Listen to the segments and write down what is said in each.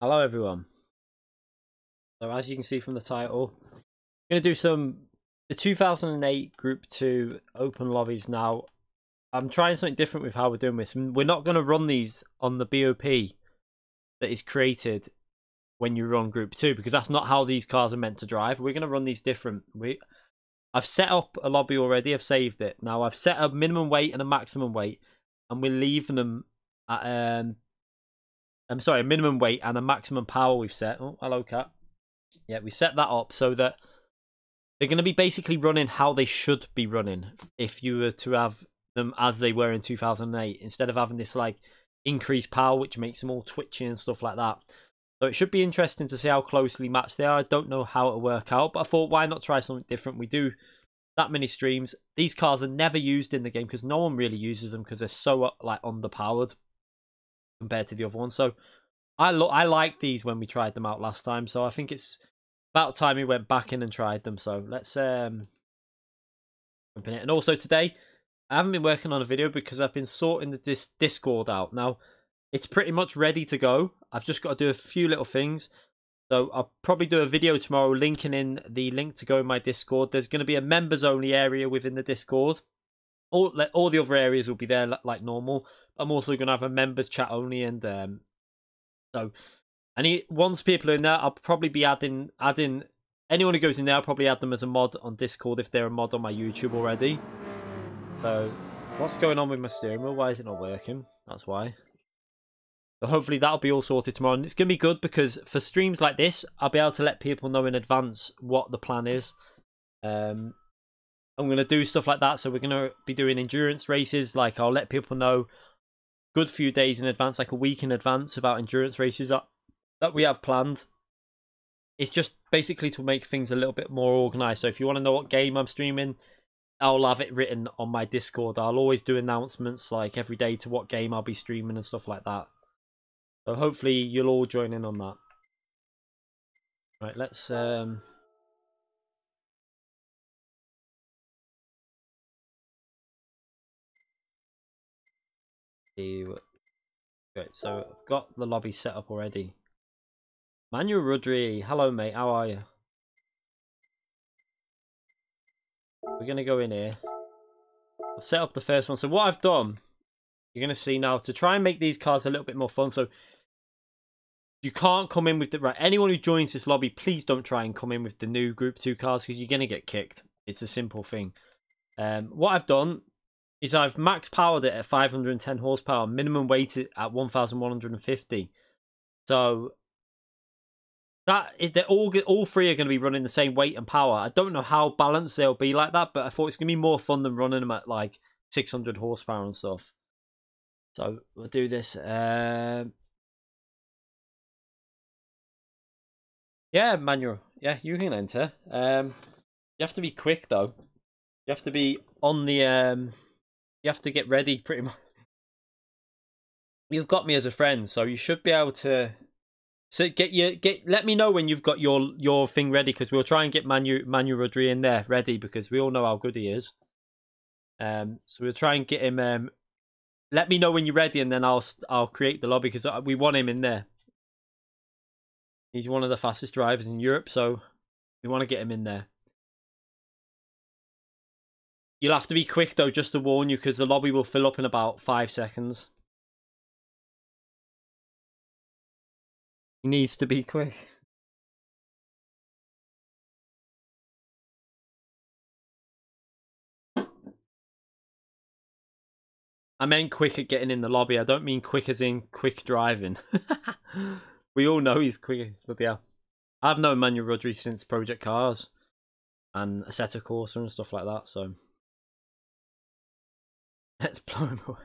Hello everyone. So as you can see from the title, I'm going to do the 2008 Group 2 open lobbies now. I'm trying something different with how we're doing this. We're not going to run these on the BOP that is created when you run Group 2 because that's not how these cars are meant to drive. We're going to run these different. I've set up a lobby already. I've saved it. Now I've set a minimum weight and a maximum weight, and we're leaving them at I'm sorry, a minimum weight and a maximum power we've set. Oh, hello, cat. Yeah, we set that up so that they're going to be basically running how they should be running if you were to have them as they were in 2008, instead of having this like increased power, which makes them all twitchy and stuff like that. So it should be interesting to see how closely matched they are. I don't know how it'll work out, but I thought, why not try something different? We do that many streams. These cars are never used in the game because no one really uses them because they're so like underpowered compared to the other ones. So I like these when we tried them out last time, so I think it's about time we went back in and tried them. So let's jump in it. And also today I haven't been working on a video because I've been sorting this Discord out. Now it's pretty much ready to go. I've just got to do a few little things. So I'll probably do a video tomorrow linking in the link to go in my Discord. There's going to be a members only area within the Discord. All the other areas will be there like normal. I'm also going to have a members chat only, and so once people are in there, I'll probably be adding anyone who goes in there. I'll probably add them as a mod on Discord if they're a mod on my YouTube already. So what's going on with my steering wheel? Why is it not working? That's why. So hopefully that'll be all sorted tomorrow, and it's going to be good because for streams like this, I'll be able to let people know in advance what the plan is. I'm going to do stuff like that, so we're going to be doing endurance races. Like, I'll let people know good few days in advance, like a week in advance, about endurance races that we have planned. It's just basically to make things a little bit more organized. So if you want to know what game I'm streaming, I'll have it written on my Discord. I'll always do announcements like every day to what game I'll be streaming and stuff like that. So hopefully you'll all join in on that. Right, let's see. Great, so I've got the lobby set up already. Manuel Rudry, hello mate, how are you? We're going to go in here. I'll set up the first one. So what I've done, you're going to see now, to try and make these cars a little bit more fun. So you can't come in with the... Right, anyone who joins this lobby, please don't try and come in with the new Group 2 cars because you're going to get kicked. It's a simple thing. What I've done is I've max powered it at 510 horsepower, minimum weight at 1,150. So that is, all three are going to be running the same weight and power. I don't know how balanced they'll be like that, but I thought it's going to be more fun than running them at like 600 horsepower and stuff. So we'll do this. Yeah, Manuel. Yeah, you can enter. You have to be quick though. You have to be on the you have to get ready pretty much. You've got me as a friend, so you should be able to. So let me know when you've got your thing ready, because we'll try and get Manu Rodri in there ready, because we all know how good he is. So we'll try and get him. Let me know when you're ready, and then I'll create the lobby, because we want him in there. He's one of the fastest drivers in Europe, so we want to get him in there. You'll have to be quick though, just to warn you, because the lobby will fill up in about 5 seconds. He needs to be quick. I meant quick at getting in the lobby. I don't mean quick as in quick driving. We all know he's quick. But yeah, I've known Manuel Rodri since Project Cars and Assetto Corsa and stuff like that. So let's blow him away.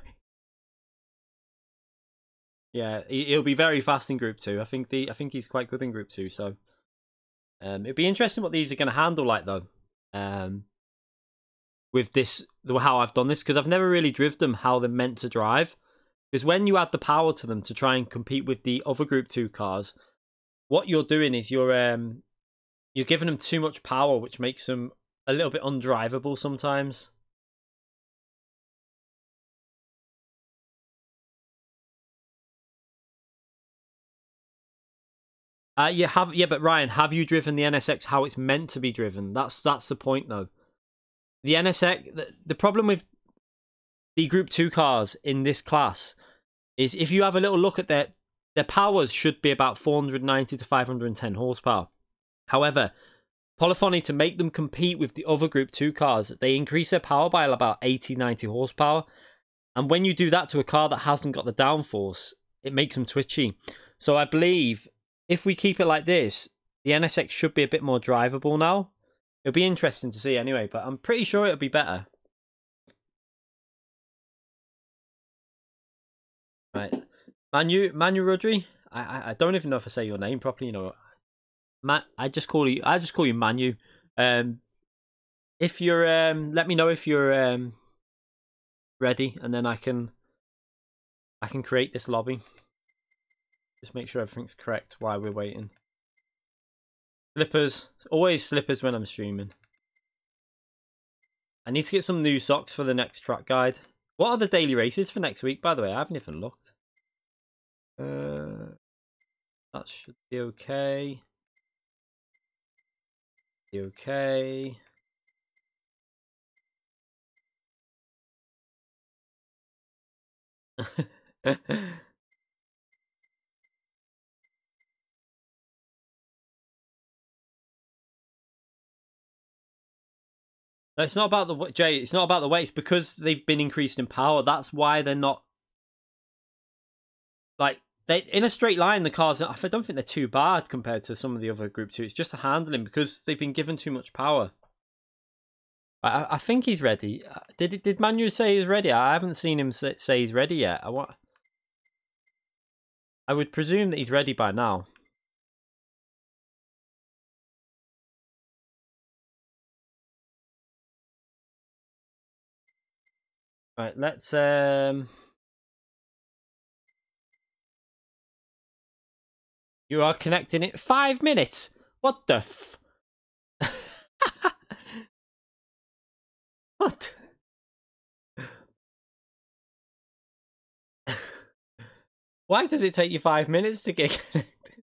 Yeah, he'll be very fast in Group 2. I think he's quite good in Group 2. So it'd be interesting what these are going to handle like though. With this, how I've done this, because I've never really driven them how they're meant to drive. Because when you add the power to them to try and compete with the other Group 2 cars, what you're doing is you're giving them too much power, which makes them a little bit undrivable sometimes. Yeah, but Ryan, have you driven the NSX how it's meant to be driven? That's the point, though. The NSX, the problem with the Group 2 cars in this class is if you have a little look at their powers should be about 490 to 510 horsepower. However, Polyphony, to make them compete with the other Group 2 cars, they increase their power by about 80, 90 horsepower. And when you do that to a car that hasn't got the downforce, it makes them twitchy. So I believe if we keep it like this, the NSX should be a bit more drivable now. It'll be interesting to see anyway, but I'm pretty sure it'll be better. Right. Manu Rodri? I don't even know if I say your name properly, you know. I just call you Manu. If you're let me know if you're ready, and then I can create this lobby. Just make sure everything's correct while we're waiting. Slippers. Always slippers when I'm streaming. I need to get some new socks for the next track guide. What are the daily races for next week, by the way? I haven't even looked. That should be okay. Be okay. No, it's not about the Jay. It's not about the weight. It's because they've been increased in power. That's why they're not like they in a straight line. The cars, I don't think they're too bad compared to some of the other Group 2. It's just the handling because they've been given too much power. I think he's ready. Did Manu say he's ready? I haven't seen him say he's ready yet. I would presume that he's ready by now. Right, let's you are connecting it 5 minutes. What the f What? Why does it take you 5 minutes to get connected?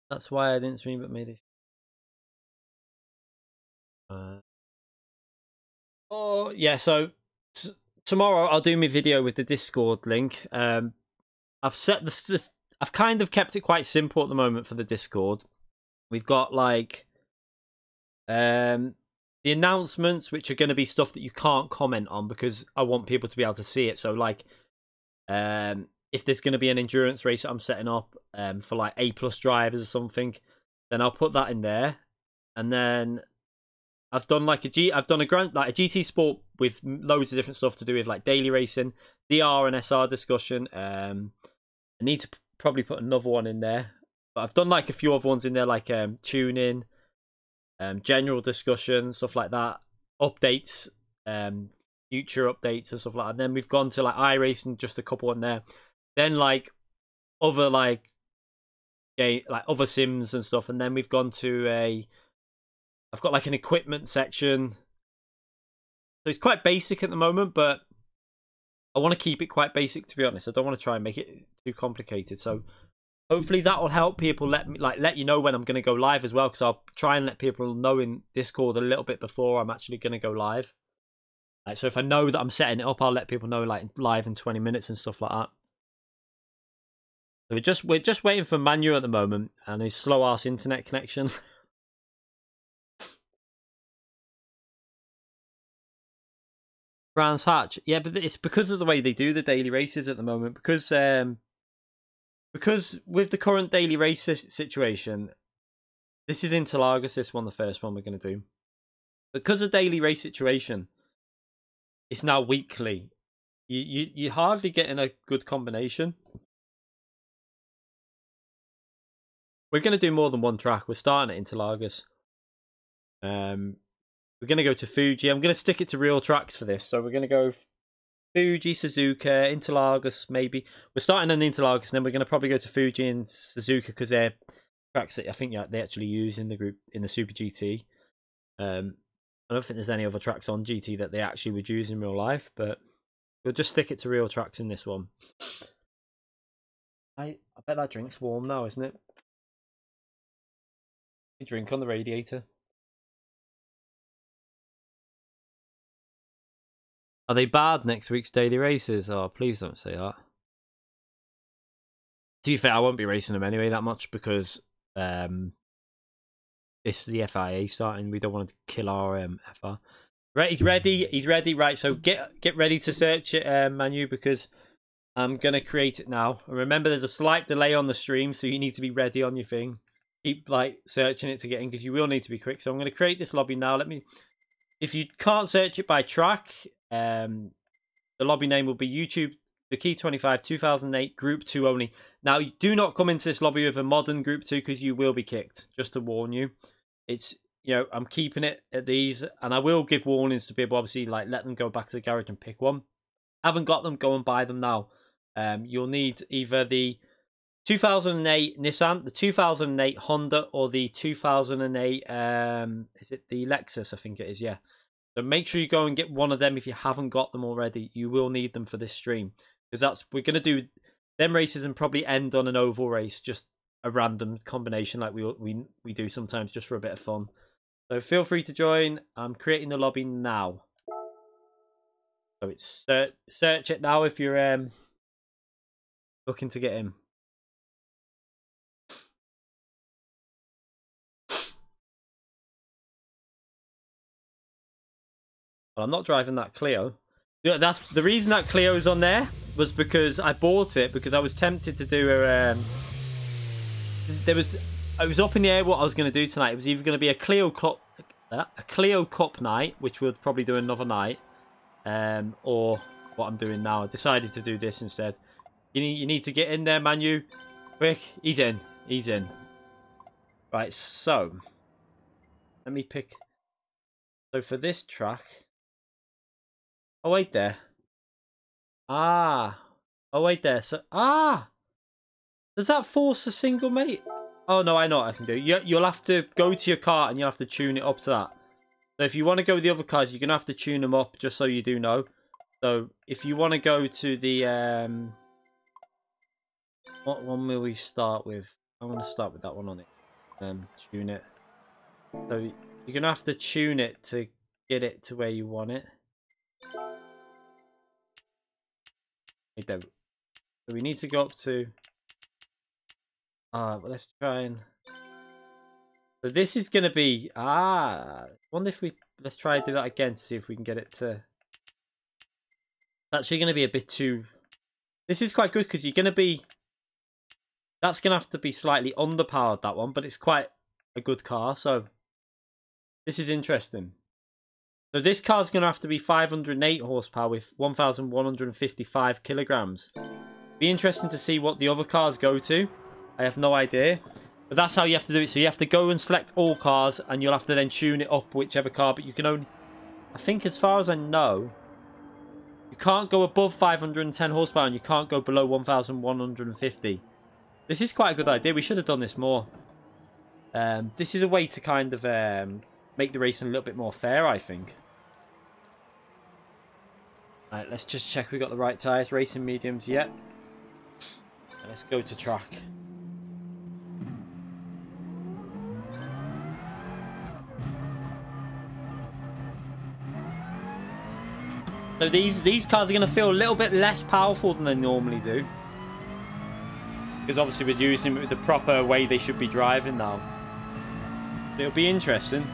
That's why I didn't stream but made it. Oh yeah, so tomorrow I'll do my video with the Discord link. I've set I've kind of kept it quite simple at the moment for the Discord. We've got like the announcements, which are going to be stuff that you can't comment on because I want people to be able to see it. So like if there's going to be an endurance race that I'm setting up for like A+ drivers or something, then I'll put that in there. And then I've done like a GT Sport with loads of different stuff to do with like daily racing, DR and SR discussion. I need to probably put another one in there, but I've done like a few other ones in there, like tuning, general discussion, stuff like that, updates, future updates and stuff like that. And then we've gone to like iRacing, just a couple in there. Then like other like other sims and stuff, and then we've gone to I've got like an equipment section. So it's quite basic at the moment, but I want to keep it quite basic, to be honest. I don't want to try and make it too complicated. So hopefully that will help people let you know when I'm going to go live as well, because I'll try and let people know in Discord a little bit before I'm actually going to go live. So if I know that I'm setting it up, I'll let people know like live in 20 minutes and stuff like that. So we're just waiting for Manu at the moment and his slow ass internet connection. Brands Hatch, yeah, but it's because of the way they do the daily races at the moment. Because with the current daily race situation, this is Interlagos. This one, the first one we're going to do. Because of daily race situation, it's now weekly. You hardly get in a good combination. We're going to do more than one track. We're starting at Interlagos. We're going to go to Fuji. I'm going to stick it to real tracks for this. So we're going to go Fuji, Suzuka, Interlagos, maybe. We're starting on Interlagos, and then we're going to probably go to Fuji and Suzuka because they're tracks that I think they actually use in the group, in the Super GT. I don't think there's any other tracks on GT that they actually would use in real life, but we'll just stick it to real tracks in this one. I bet that drink's warm now, isn't it? You drink on the radiator. Are they bad next week's daily races? Oh, please don't say that. To be fair, I won't be racing them anyway that much because it's the FIA starting. We don't want to kill our FR. Right, he's ready. He's ready. Right, so get ready to search it, Manu, because I'm gonna create it now. And remember, there's a slight delay on the stream, so you need to be ready on your thing. Keep like searching it to get in because you will need to be quick. So I'm gonna create this lobby now. Let me. If you can't search it by track, the lobby name will be YouTube the Key 25 2008 Group 2 only. Now, you do not come into this lobby with a modern Group 2 because you will be kicked. Just to warn you, it's I'm keeping it at these, and I will give warnings to people. Obviously, like let them go back to the garage and pick one. Haven't got them? Go and buy them now. You'll need either the 2008 Nissan, the 2008 Honda, or the 2008 is it the Lexus? I think it is. Yeah. So make sure you go and get one of them if you haven't got them already. You will need them for this stream because we're gonna do them races and probably end on an oval race, just a random combination like we do sometimes just for a bit of fun. So feel free to join. I'm creating the lobby now. So it's search it now if you're looking to get in. Well, I'm not driving that Clio. Yeah, that's the reason that Clio's on there was because I bought it because I was tempted to do a. I was up in the air what I was going to do tonight. It was either going to be a Clio Cup night, which we'll probably do another night, or what I'm doing now. I decided to do this instead. You need to get in there, Manu. Quick, he's in. He's in. Right, so let me pick. So for this track. Oh, wait there. Ah. Oh, wait there. So, does that force a single mate? Oh, no, I know what I can do. You'll have to go to your car and you'll have to tune it up to that. So if you want to go with the other cars, you're going to have to tune them up, just so you do know. So if you want to go to the... what one will we start with? I want to start with that one on it. Tune it. So you're going to have to tune it to get it to where you want it. So we need to go up to well, let's try and so this is going to be wonder if let's try and do that again to see if we can get it to. It's actually going to be a bit too. This is quite good because you're going to be, that's going to have to be slightly underpowered, that one, but it's quite a good car, so this is interesting. So this car's going to have to be 508 horsepower with 1,155 kilograms. Be interesting to see what the other cars go to. I have no idea. But that's how you have to do it. So you have to go and select all cars and you'll have to then tune it up whichever car. But you can only... I think as far as I know, you can't go above 510 horsepower and you can't go below 1,150. This is quite a good idea. We should have done this more. This is a way to kind of make the racing a little bit more fair, I think. Alright, let's just check we got the right tyres. Racing mediums, yep. Let's go to track. So these cars are going to feel a little bit less powerful than they normally do. Because obviously we're using them the proper way they should be driving now. It'll be interesting.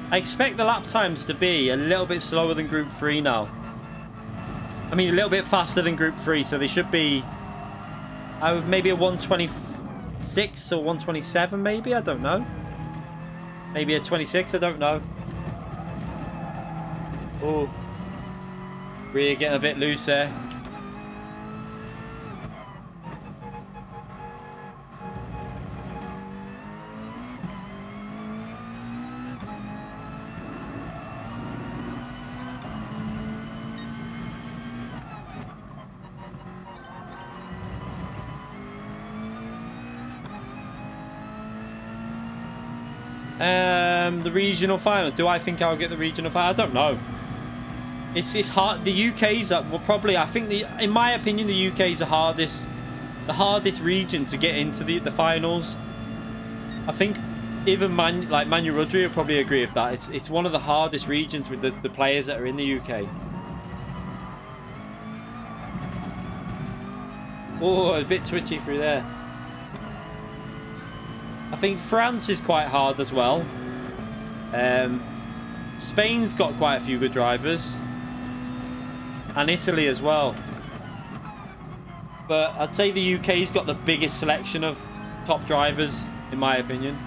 I expect the lap times to be a little bit slower than Group 3 now. I mean, a little bit faster than Group 3, so they should be maybe a 126 or 127, maybe? I don't know. Maybe a 26, I don't know. Oh. Rear getting a bit loose there. The regional final. Do I think I'll get the regional final? I don't know. It's hard. The UK's well, probably. I think in my opinion, the UK's the hardest region to get into the finals. I think even Manu Rudry will probably agree with that. It's one of the hardest regions with the players that are in the UK. Oh, a bit twitchy through there. I think France is quite hard as well. Spain's got quite a few good drivers. And Italy as well. But I'd say the UK's got the biggest selection of top drivers, in my opinion.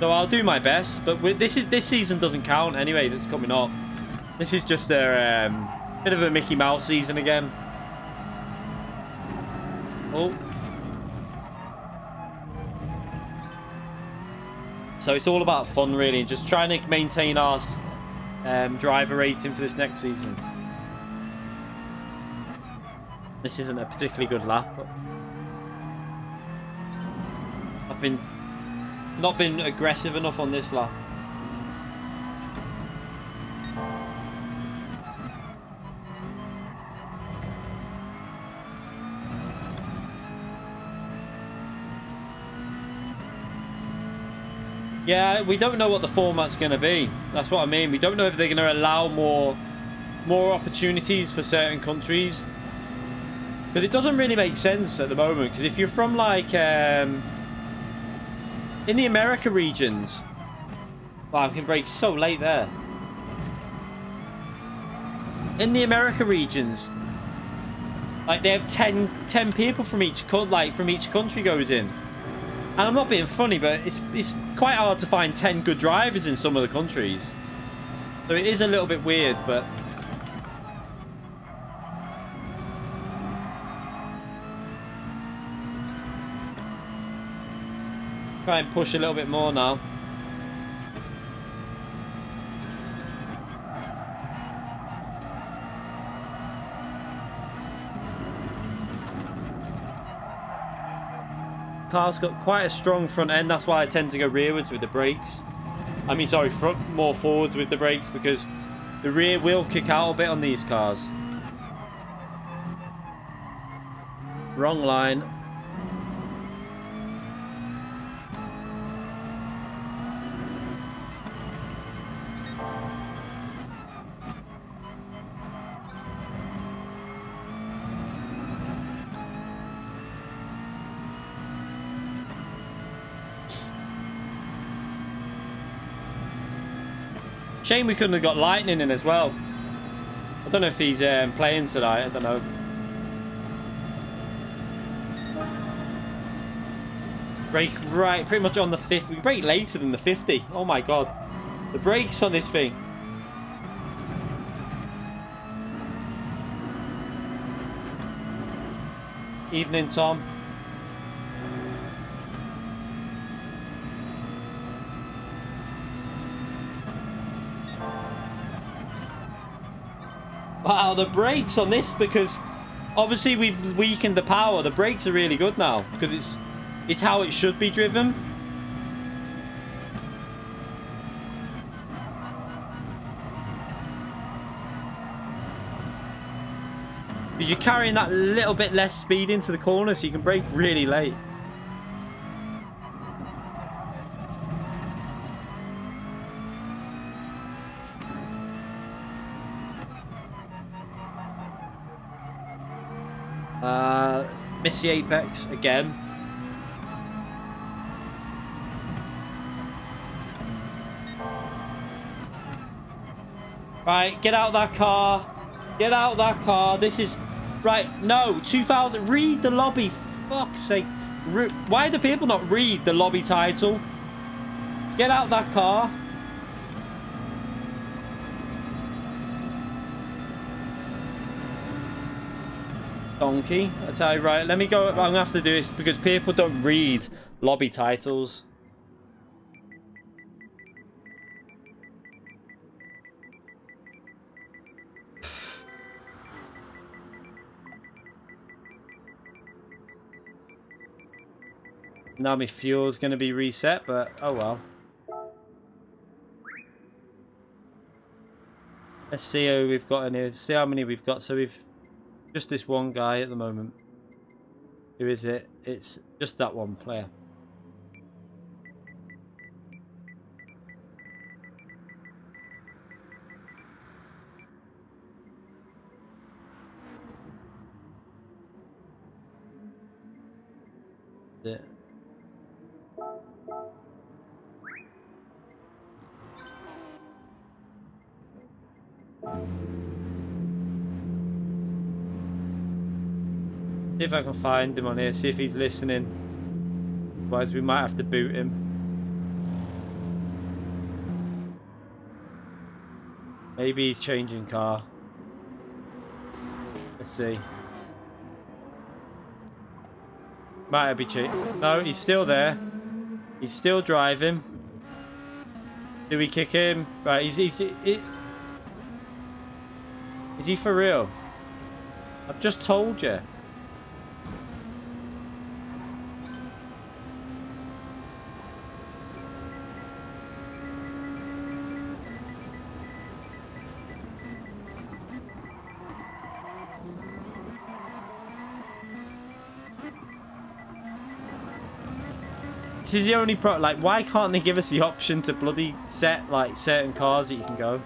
So I'll do my best. But this season doesn't count anyway, that's coming up. This is just a bit of a Mickey Mouse season again. Oh. So it's all about fun, really, and just trying to maintain our driver rating for this next season. This isn't a particularly good lap, but I've not been aggressive enough on this lap. Yeah, we don't know what the format's going to be. That's what I mean. We don't know if they're going to allow more opportunities for certain countries. Because it doesn't really make sense at the moment. Because if you're from, like, in the America regions... Wow, I can brake so late there. In the America regions, like, they have 10 people from each country goes in. And I'm not being funny, but it's quite hard to find 10 good drivers in some of the countries. So it is a little bit weird, but... Try and push a little bit more now. Car's got quite a strong front end. That's why I tend to go rearwards with the brakes. I mean, sorry, more forwards with the brakes, because the rear will kick out a bit on these cars. Wrong line. Shame we couldn't have got Lightning in as well. I don't know if he's playing tonight. I don't know. Brake right, pretty much on the 50. We brake later than the 50. Oh my god. The brakes on this thing. Evening, Tom. Wow, the brakes on this, because obviously we've weakened the power. The brakes are really good now because it's how it should be driven. Because you're carrying that little bit less speed into the corner, so you can brake really late. Miss the apex again. Right, get out of that car. Get out of that car. This is... Right, no, 2000... Read the lobby. Fuck's sake. Why do people not read the lobby title? Get out of that car. Donkey. I tell you, right, let me go. I'm going to have to do this because people don't read lobby titles. Now my fuel's going to be reset, but oh well. Let's see who we've got in here. See how many we've got. So we've just this one guy at the moment. Who is it? It's just that one player. It. See if I can find him on here, see if he's listening. Otherwise we might have to boot him. Maybe he's changing car. Let's see. Might be cheating. No, he's still there. He's still driving. Do we kick him? Right, is he for real? I've just told you. This is the only pro. Like, why can't they give us the option to bloody set like certain cars that you can go?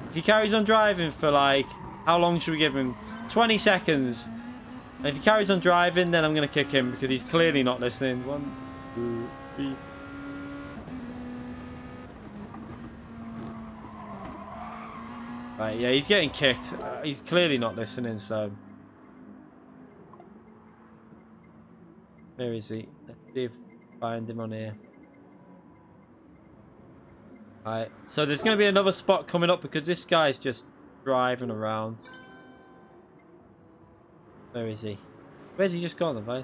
If he carries on driving for like, how long should we give him? 20 seconds. And if he carries on driving, then I'm gonna kick him because he's clearly not listening. 1, 2, 3. Right, yeah, he's getting kicked. He's clearly not listening, so... Where is he? Let's see if I find him on here. Alright, so there's going to be another spot coming up because this guy's just driving around. Where is he? Where's he just gone, have I?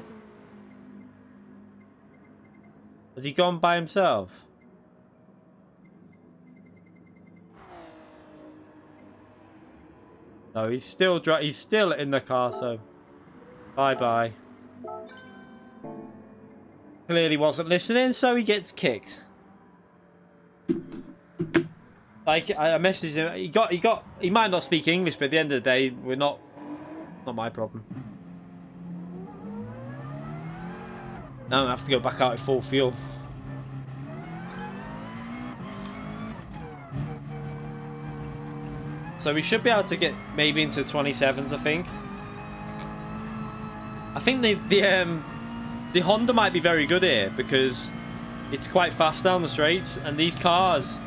Has he gone by himself? No, he's still in the car, so bye-bye. Clearly wasn't listening, so he gets kicked. Like, I messaged him, he might not speak English, but at the end of the day, not my problem. Now I have to go back out at full fuel. So we should be able to get maybe into 27s, I think. I think the Honda might be very good here because it's quite fast down the straights, and these cars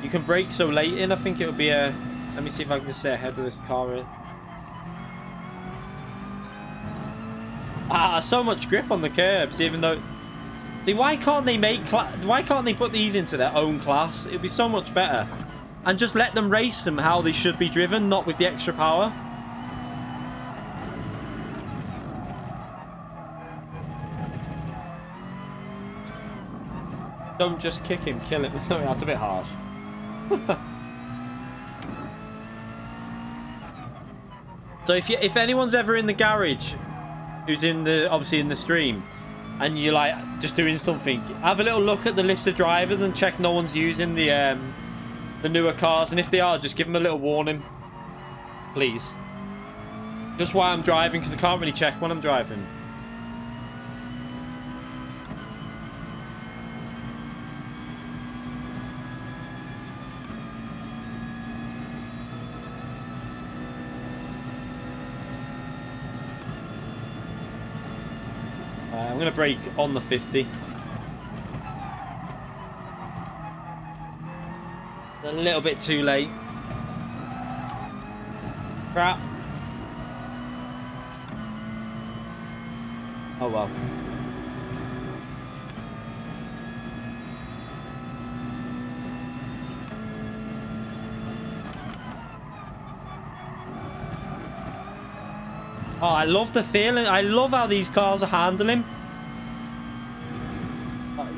you can brake so late in. I think it'll be a. Let me see if I can just stay ahead of this car here. So much grip on the curbs, even though. See, why can't they put these into their own class? It'd be so much better. And just let them race them how they should be driven, not with the extra power. Don't just kick him, kill him. No, that's a bit harsh. So if anyone's ever in the garage, who's obviously in the stream, and you're like just doing something, have a little look at the list of drivers and check no one's using the newer cars, and if they are, just give them a little warning, please. Just while I'm driving, because I can't really check when I'm driving. I'm going to brake on the 50. A little bit too late. Crap. Oh well. Oh, I love the feeling. I love how these cars are handling.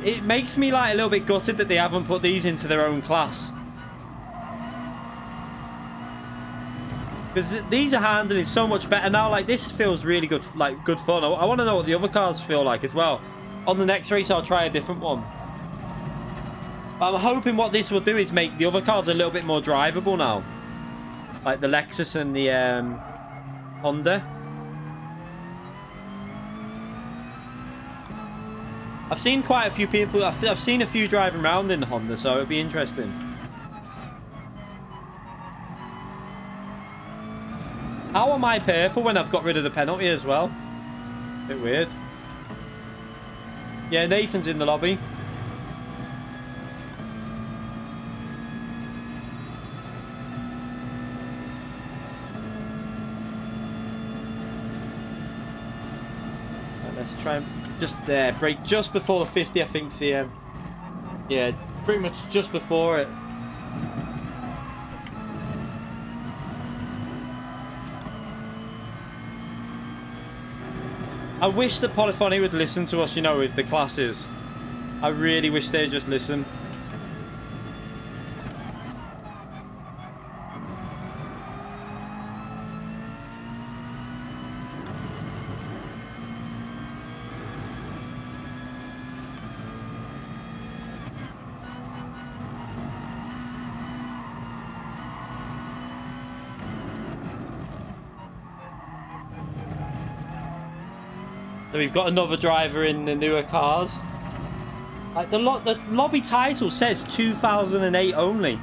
It makes me like a little bit gutted that they haven't put these into their own class. Because these are handling so much better now. Like, this feels really good, like, good fun. I want to know what the other cars feel like as well. On the next race, I'll try a different one. I'm hoping what this will do is make the other cars a little bit more drivable now. Like the Lexus and the Honda. I've seen quite a few people. I've seen a few driving around in the Honda, so it'll be interesting. How am I purple when I've got rid of the penalty as well? Bit weird. Yeah, Nathan's in the lobby. Right, let's try and just break just before the 50, I think, CM. Yeah, pretty much just before it. I wish that Polyphony would listen to us, you know, with the classes. I really wish they'd just listen. So we've got another driver in the newer cars. Like the lobby title says 2008 only.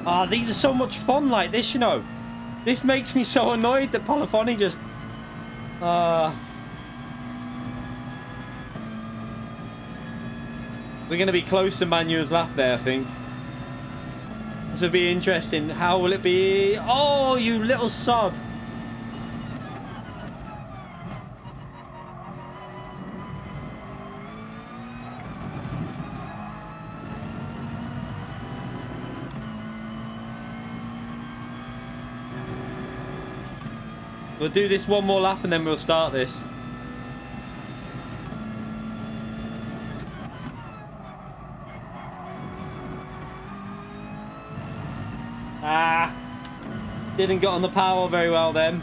Ah, these are so much fun like this, you know. This makes me so annoyed that Polyphony just... we're going to be close to Manu's lap there, I think. This will be interesting. How will it be? Oh, you little sod. We'll do this one more lap and then we'll start this. Ah, didn't get on the power very well then.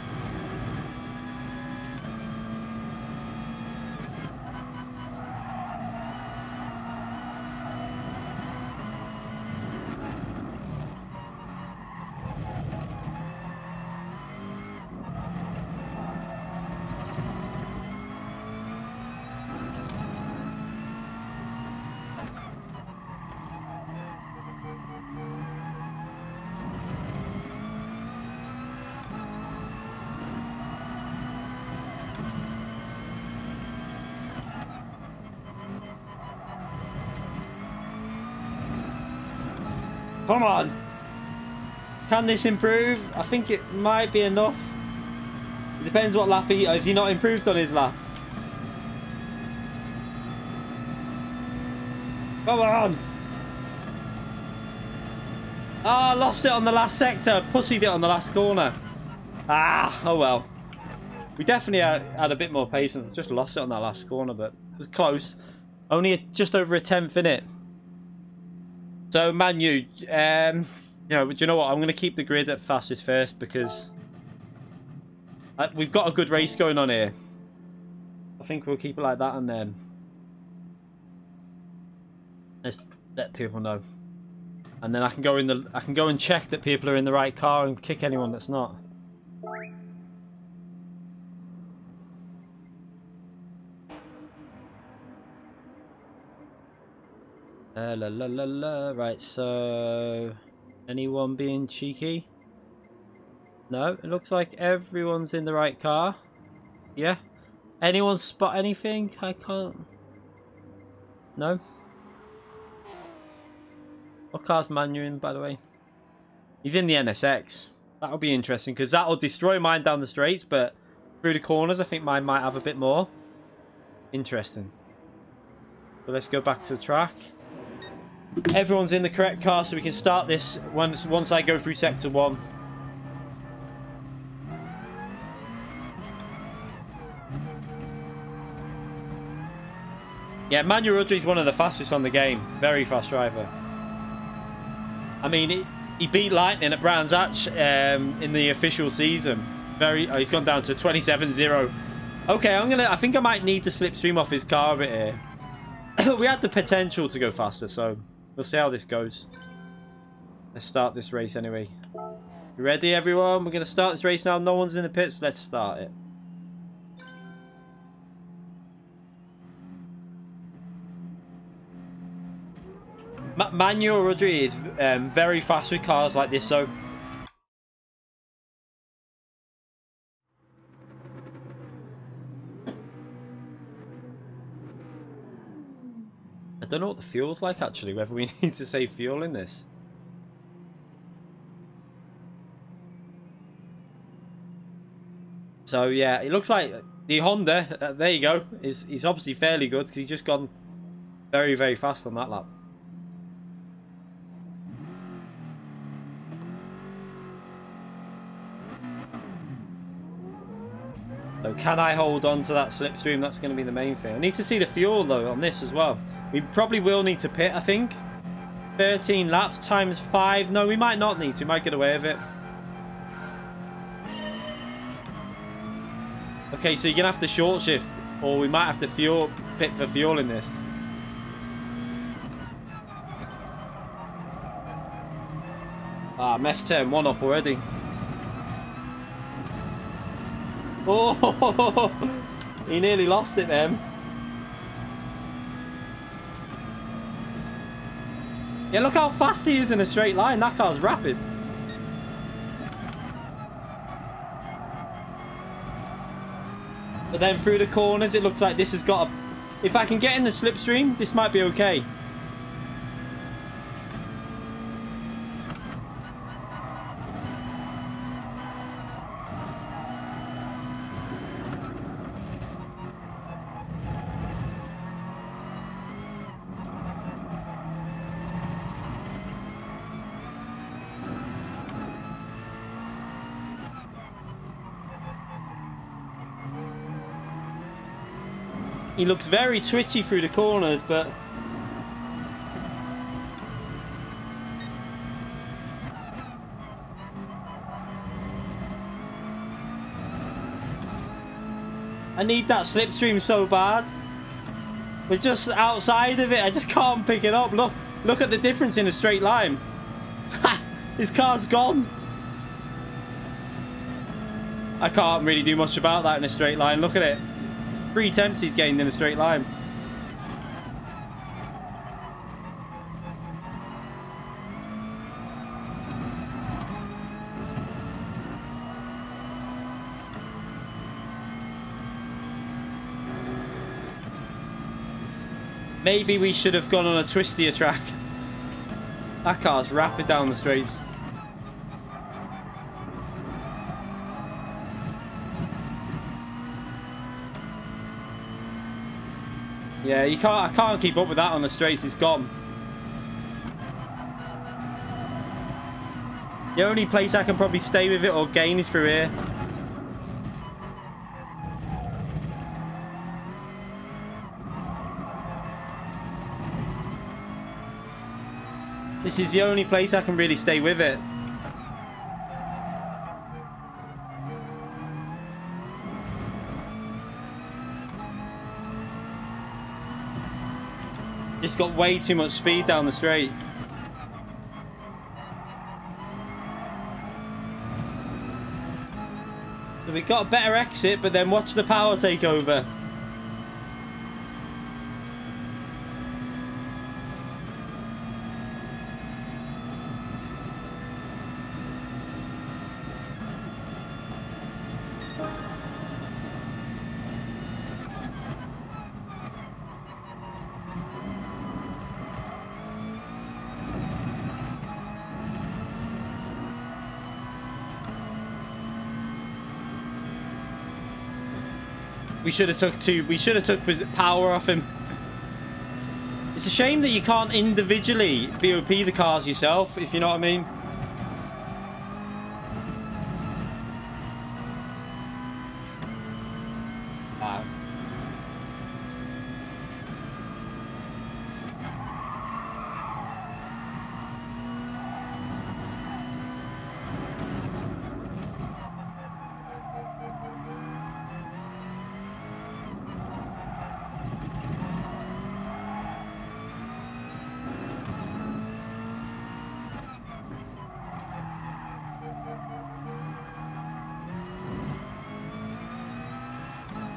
Come on! Can this improve? I think it might be enough. It depends what lap he... Has he not improved on his lap? Come on! Ah, lost it on the last sector. Pussied it on the last corner. Ah, oh well. We definitely had a bit more patience. Just lost it on that last corner, but it was close. Only just over a 10th in it. So, Manu, you know, do you know what? I'm going to keep the grid at fastest first because we've got a good race going on here. I think we'll keep it like that and then let's let people know. And then I can go and check that people are in the right car and kick anyone that's not. Right, so anyone being cheeky? No, it looks like everyone's in the right car. Yeah. Anyone spot anything? I can't. No. What car's Manu in, by the way? He's in the NSX. That'll be interesting because that'll destroy mine down the straights, but through the corners, I think mine might have a bit more. Interesting. So let's go back to the track. everyone's in the correct car, so we can start this once I go through sector 1. Yeah, Manuel Rodri is one of the fastest on the game. Very fast driver. I mean, he beat Lightning at Brands Hatch in the official season. He's gone down to 27.0. Okay, I think I might need to slipstream off his car a bit here. We had the potential to go faster, so we'll see how this goes. Let's start this race anyway. You ready, everyone? We're going to start this race now. No one's in the pits. Let's start it. Manuel Rodri is very fast with cars like this, so I don't know what the fuel's like actually, whether we need to save fuel in this. So yeah, it looks like the Honda, there you go, is obviously fairly good because he's just gone very, very fast on that lap. So can I hold on to that slipstream? That's going to be the main thing. I need to see the fuel though on this as well. We probably will need to pit, I think. 13 laps times 5. No, we might not need to. We might get away with it. Okay, so you're going to have to short shift. Or we might have to pit for fuel in this. Ah, messed turn 1 up already. Oh, he nearly lost it then. Yeah, look how fast he is in a straight line. That car's rapid. But then through the corners, it looks like this has got a... If I can get in the slipstream, this might be okay. He looks very twitchy through the corners, but... I need that slipstream so bad. We're just outside of it. I just can't pick it up. Look at the difference in a straight line. His car's gone. I can't really do much about that in a straight line. Look at it. 3 attempts he's gained in a straight line. Maybe we should have gone on a twistier track. That car's rapid down the straights. Yeah, I can't keep up with that on the straights. It's gone. The only place I can probably stay with it or gain is through here. This is the only place I can really stay with it. Just got way too much speed down the straight. So we got a better exit, but then watch the power take over. We should have took power off him. It's a shame that you can't individually BOP the cars yourself, if you know what I mean.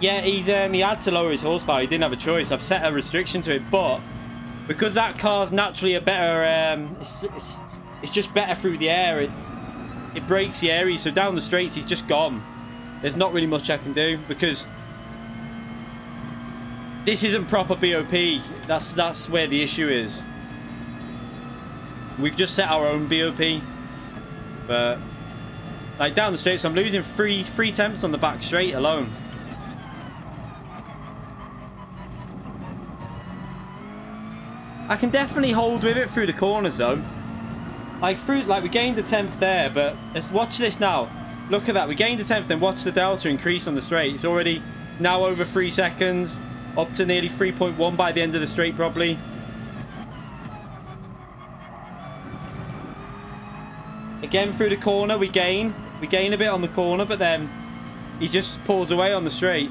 Yeah, he had to lower his horsepower. He didn't have a choice. I've set a restriction to it, but because that car's naturally a better, it's just better through the air. It breaks the areas, so down the straights he's just gone. There's not really much I can do because this isn't proper BOP. That's where the issue is. We've just set our own BOP, but like down the straights, I'm losing three temps on the back straight alone. I can definitely hold with it through the corners though. Like we gained a 10th there, but let's watch this now. Look at that, we gained a 10th, then watch the delta increase on the straight. It's already now over 3 seconds, up to nearly 3.1 by the end of the straight probably. Again through the corner we gain a bit on the corner, but then he just pulls away on the straight.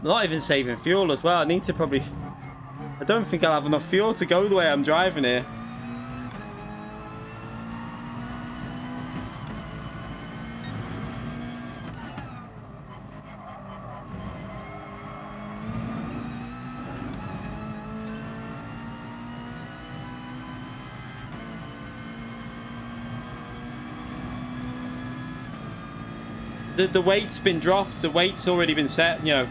Not even saving fuel as well. I need to probably... I don't think I'll have enough fuel to go the way I'm driving here. The weight's been dropped. The weight's already been set, you know.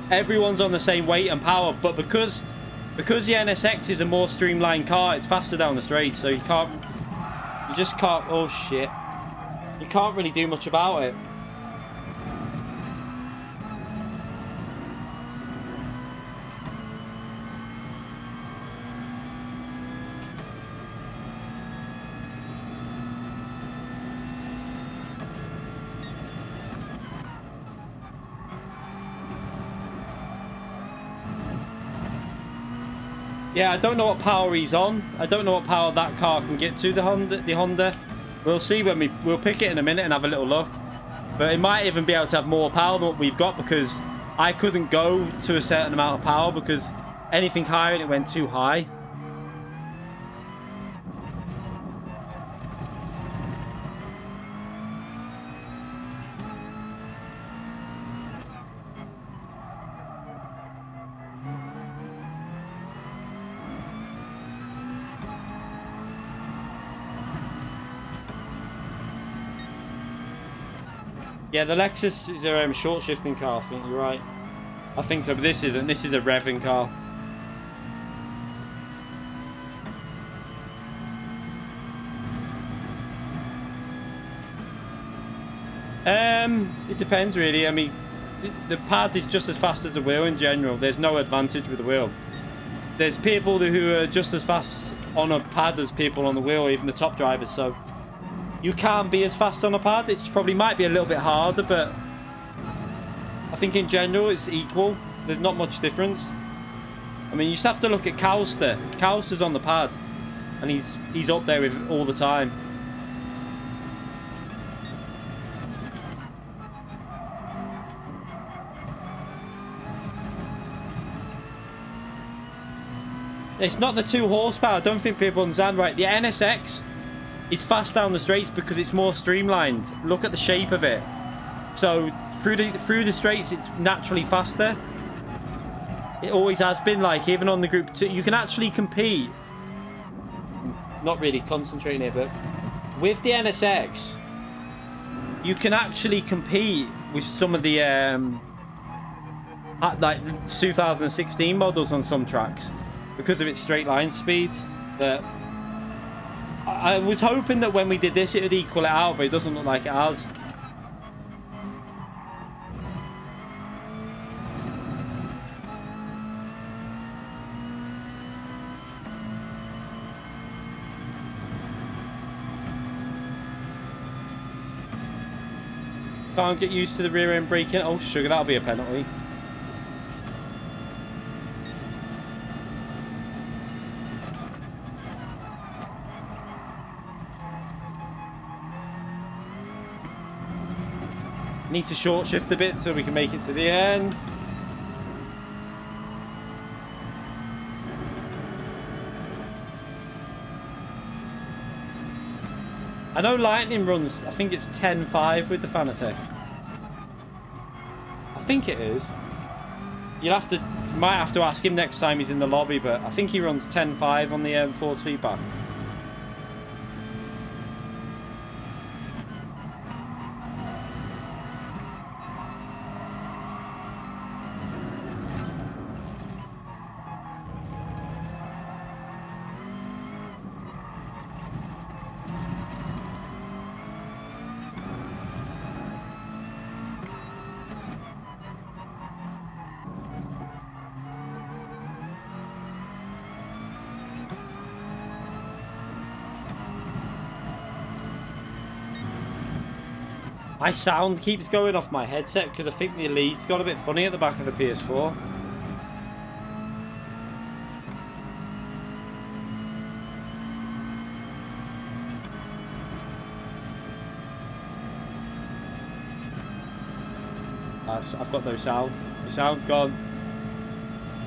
Everyone's on the same weight and power, but because the NSX is a more streamlined car, it's faster down the straight, so you just can't, oh shit, you can't really do much about it. Yeah, I don't know what power he's on. I don't know what power that car can get to, the Honda. We'll see when we'll pick it in a minute and have a little look. But it might even be able to have more power than what we've got, because I couldn't go to a certain amount of power because anything higher and it went too high. Yeah, the Lexus is a short shifting car, I think you're right. I think so, but this isn't. This is a revving car. It depends really. I mean, the pad is just as fast as the wheel in general. There's no advantage with the wheel. There's people who are just as fast on a pad as people on the wheel, even the top drivers, so you can't be as fast on a pad. It probably might be a little bit harder, but I think in general it's equal. There's not much difference. I mean, you just have to look at Calster. Calster's on the pad, and he's up there with all the time. It's not the 2 horsepower. I don't think people understand right. The NSX is fast down the straights because it's more streamlined. Look at the shape of it. So through the straights, it's naturally faster. It always has been. Like even on the Group 2, you can actually compete. Not really concentrating here, but with the NSX, you can actually compete with some of the like 2016 models on some tracks because of its straight line speed. That I was hoping that when we did this it would equal it out, but it doesn't look like it has. Can't get used to the rear end braking. Oh sugar, that'll be a penalty. Need to short shift a bit so we can make it to the end. I know Lightning runs, I think it's 10.5 with the Fanatec. I think it is. You'll have to, might have to ask him next time he's in the lobby, but I think he runs 10.5 on the force feedback. My sound keeps going off my headset because I think the Elite's got a bit funny at the back of the PS4. I've got no sound. The sound's gone.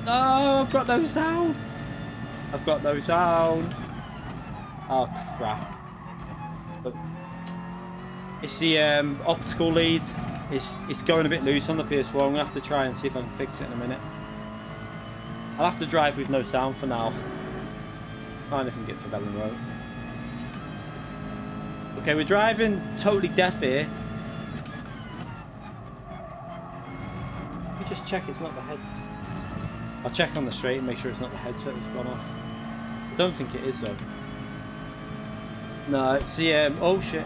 No, I've got no sound. I've got no sound. Oh crap. It's the optical lead. It's going a bit loose on the PS4. I'm gonna have to try and see if I can fix it in a minute. I'll have to drive with no sound for now. Find if I can get to Bellin Road. Okay, we're driving totally deaf here. Let me just check it's not the heads. I'll check on the straight and make sure it's not the headset that's gone off. I don't think it is though. No, it's the oh shit.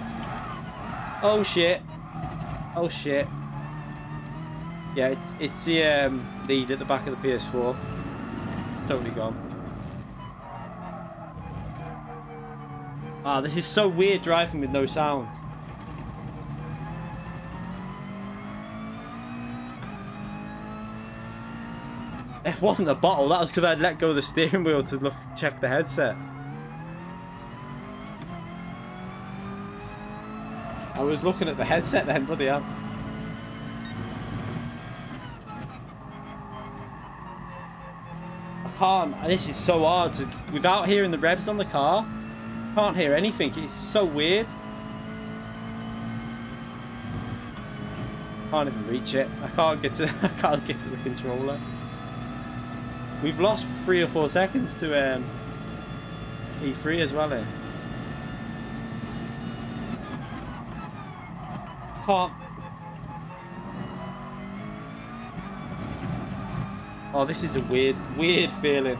Oh shit. Oh shit. Yeah, it's the lead at the back of the PS4. Totally gone. Ah, this is so weird driving with no sound. It wasn't a bottle, that was because I'd let go of the steering wheel to check the headset. I was looking at the headset then, bloody hell. I can't, this is so hard to, without hearing the revs on the car, I can't hear anything, it's so weird. Can't even reach it, I can't get to the controller. We've lost 3 or 4 seconds to E3 as well here. Can't. Oh, this is a weird feeling.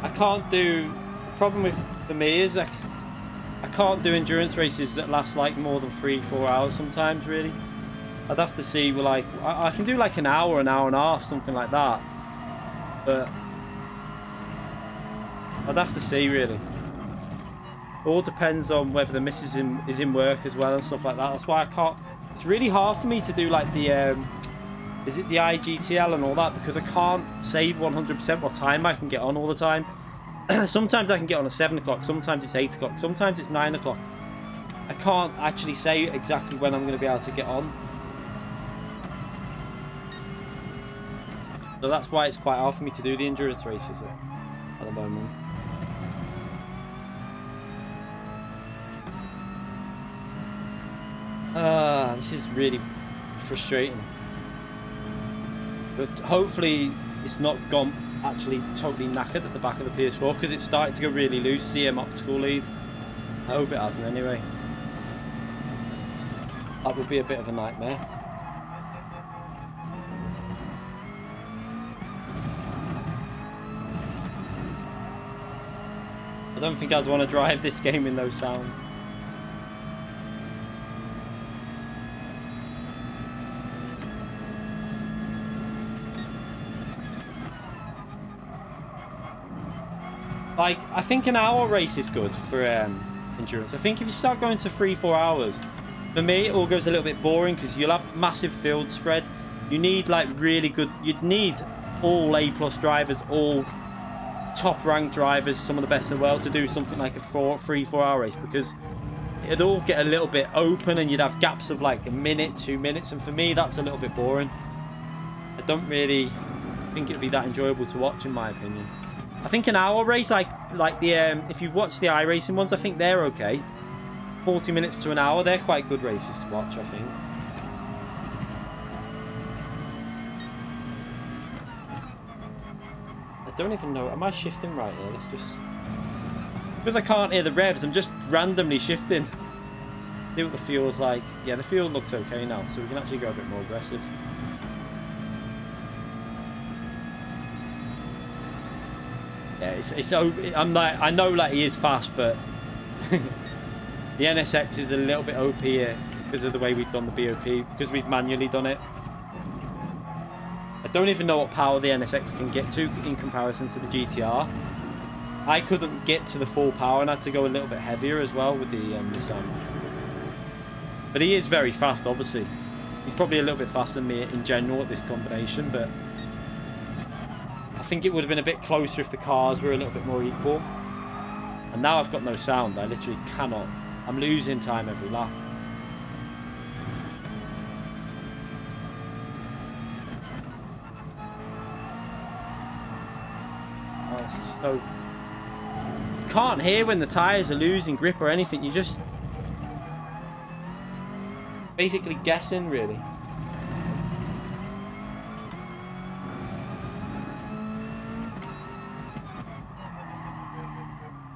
I can't do. The problem for me is I can't do endurance races that last like more than 3-4 hours sometimes, really. I'd have to see, well, like, I can do like an hour and a half, something like that. But I'd have to see, really. It all depends on whether the missus is in work as well and stuff like that. That's why I can't. It's really hard for me to do like the is it the IGTL and all that, because I can't say 100% what time I can get on all the time. Sometimes I can get on at 7 o'clock, sometimes it's 8 o'clock, sometimes it's 9 o'clock. I can't actually say exactly when I'm going to be able to get on. So that's why it's quite hard for me to do the endurance races at the moment. This is really frustrating. But hopefully it's not gone actually totally knackered at the back of the PS4, because it's started to go really loose, the optical lead. I hope it hasn't anyway. That would be a bit of a nightmare. I don't think I'd want to drive this game in those sounds. Like, I think an hour race is good for endurance. I think if you start going to 3-4 hours, for me it all goes a little bit boring, because you'll have massive field spread. You need like really good, you'd need all A+ drivers, all top ranked drivers, some of the best in the world, to do something like a 3-4 hour race, because it'd all get a little bit open and you'd have gaps of like a minute, 2 minutes, and for me that's a little bit boring. I don't really think it'd be that enjoyable to watch, in my opinion. I think an hour race, like the if you've watched the iRacing ones, I think they're okay. 40 minutes to an hour, they're quite good races to watch, I think. I don't even know, am I shifting right here? Let's just... Because I can't hear the revs, I'm just randomly shifting. See what the fuel's like. Yeah, the fuel looks okay now, so we can actually go a bit more aggressive. Yeah, I know like he is fast, but the NSX is a little bit OP here because of the way we've done the BOP, because we've manually done it. I don't even know what power the NSX can get to in comparison to the GTR. I couldn't get to the full power and had to go a little bit heavier as well with the sound. But he is very fast, obviously. He's probably a little bit faster than me in general at this combination, but I think it would have been a bit closer if the cars were a little bit more equal. And now I've got no sound. I literally cannot. I'm losing time every lap. Oh, so... You can't hear when the tyres are losing grip or anything. You're just basically guessing, really.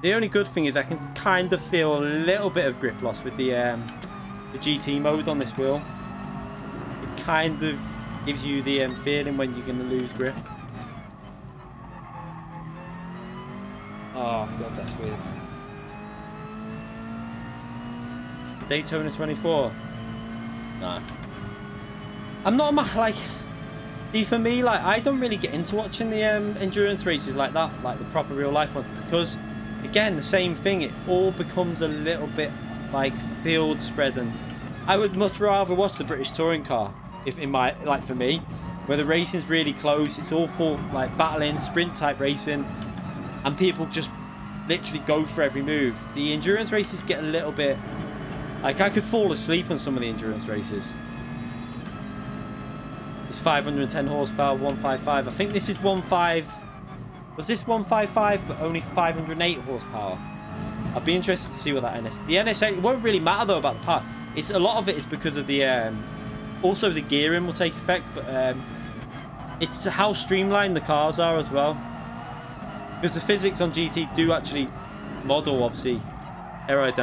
The only good thing is I can kind of feel a little bit of grip loss with the GT mode on this wheel. It kind of gives you the feeling when you're going to lose grip. Oh god, that's weird. Daytona 24. Nah. I'm not like... See, for me, like, I don't really get into watching the endurance races like that, like the proper real life ones, because again, the same thing, it all becomes a little bit like field spread, and I would much rather watch the British touring car, if in my, like for me, where the racing's really close, it's all full like battling, sprint type racing, and people just literally go for every move. The endurance races get a little bit, like I could fall asleep on some of the endurance races. It's 510 horsepower, 155, I think this is 15. Was this 155 but only 508 horsepower? I'd be interested to see what that the NSX, it won't really matter though about the power. It's a lot of it is because of the also the gearing will take effect, but it's how streamlined the cars are as well. Because the physics on GT do actually model obviously like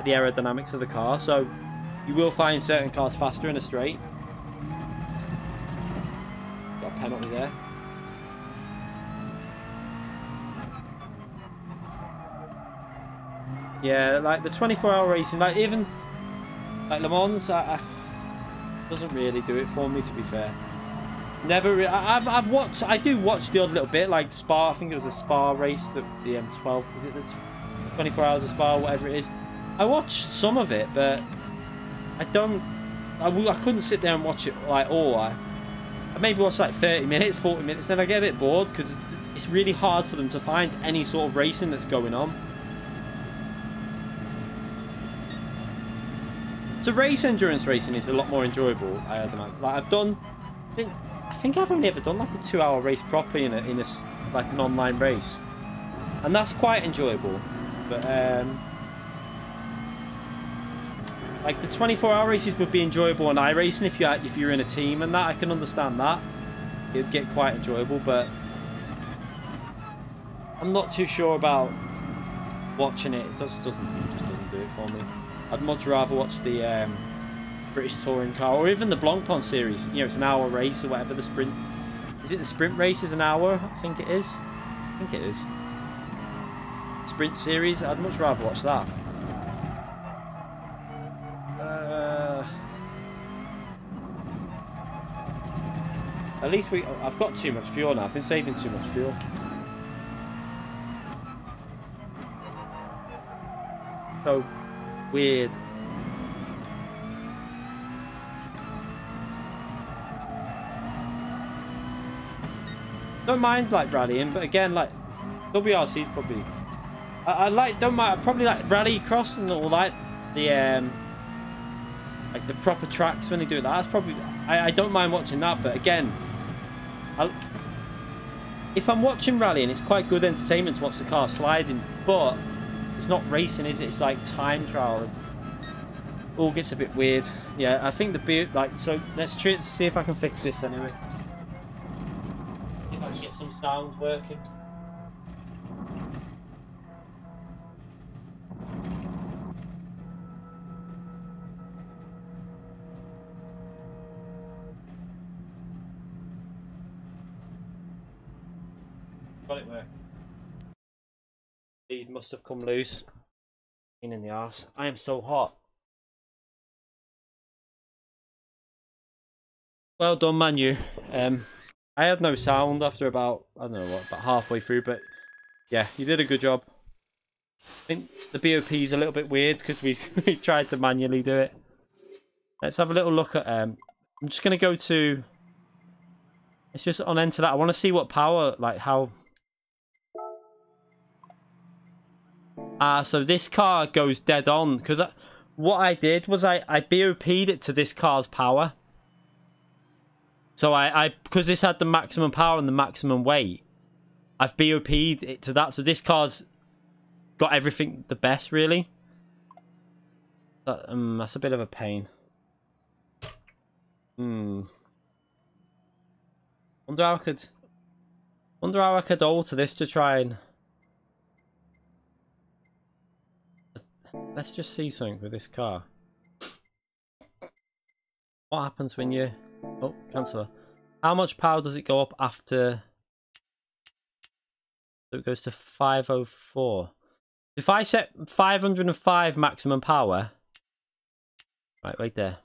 the aerodynamics of the car, so you will find certain cars faster in a straight. Got a penalty there. Yeah, like the 24-hour racing, like even like Le Mans, doesn't really do it for me, to be fair. Never. I've watched. I do watch the odd little bit, like Spa. I think it was a Spa race, the M12. Is it the 24 hours of Spa, whatever it is? I watched some of it, but I don't. I couldn't sit there and watch it like all. I maybe watch like 30 minutes, 40 minutes, then I get a bit bored because it's really hard for them to find any sort of racing that's going on. To race endurance racing is a lot more enjoyable. Like I've done, I think I've only ever done like a 2-hour race properly in a like an online race, and that's quite enjoyable. But Like the 24-hour races would be enjoyable on iRacing if you're in a team and that. I can understand that. It'd get quite enjoyable, but I'm not too sure about watching it. It just doesn't do it for me. I'd much rather watch the British Touring Car or even the Blancpain series. You know, it's an hour race or whatever. The sprint. Is it the sprint race is an hour? I think it is. I think it is. Sprint series. I'd much rather watch that. At least I've got too much fuel now. I've been saving too much fuel. So weird. Don't mind like rallying, but again, like WRC is probably. Don't mind. I probably like rallycross and all that. The like the proper tracks when they do that. That's probably. I don't mind watching that, but again. If I'm watching rallying, it's quite good entertainment to watch the car sliding, but it's not racing, is it? It's like time trial. It all gets a bit weird. Yeah, I think the beard, like, so let's see if I can fix this anyway. If I can get some sound working. Got it working. Lead must have come loose. In the arse. I am so hot. Well done, Manu. I had no sound after about, I don't know what, about halfway through, but yeah, you did a good job. I think the BOP is a little bit weird because we tried to manually do it. Let's have a little look at I'm just gonna go to, let's just on enter that. I want to see what power, like how. So this car goes dead on because what I did was I BOP'd it to this car's power. So because this had the maximum power and the maximum weight, I've BOP'd it to that. So this car's got everything the best, really. That's a bit of a pain. Wonder how I could alter this to try and. Let's just see something with this car. What happens when you... Oh, cancel. How much power does it go up after... So it goes to 504. If I set 505 maximum power... Right there.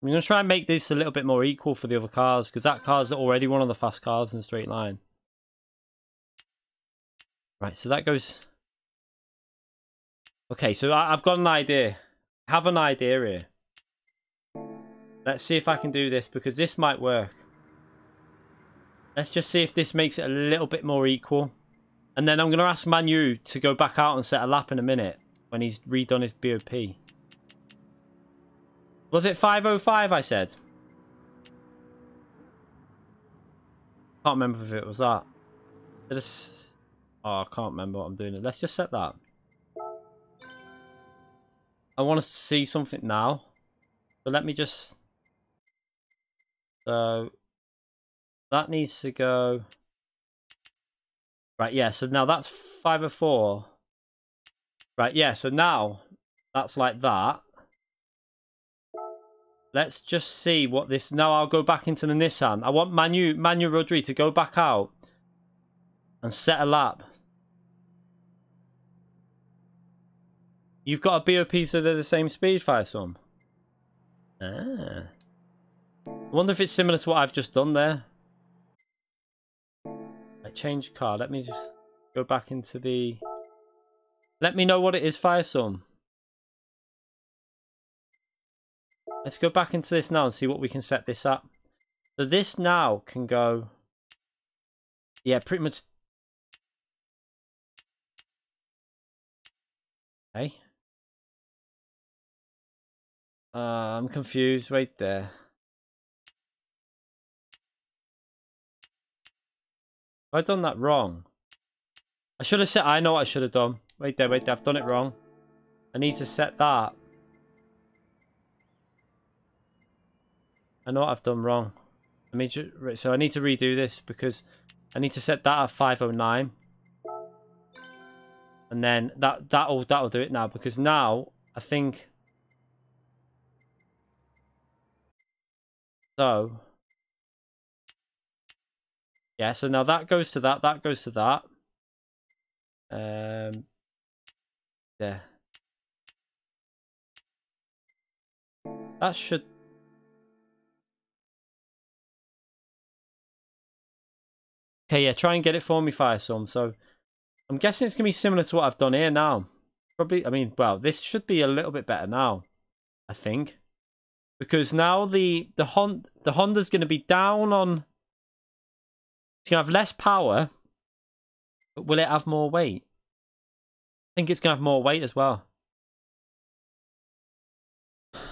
I'm going to try and make this a little bit more equal for the other cars, because that car's already one of the fast cars in a straight line. Right, so that goes... Okay, so I've got an idea. I have an idea here. Let's see if I can do this, because this might work. Let's just see if this makes it a little bit more equal. And then I'm going to ask Manu to go back out and set a lap in a minute when he's redone his BOP. Was it 505 I said? Can't remember if it was that. Oh, I can't remember what I'm doing. Let's just set that. I want to see something now. So let me just... So... That needs to go... Right, yeah, so now that's 504. Right, yeah, so now that's like that. Let's just see what this... Now I'll go back into the Nissan. I want Manu Rodri to go back out and set a lap. You've got a BOP so they're the same speed, Firestorm. Ah. I wonder if it's similar to what I've just done there. I changed car. Let me just go back into the... Let me know what it is, Firestorm. Let's go back into this now and see what we can set this up. So this now can go... Yeah, pretty much... Okay. I'm confused. Wait there. Have I done that wrong? I should have set... I know what I should have done. Wait there. I've done it wrong. I need to set that. I know what I've done wrong. So I need to redo this because I need to set that at 509. And then that'll do it now, because now I think so. Yeah, so now that goes to that goes to that. Yeah. That should. Okay, yeah, try and get it for me, Firestorm. So I'm guessing it's gonna be similar to what I've done here now. Probably, I mean, well, this should be a little bit better now, I think. Because now the Honda's gonna be down on, it's gonna have less power, but will it have more weight? I think it's gonna have more weight as well.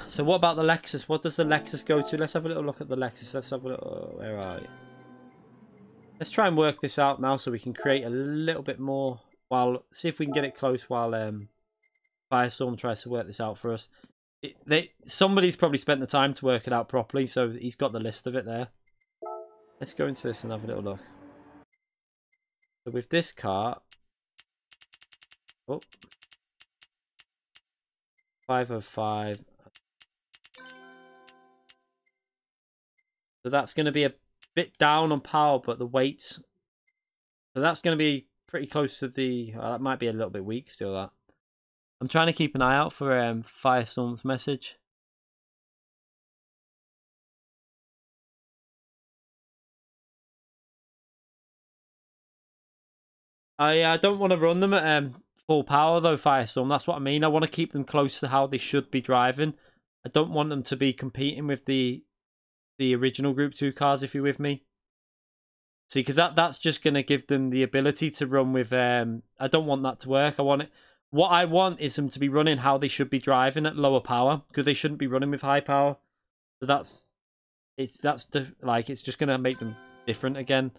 So what about the Lexus? What does the Lexus go to? Let's have a little look at the Lexus. Let's have a little, where are you? Let's try and work this out now so we can create a little bit more, while, see if we can get it close while Firestorm tries to work this out for us. Somebody's probably spent the time to work it out properly, so he's got the list of it there. Let's go into this and have a little look. So with this car, oh, 505. So that's going to be a bit down on power, but the weights. So that's going to be pretty close to the. That might be a little bit weak still. That. I'm trying to keep an eye out for Firestorm's message. I don't want to run them at full power though, Firestorm. That's what I mean. I want to keep them close to how they should be driving. I don't want them to be competing with the original Group 2 cars, if you're with me. See, because that's just going to give them the ability to run with... I don't want that to work. I want it... What I want is them to be running how they should be driving at lower power, because they shouldn't be running with high power. So it's just going to make them different again.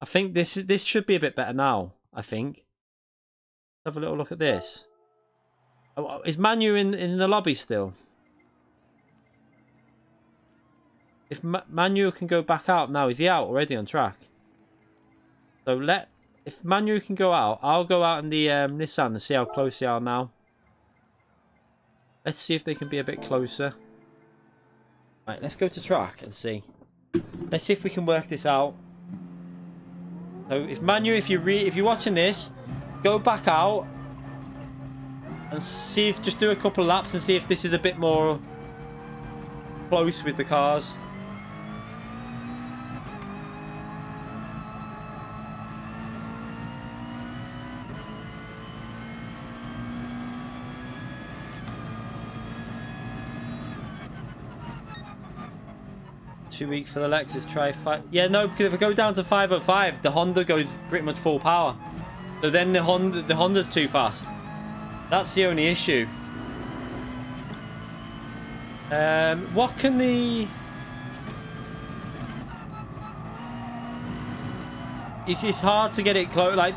I think this should be a bit better now, I think. Let's have a little look at this. Oh, is Manu in the lobby still? If Manu can go back out now, is he out already on track? So if Manu can go out, I'll go out in the Nissan and see how close they are now. Let's see if they can be a bit closer. Right, let's go to track and see. Let's see if we can work this out. So if Manu, if you're watching this, go back out and see if just do a couple of laps and see if this is a bit more close with the cars. Too weak for the Lexus. Try 5. Yeah, no, because if I go down to 505, the Honda goes pretty much full power. So then the Honda's too fast. That's the only issue. What can the... It's hard to get it close. Like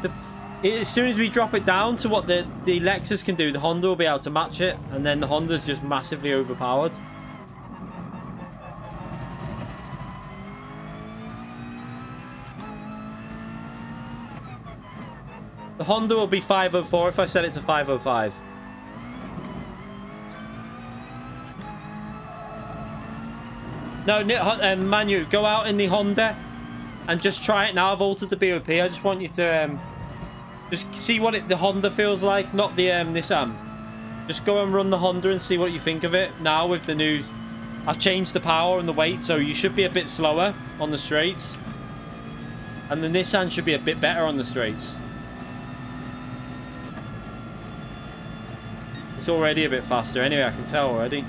as soon as we drop it down to what the Lexus can do, the Honda will be able to match it, and then the Honda's just massively overpowered. The Honda will be 504 if I set it to 505. No, Manu, go out in the Honda and just try it now. I've altered the BOP. I just want you to just see what the Honda feels like, not the Nissan. Just go and run the Honda and see what you think of it now with the new... I've changed the power and the weight, so you should be a bit slower on the straights. And the Nissan should be a bit better on the straights. It's already a bit faster anyway, I can tell already.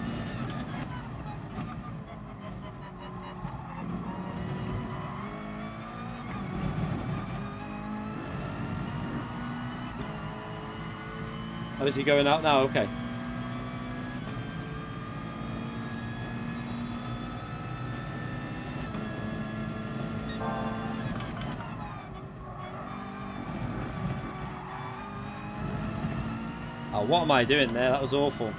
Oh, is he going out now? Okay. Oh, what am I doing there? That was awful.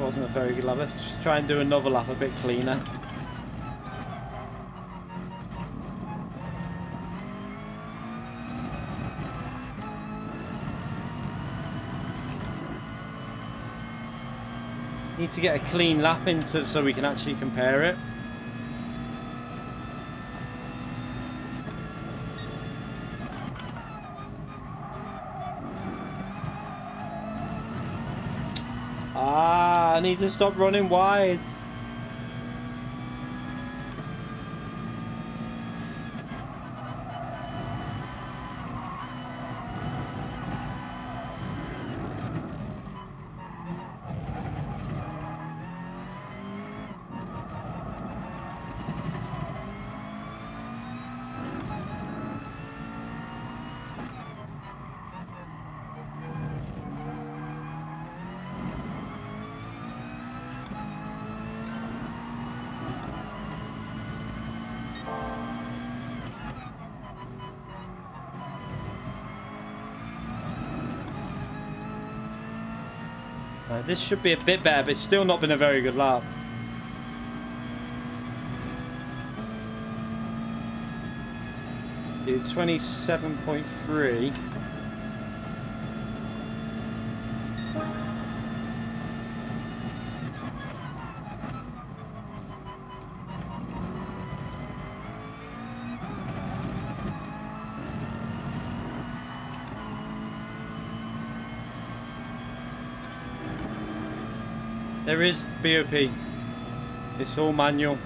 wasn't a very good lap. Let's just try and do another lap a bit cleaner. Need to get a clean lap in so we can actually compare it. I need to stop running wide. This should be a bit better, but it's still not been a very good lap. Dude, 27.3. There is BOP. It's all manual.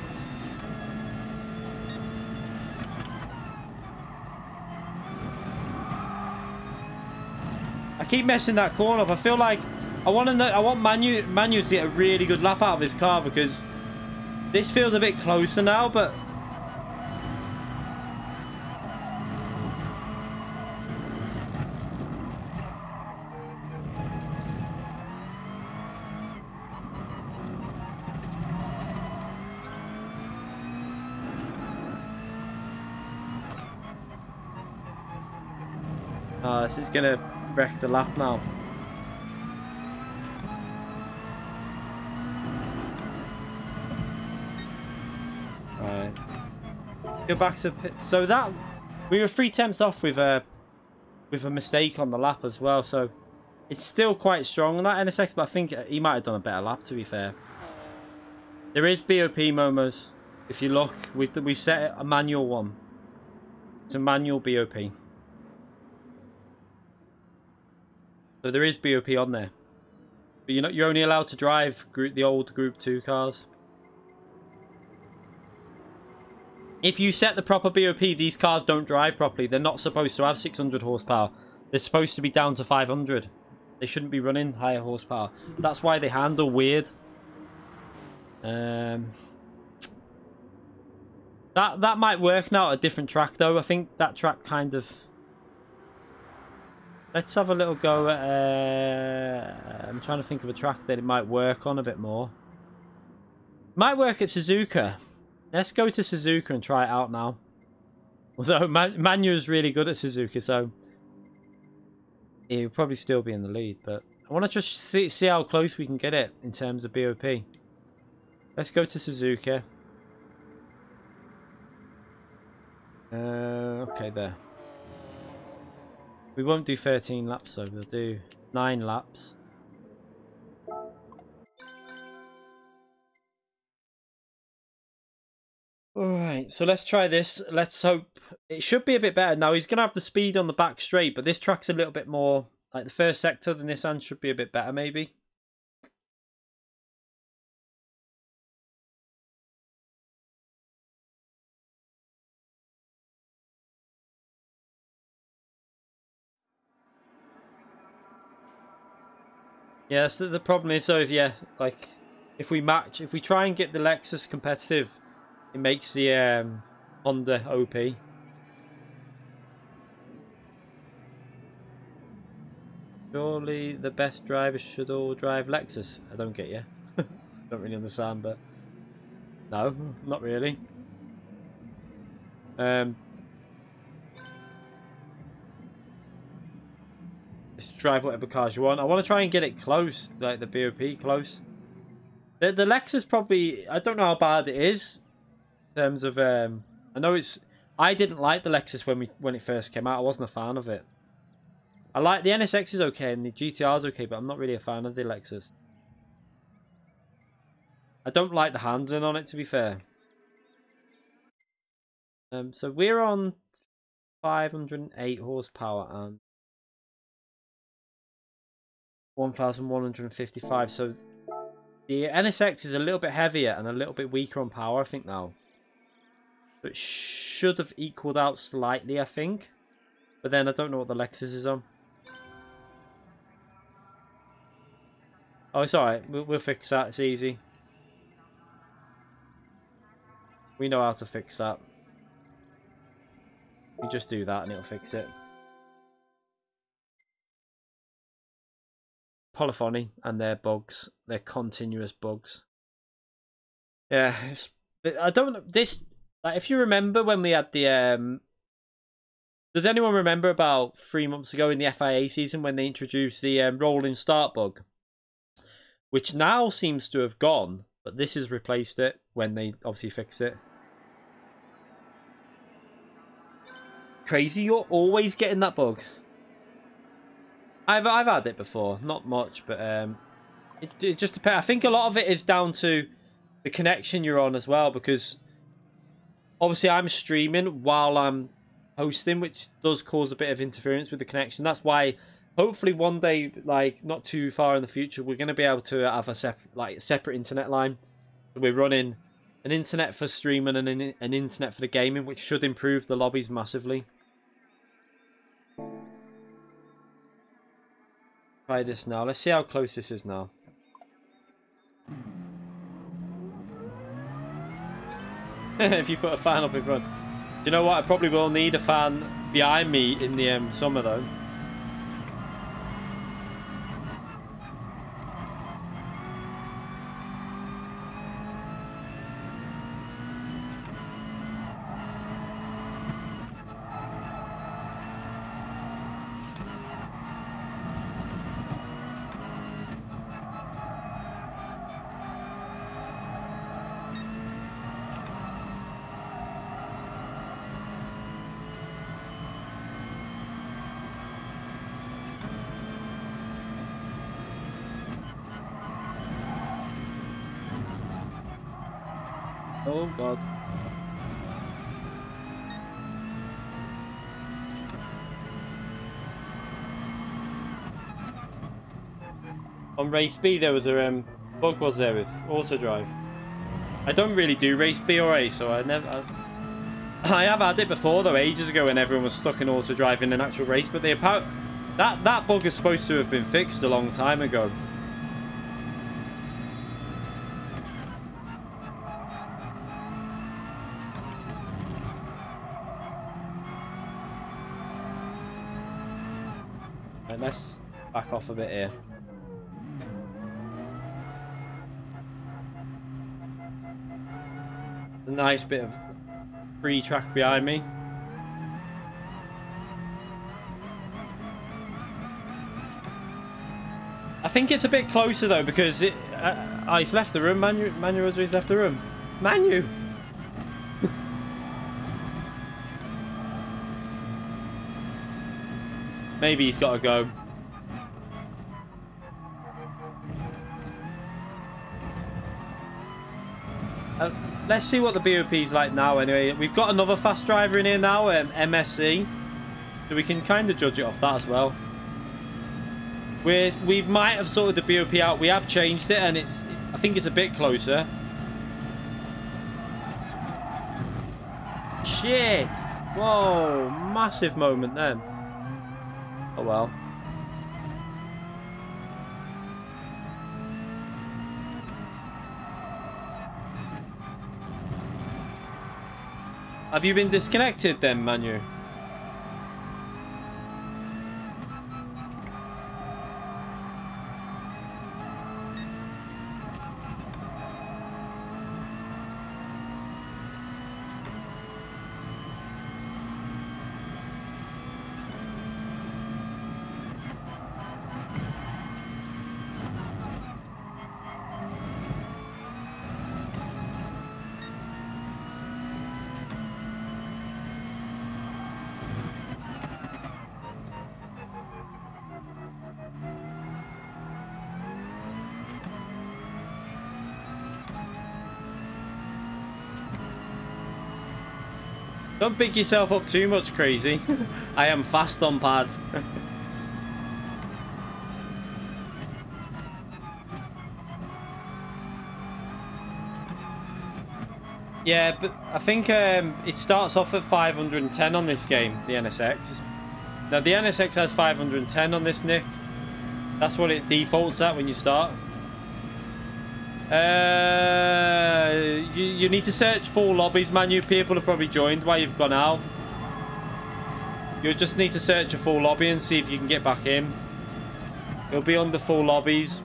I keep messing that corner up. I feel like I want Manu to get a really good lap out of his car, because this feels a bit closer now, but this is gonna wreck the lap now. Right. Go back to pit. So that we were 3/10 off with a mistake on the lap as well. So it's still quite strong on that NSX, but I think he might have done a better lap, to be fair. There is BOP momos. If you look, we've set a manual one. It's a manual BOP. So there is BOP on there, but you're only allowed to drive the old Group 2 cars. If you set the proper BOP, these cars don't drive properly. They're not supposed to have 600 horsepower. They're supposed to be down to 500. They shouldn't be running higher horsepower. That's why they handle weird. That might work now at a different track though. I think that track kind of... Let's have a little go at... I'm trying to think of a track that it might work on a bit more. Might work at Suzuka. Let's go to Suzuka and try it out now. Although Manu is really good at Suzuka, so he'll probably still be in the lead. But I want to just see how close we can get it in terms of BOP. Let's go to Suzuka. Okay, there. We won't do 13 laps though, we'll do 9 laps. Alright, so let's try this. Let's hope it should be a bit better. Now he's going to have the speed on the back straight, but this track's a little bit more, like the first sector, the Nissan should be a bit better maybe. Yeah, so the problem is though, if we try and get the Lexus competitive, it makes the Honda OP. Surely the best drivers should all drive Lexus. I don't get you. Don't really understand, but no, not really. Just drive whatever cars you want. I want to try and get it close, like the BOP close. The Lexus probably, I don't know how bad it is in terms of I know it's, I didn't like the Lexus when it first came out. I wasn't a fan of it. I like the NSX is okay and the GTR is okay, but I'm not really a fan of the Lexus. I don't like the handling on it, to be fair. So we're on 508 horsepower and 1,155. So the NSX is a little bit heavier and a little bit weaker on power, I think, now. So it should have equaled out slightly, I think. But then I don't know what the Lexus is on. Oh, it's alright. We'll fix that. It's easy. We know how to fix that. We just do that and it'll fix it. Polyphony and their bugs. Their continuous bugs. Yeah, I don't know. This, like, if you remember when we had the... does anyone remember about 3 months ago in the FIA season when they introduced the rolling start bug? Which now seems to have gone, but this has replaced it when they obviously fixed it. Crazy, you're always getting that bug. I've had it before, not much, but it just depends. I think a lot of it is down to the connection you're on as well, because obviously I'm streaming while I'm hosting, which does cause a bit of interference with the connection. That's why hopefully one day, like not too far in the future, we're going to be able to have a separate internet line. We're running an internet for streaming and an internet for the gaming, which should improve the lobbies massively. Try this now. Let's see how close this is now. If you put a fan up in front. Do you know what? I probably will need a fan behind me in the summer though. Oh god. On race B there was a bug, was there, with auto drive. I don't really do race B or A, so I have had it before though, ages ago, when everyone was stuck in auto drive in an actual race, but that bug is supposed to have been fixed a long time ago. Let's back off a bit here. A nice bit of free track behind me. I think it's a bit closer though, because it. Oh, he's left the room. Manu Rodriguez left the room. Manu. Maybe he's got to go. Let's see what the BOP's like now anyway. We've got another fast driver in here now, MSC. So we can kind of judge it off that as well. We might have sorted the BOP out. We have changed it and I think it's a bit closer. Shit! Whoa, massive moment then. Oh well. Have you been disconnected then, Manu? Don't big yourself up too much, crazy. I am fast on pad. Yeah, but I think it starts off at 510 on this game, the NSX. Now, the NSX has 510 on this, Nick. That's what it defaults at when you start. You need to search for lobbies, man. You people have probably joined while you've gone out. You'll just need to search a full lobby and see if you can get back in. It'll be under full lobbies.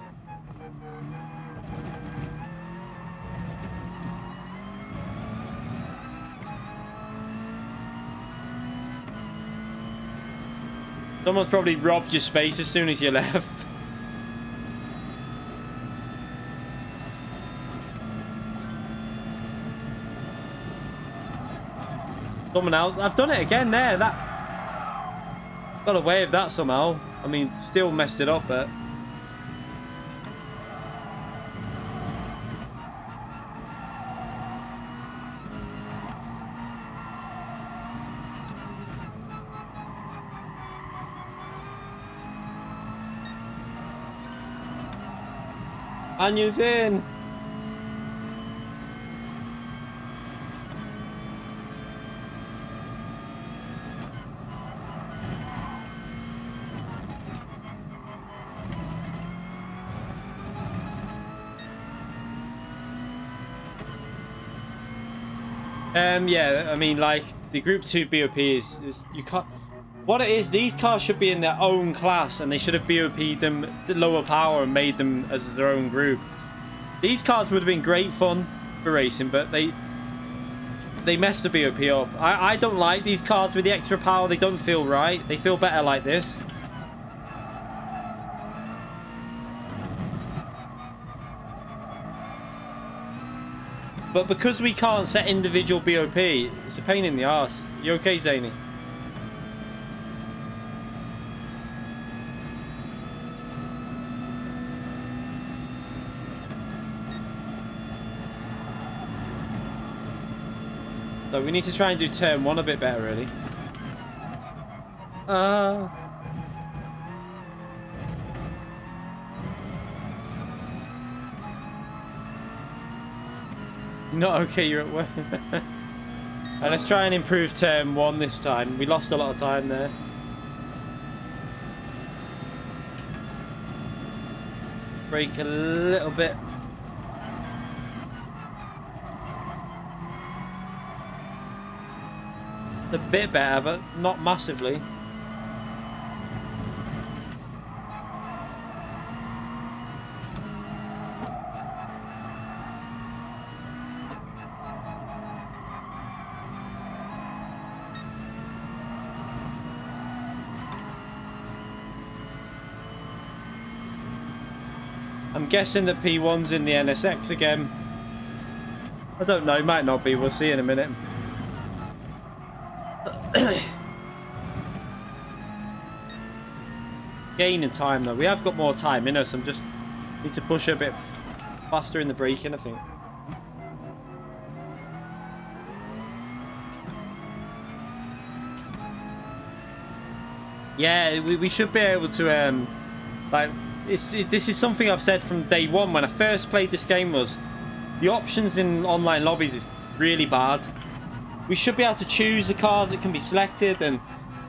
Someone's probably robbed your space as soon as you left. Someone else. I've done it again there. That got away with that somehow. I mean, still messed it up, but. Anya's in. Yeah, I mean, like, the Group 2 BOP is you can't. What it is, these cars should be in their own class, and they should have BOP'd them the lower power and made them as their own group. These cars would have been great fun for racing, but they messed the BOP up. I don't like these cars with the extra power. They don't feel right. They feel better like this. But because we can't set individual BOP, it's a pain in the arse. You okay, Zany? So we need to try and do turn 1 a bit better, really. Not okay, you're at work. And let's try and improve turn 1 this time. We lost a lot of time there. Brake a little bit. A bit better, but not massively. I'm guessing that P1's in the NSX again. I don't know, might not be, we'll see in a minute. Gaining time though, we have got more time in us. I'm just need to push a bit faster in the braking, I think. Yeah, we should be able to like this is something I've said from day one when I first played this game, was the options in online lobbies is really bad. We should be able to choose the cars that can be selected and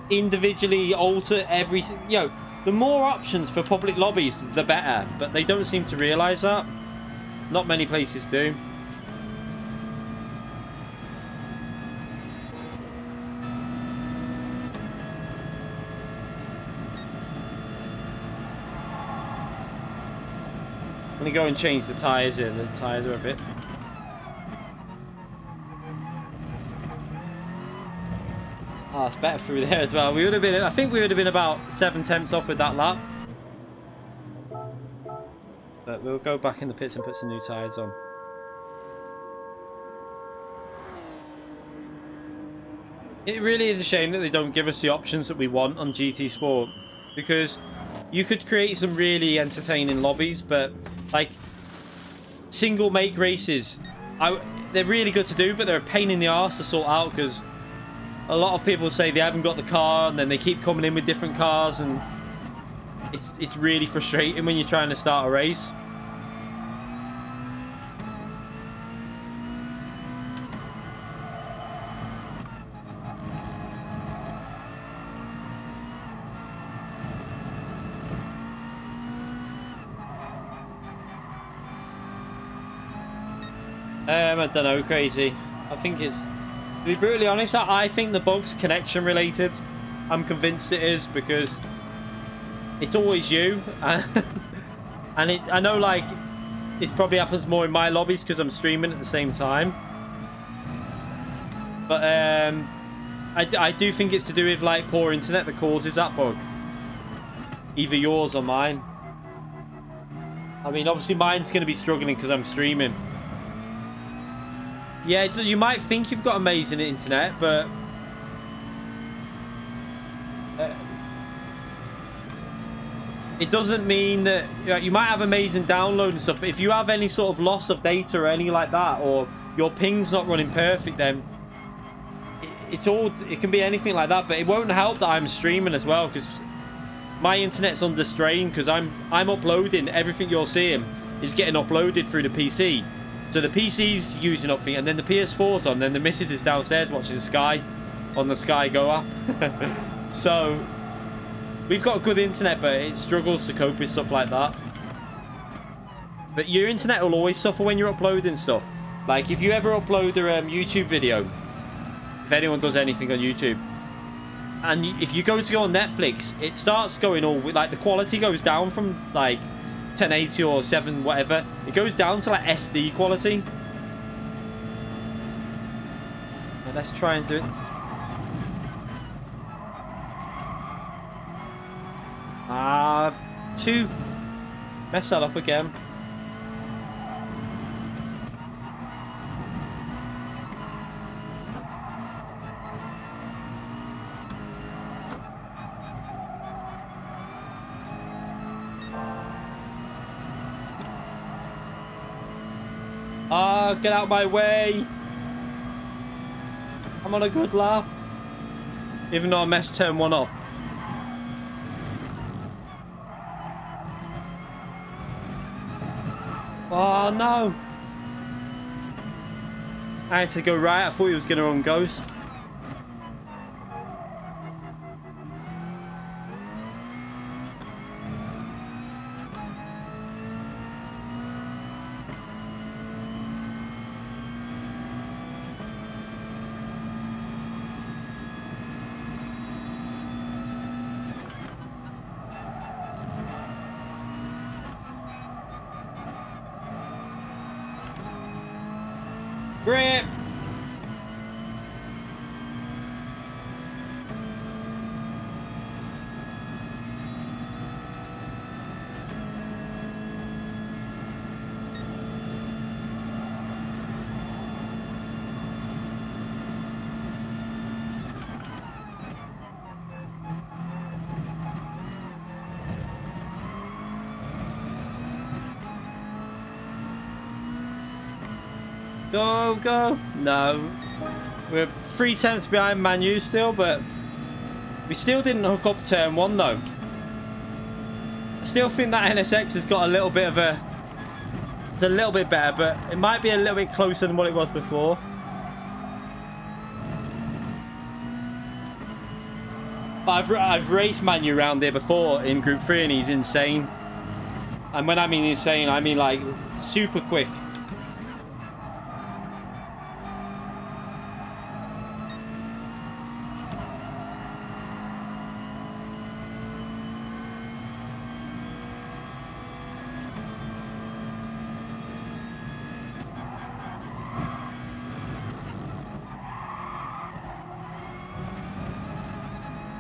individually alter every, you know, the more options for public lobbies the better, but they don't seem to realise that. Not many places do. I'm gonna go and change the tyres here. The tyres are a bit. Oh, it's better through there as well. We would have been, I think we would have been about 7/10 off with that lap. But we'll go back in the pits and put some new tyres on. It really is a shame that they don't give us the options that we want on GT Sport, because you could create some really entertaining lobbies, but like single make races, they're really good to do, but they're a pain in the arse to sort out because a lot of people say they haven't got the car, and then they keep coming in with different cars, and it's really frustrating when you're trying to start a race. I don't know, crazy. I think it's, to be brutally honest, I think the bug's connection related. I'm convinced it is, because it's always you. And I know, like, it probably happens more in my lobbies because I'm streaming at the same time. But I do think it's to do with, like, poor internet that causes that bug. Either yours or mine. I mean, obviously mine's going to be struggling because I'm streaming. Yeah, you might think you've got amazing internet, but it doesn't mean that, you might have amazing download and stuff, but if you have any sort of loss of data or anything like that, or your ping's not running perfect, then it can be anything like that. But it won't help that I'm streaming as well, because my internet's under strain, because I'm uploading everything you're seeing is getting uploaded through the PC. So the PC's using up things, and then the PS4's on, and then the missus is downstairs watching Sky on the Sky Go app. So we've got good internet, but it struggles to cope with stuff like that. But your internet will always suffer when you're uploading stuff. Like, if you ever upload a YouTube video, if anyone does anything on YouTube, and if you go on Netflix, it starts going all, like, the quality goes down from, like, 1080 or 7 whatever. It goes down to, like, SD quality. Now, let's try and do it. Two. Mess that up again. Get out my way. I'm on a good lap. Even though I messed turn 1 up. Oh no. I had to go right. I thought he was going to run ghost. Grip. Go, go. No. We're 3 tenths behind Manu still, but we still didn't hook up turn 1 though. I still think that NSX has got a little bit of a... It's a little bit better, but it might be a little bit closer than what it was before. But I've raced Manu around there before in Group 3 and he's insane. And when I mean insane, I mean like super quick.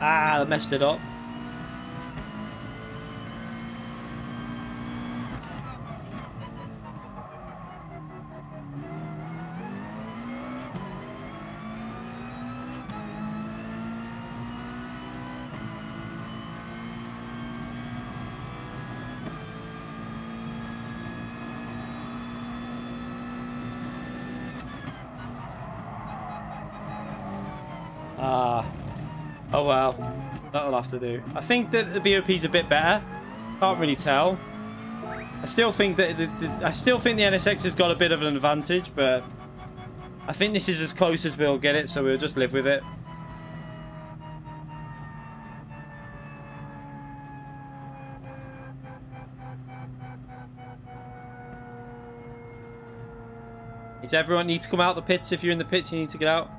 Ah, I messed it up. Oh well, that'll have to do. I think that the BOP's a bit better. Can't really tell. I still think that the NSX has got a bit of an advantage, but I think this is as close as we'll get it, so we'll just live with it. Does everyone need to come out the pits? If you're in the pits, you need to get out.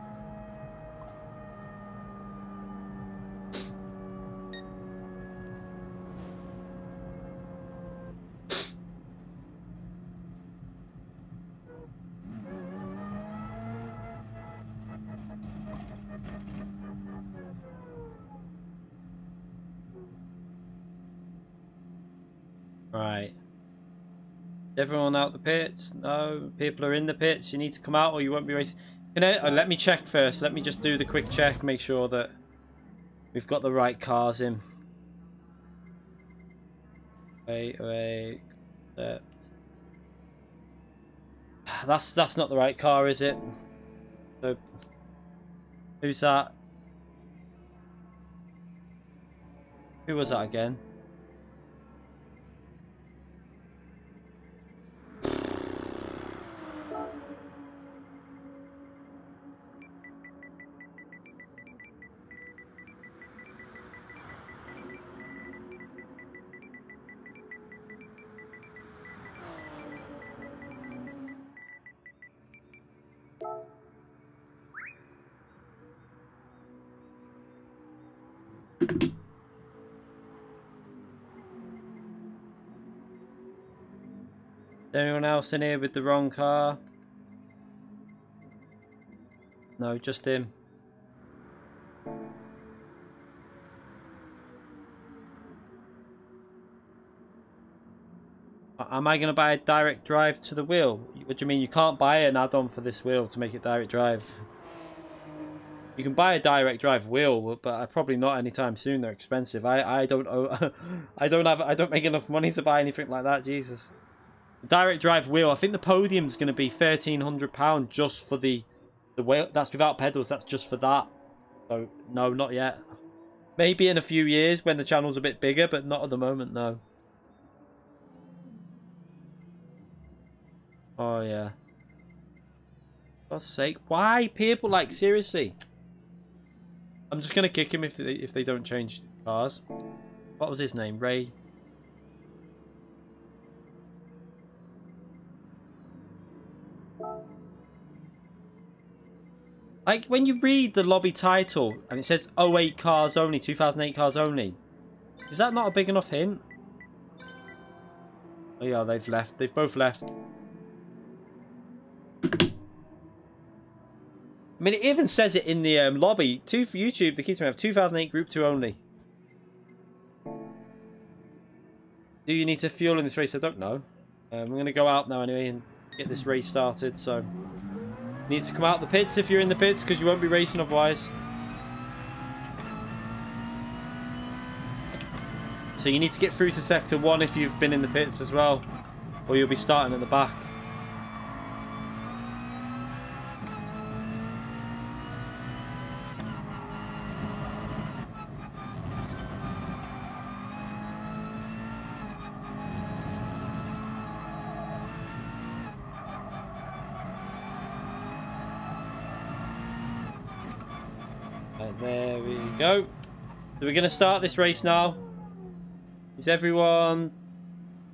Right. Everyone out the pits? No, people are in the pits. You need to come out or you won't be racing. Let me check first. Let me just do the quick check. Make sure that we've got the right cars in. Wait. That's not the right car, is it? So, who's that? Who was that again? Anyone else in here with the wrong car? No, just him. Am I going to buy a direct drive to the wheel? What do you mean? You can't buy an add-on for this wheel to make it direct drive. You can buy a direct drive wheel, but probably not anytime soon. They're expensive. I don't owe, I don't make enough money to buy anything like that. Jesus. Direct drive wheel. I think the podium's going to be £1,300 just for the wheel. That's without pedals. That's just for that. So no, not yet. Maybe in a few years when the channel's a bit bigger, but not at the moment. No. Oh yeah. For God's sake, why people, like, seriously? I'm just gonna kick him if they don't change cars. What was his name? Ray. Like, when you read the lobby title and it says 08 cars only, 2008 cars only, is that not a big enough hint? Oh yeah, they've left. They've both left. I mean, it even says it in the lobby. For YouTube, the keys may have 2008 Group 2 only. Do you need to fuel in this race? I don't know. We're going to go out now anyway and get this race started, so... You need to come out the pits if you're in the pits, because you won't be racing otherwise. So you need to get through to Sector 1 if you've been in the pits as well, or you'll be starting at the back. There we go. So we're going to start this race now. Is everyone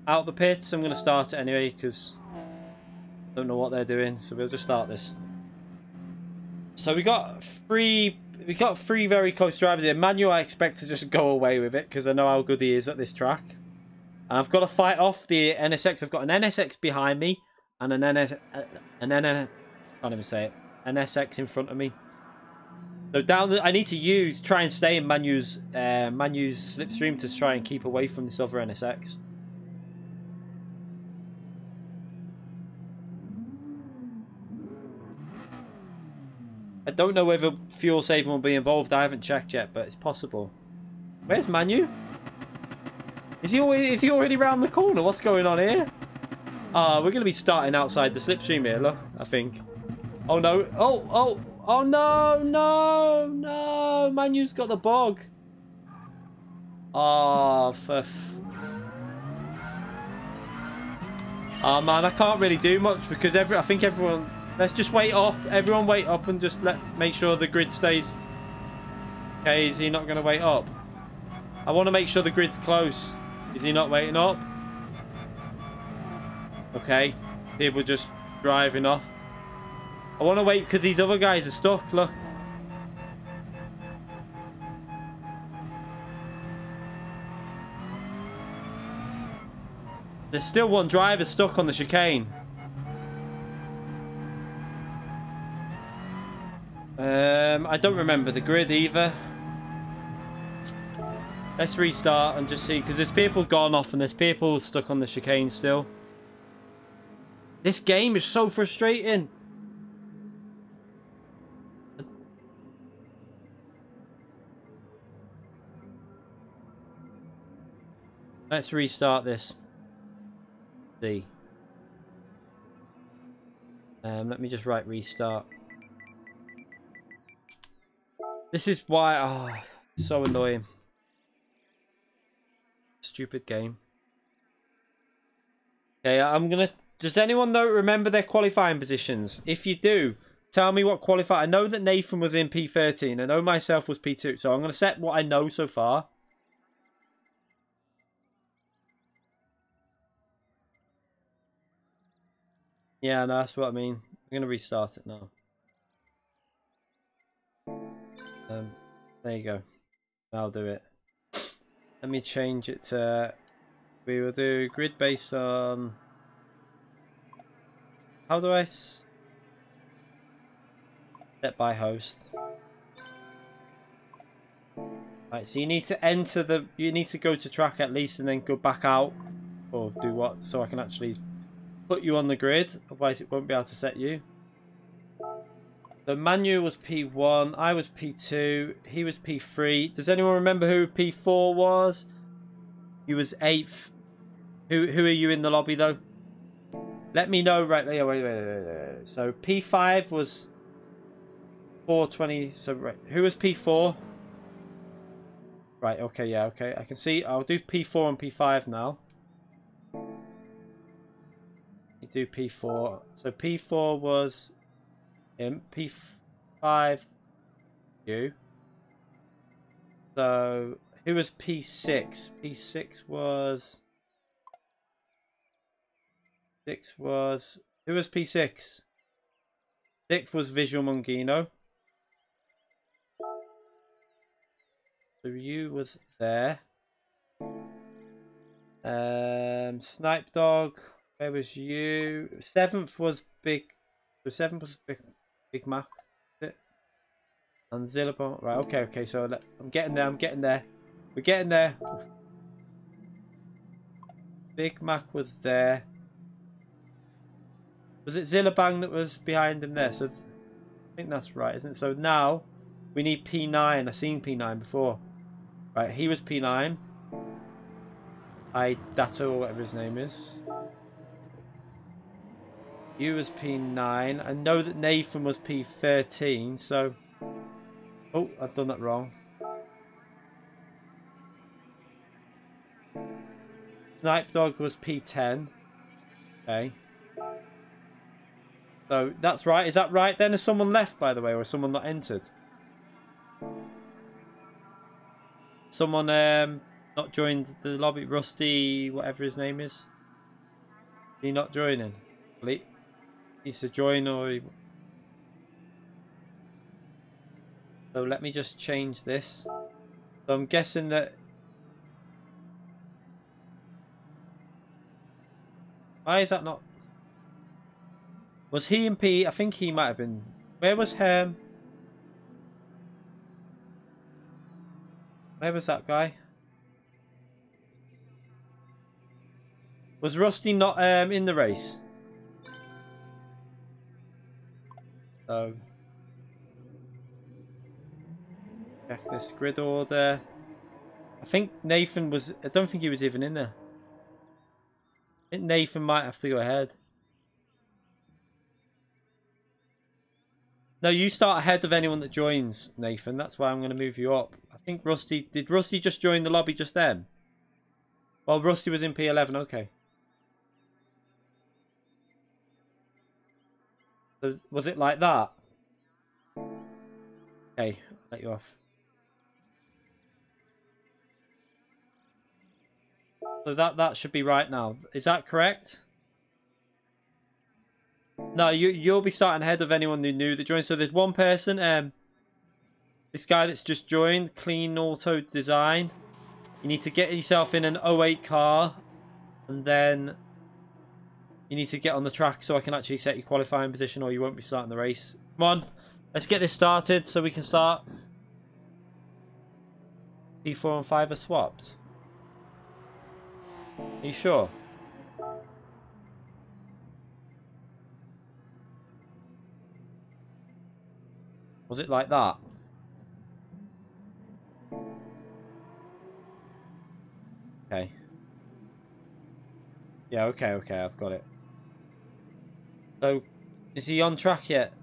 out the pits? I'm going to start it anyway because I don't know what they're doing. So we'll just start this. So we got three very close drivers here. Manuel, I expect to just go away with it because I know how good he is at this track. And I've got to fight off the NSX. I've got an NSX behind me and an I can't even say it. NSX in front of me. So I need to try and stay in Manu's slipstream to try and keep away from this other NSX. I don't know whether fuel saving will be involved. I haven't checked yet, but it's possible. Where's Manu? Is he already round the corner? What's going on here? We're going to be starting outside the slipstream here, look, I think. Oh no! Oh no, no, no. Manu's got the bug. Oh, oh man, I can't really do much because I think everyone. Let's just wait up. Everyone wait up and just make sure the grid stays. Okay, is he not going to wait up? I want to make sure the grid's close. Is he not waiting up? Okay, people just driving off. I want to wait because these other guys are stuck. Look. There's still one driver stuck on the chicane. I don't remember the grid either. Let's restart and just see, because there's people gone off and there's people stuck on the chicane still. This game is so frustrating. Let's restart this. See. Let me just write restart. This is why, oh, so annoying. Stupid game. Okay, I'm gonna. Does anyone remember their qualifying positions? If you do, tell me what qualified. I know that Nathan was in P13. I know myself was P2. So I'm gonna set what I know so far. Yeah, no, that's what I mean. I'm gonna restart it now. There you go. I'll do it. Let me change it to. We will do grid based on. How do I set by host? Right, so you need to enter the. You need to go to track at least and then go back out, or do what? So I can actually put you on the grid. Otherwise, it won't be able to set you. So Manu was P1, I was P2, he was P3. Does anyone remember who P4 was? He was 8th. Who are you in the lobby though? Let me know right there. Wait. So P5 was 420. So right, who was P4? Right, okay, yeah, okay. I can see. I'll do P4 and P5 now. You do P4. So P4 was him. P5 you. So who was P6? P6 was. Who was P6? 6th was Visual Mungino. So you was there. Snipe Dog. Where was you? 7th was Big. So 7th was Big Mac. And Zillabon. Right. Okay. So I'm getting there. We're getting there. Big Mac was there. Was it Zillabang that was behind him there? So I think that's right, isn't it? So now we need P9. I've seen P9 before. Right, he was P9. Dato or whatever his name is. You was P9. I know that Nathan was P13, so... Oh, I've done that wrong. Snipe Dog was P10. Okay. So that's right. Is that right then? Has someone left, by the way, or has someone not entered? Someone not joined the lobby. Rusty, whatever his name is. Is he not joining? He needs to join or... So let me just change this. So I'm guessing that... Why is that not... Was he in P? I think he might have been... Where was him? Where was that guy? Was Rusty not in the race? So... Check this grid order. I think Nathan was... I don't think he was even in there. I think Nathan might have to go ahead. No, you start ahead of anyone that joins, Nathan. That's why I'm going to move you up. I think Rusty... Did Rusty just join the lobby just then? Well, Rusty was in P11. Okay. So, was it like that? Okay, I'll let you off. So that should be right now. Is that correct? No, you'll be starting ahead of anyone who knew that joined. So there's one person, this guy that's just joined, Clean Auto Design. You need to get yourself in an 08 car, and then you need to get on the track so I can actually set your qualifying position, or you won't be starting the race. Come on, let's get this started so we can start. P4 and 5 are swapped. Are you sure? Was it like that? Okay. Yeah, okay, I've got it. So, is he on track yet?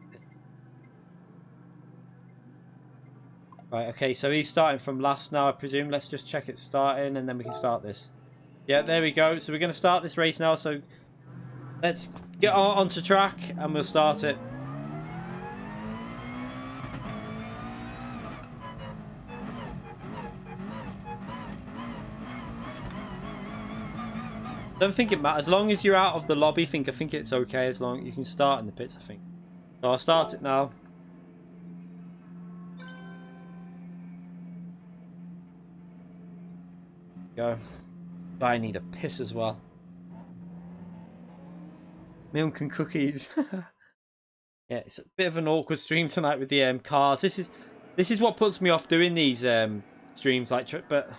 Right, okay, so he's starting from last now, I presume. Let's just check it's starting, and then we can start this. Yeah, there we go. So we're going to start this race now, so let's get onto track, and we'll start it. Don't think it matters. As long as you're out of the lobby, I think it's okay. As long as you can start in the pits, I think. So I'll start it now. Go. I need a piss as well. Milk and cookies. Yeah, it's a bit of an awkward stream tonight with the cars. This is what puts me off doing these streams like, but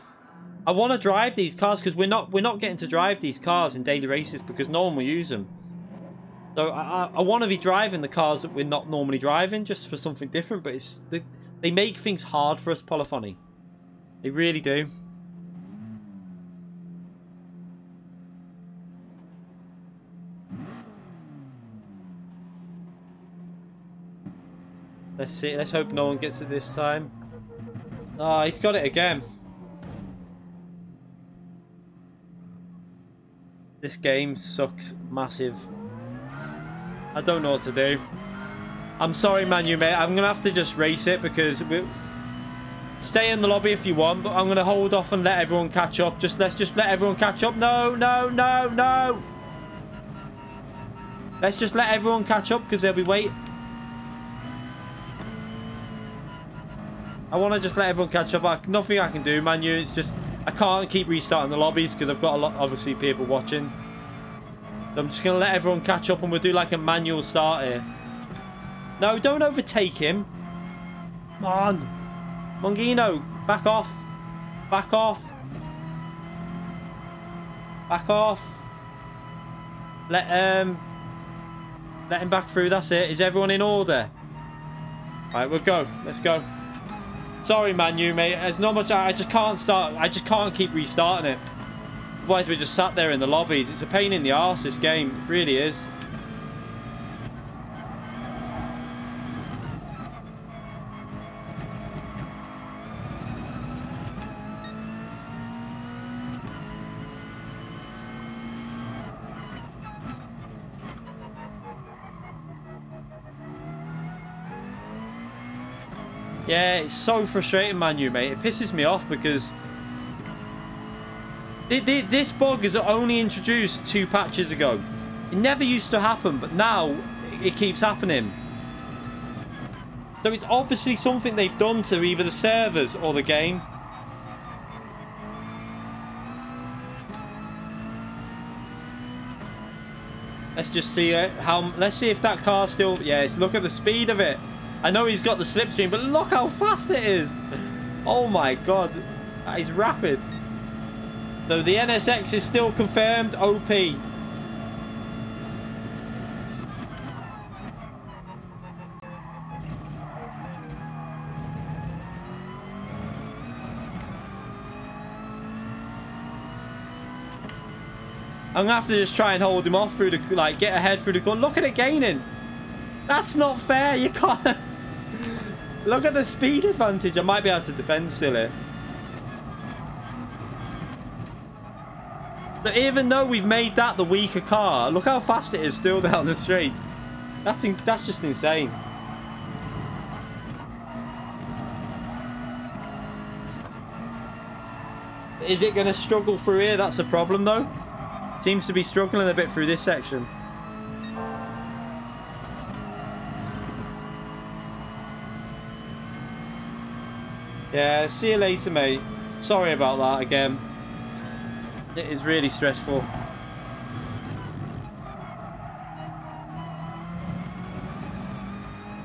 I want to drive these cars because we're not getting to drive these cars in daily races because no one will use them. So I want to be driving the cars that we're not normally driving just for something different. But they make things hard for us, Polyphony. They really do. Let's see. Let's hope no one gets it this time. Oh, he's got it again. This game sucks massive. I don't know what to do. I'm sorry, Manu, mate. I'm going to have to just race it because stay in the lobby if you want, but I'm going to hold off and let everyone catch up. Let's just let everyone catch up. No, no, no, no. Let's just let everyone catch up because they'll be waiting. I want to just let everyone catch up. Nothing I can do, Manu. It's just I can't keep restarting the lobbies because I've got a lot, obviously, people watching. So I'm just going to let everyone catch up and we'll do like a manual start here. No, don't overtake him. Come on. Mongino, back off. Back off. Back off. Let him back through. That's it. Is everyone in order? All right, we'll go. Let's go. Sorry, Manu, mate. There's not much. I just can't start. I just can't keep restarting it. Otherwise, we're just sat there in the lobbies. It's a pain in the arse, this game. It really is. Yeah, it's so frustrating, Manu, mate. It pisses me off because this bug is only introduced 2 patches ago. It never used to happen, but now it keeps happening. So it's obviously something they've done to either the servers or the game. Let's just see how. Let's see if that car still. Yes, look at the speed of it. I know he's got the slipstream, but look how fast it is. Oh my god. That is rapid. So the NSX is still confirmed OP. I'm gonna have to just try and hold him off through the, like, get ahead through the corner. Look at it gaining. That's not fair. You can't. Look at the speed advantage. I might be able to defend still here. So even though we've made that the weaker car, look how fast it is still down the straight. That's just insane. Is it going to struggle through here? That's the problem though. Seems to be struggling a bit through this section. Yeah, see you later, mate. Sorry about that again. It is really stressful.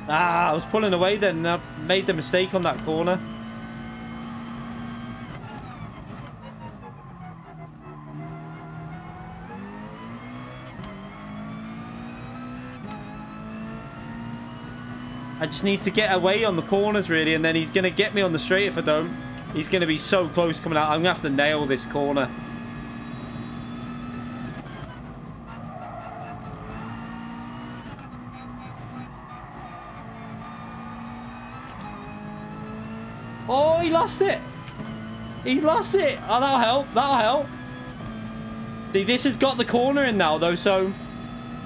Ah, I was pulling away then and I made the mistake on that corner. I just need to get away on the corners really, and then he's going to get me on the straight if I don't. He's going to be so close coming out. I'm going to have to nail this corner. Oh, he lost it. He's lost it. Oh, that'll help. That'll help. See, this has got the corner in now, though, so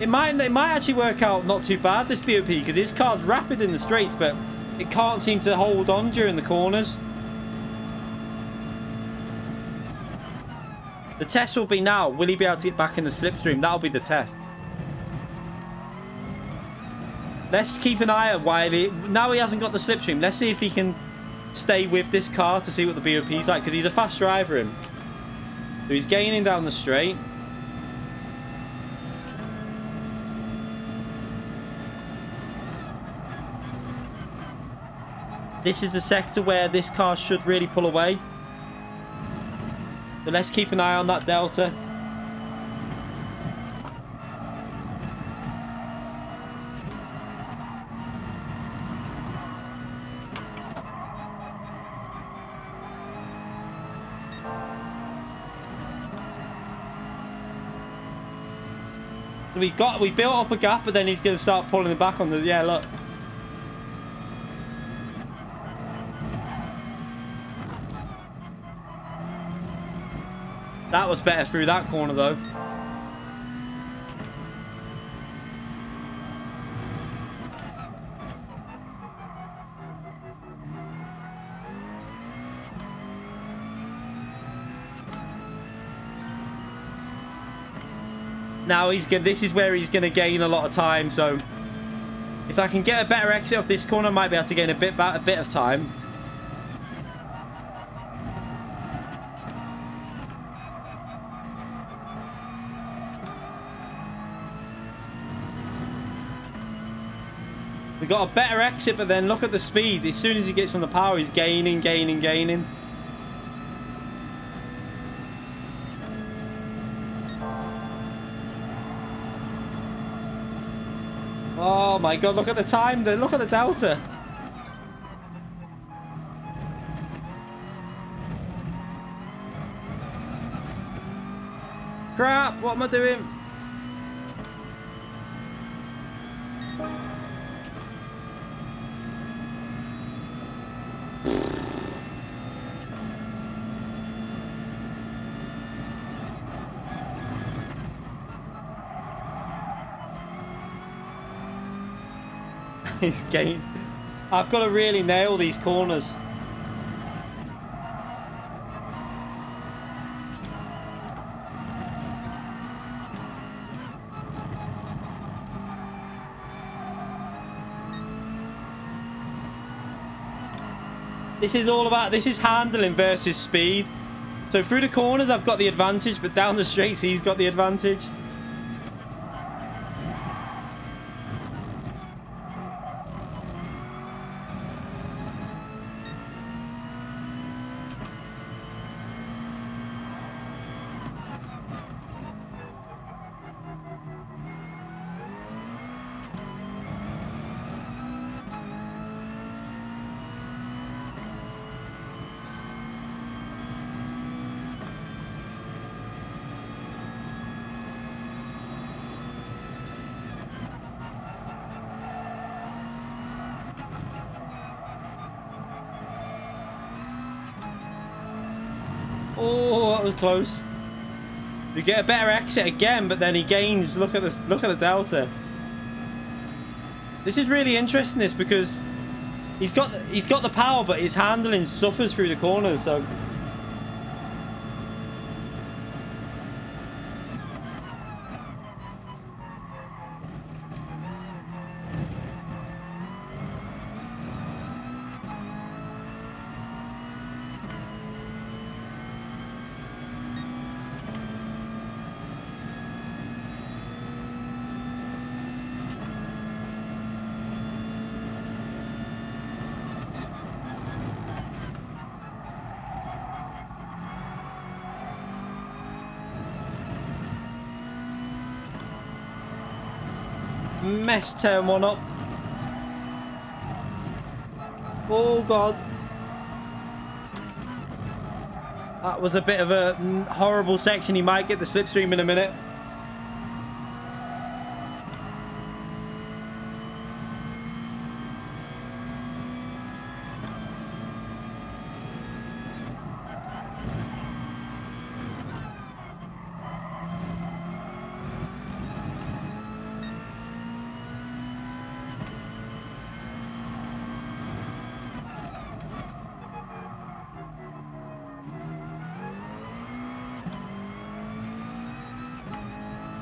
it might actually work out not too bad, this BOP, because his car's rapid in the straights, but it can't seem to hold on during the corners. The test will be now, will he be able to get back in the slipstream? That'll be the test. Let's keep an eye on while now he hasn't got the slipstream. Let's see if he can stay with this car to see what the BOP's like, because he's a fast driver him. So he's gaining down the straight. This is a sector where this car should really pull away. So let's keep an eye on that delta. We built up a gap, but then he's going to start pulling it back on the... Yeah, look. That was better through that corner, though. Now this is where he's going to gain a lot of time, so if I can get a better exit off this corner, I might be able to gain a bit of time. We got a better exit, but then look at the speed. As soon as he gets on the power, he's gaining. Oh my god, look at the time. Look at the delta. Crap, what am I doing? He's gained. I've got to really nail these corners. This is all about, this is handling versus speed. So through the corners I've got the advantage, but down the straights he's got the advantage. was close. We get a better exit again, but then he gains. Look at this. Look at the delta. This is really interesting. This because he's got the power, but his handling suffers through the corners. So. Mess turn one up. Oh god. That was a bit of a horrible section. He might get the slipstream in a minute.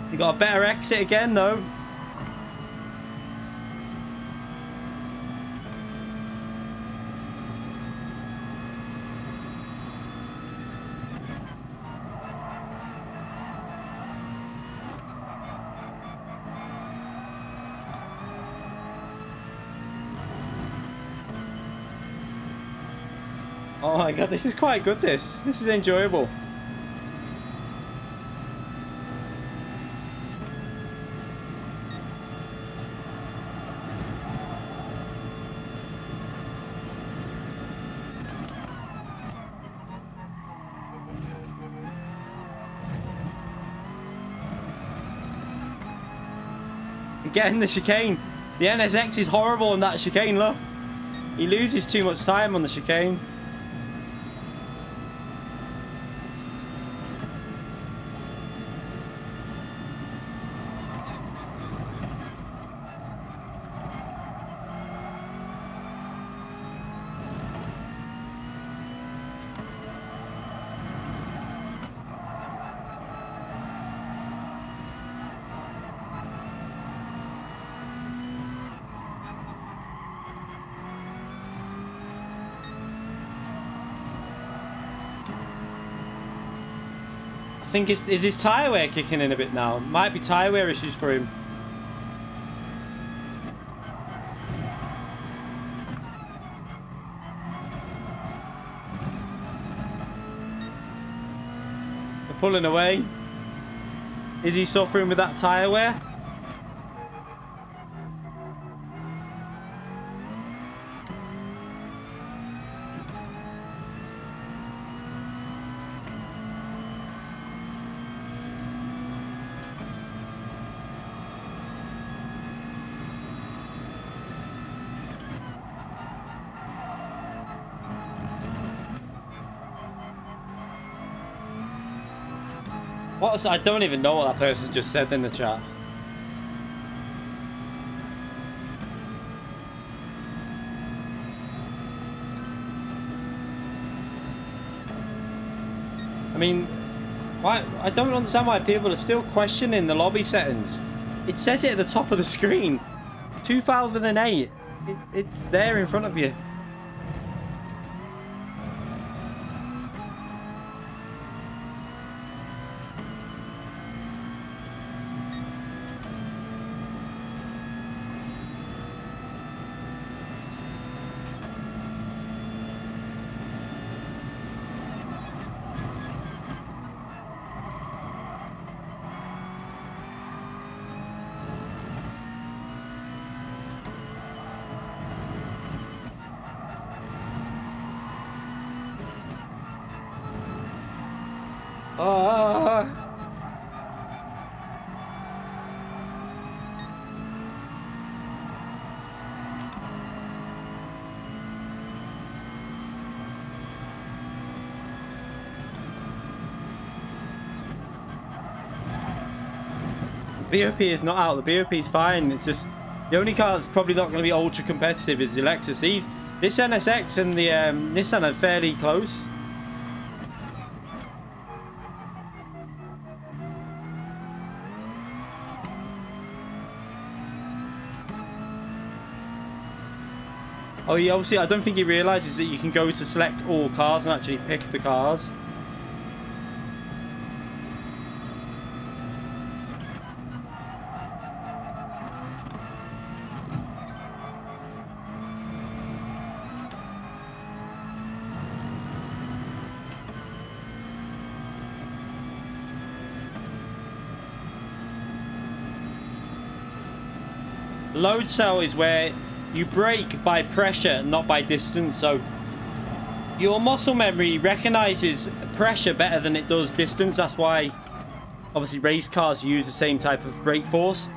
You got a better exit again, though. Oh my god, this is quite good, this is enjoyable. Getting the chicane. The NSX is horrible on that chicane, look. He loses too much time on the chicane. I think is his tyre wear kicking in a bit now? Might be tyre wear issues for him. They're pulling away. Is he suffering with that tyre wear? What? I don't even know what that person just said in the chat. I mean, why? I don't understand why people are still questioning the lobby settings. It says it at the top of the screen. 2008. It's there in front of you. BOP is not out. The BOP is fine. It's just the only car that's probably not going to be ultra competitive is the Lexus. This NSX and the Nissan are fairly close. Oh, yeah, obviously, I don't think he realises that you can go to select all cars and actually pick the cars. Load cell is where you brake by pressure, not by distance. So your muscle memory recognizes pressure better than it does distance. That's why obviously race cars use the same type of brake force.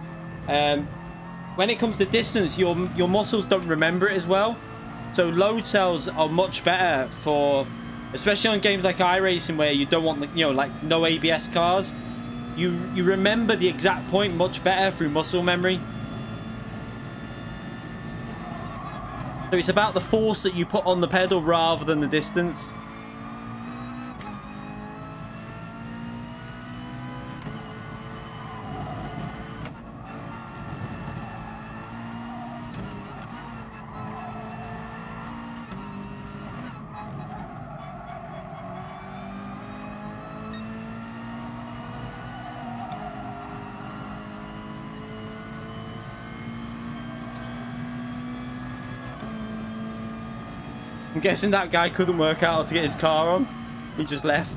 When it comes to distance, your muscles don't remember it as well. So load cells are much better for, especially on games like iRacing where you don't want, you know, like no ABS cars. You remember the exact point much better through muscle memory. So it's about the force that you put on the pedal rather than the distance. I'm guessing that guy couldn't work out how to get his car on. He just left.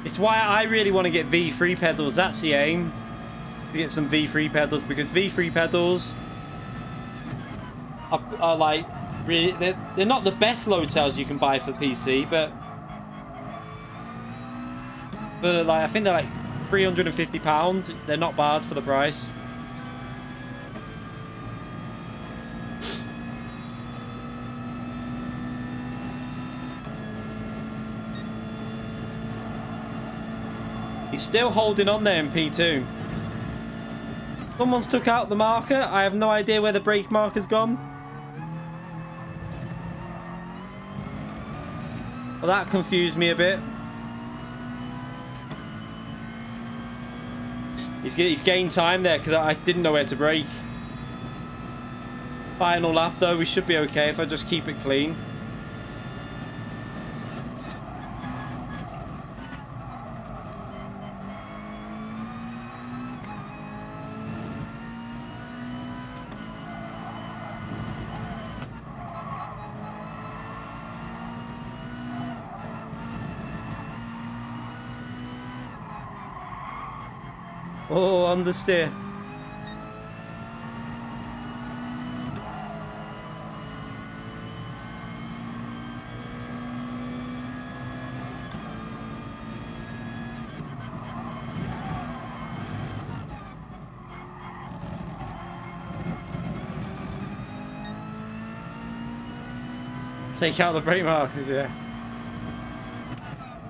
It's why I really want to get V3 pedals. That's the aim. To get some V3 pedals, because V3 pedals are like really, they're not the best load cells you can buy for PC, but for like, I think they're like £350. They're not bad for the price. He's still holding on there in P2. Someone's took out the marker. I have no idea where the brake marker's gone. Well, that confused me a bit. He's gained time there because I didn't know where to brake. Final lap though, we should be okay if I just keep it clean. Oh, understeer. Take out the brake markers, yeah.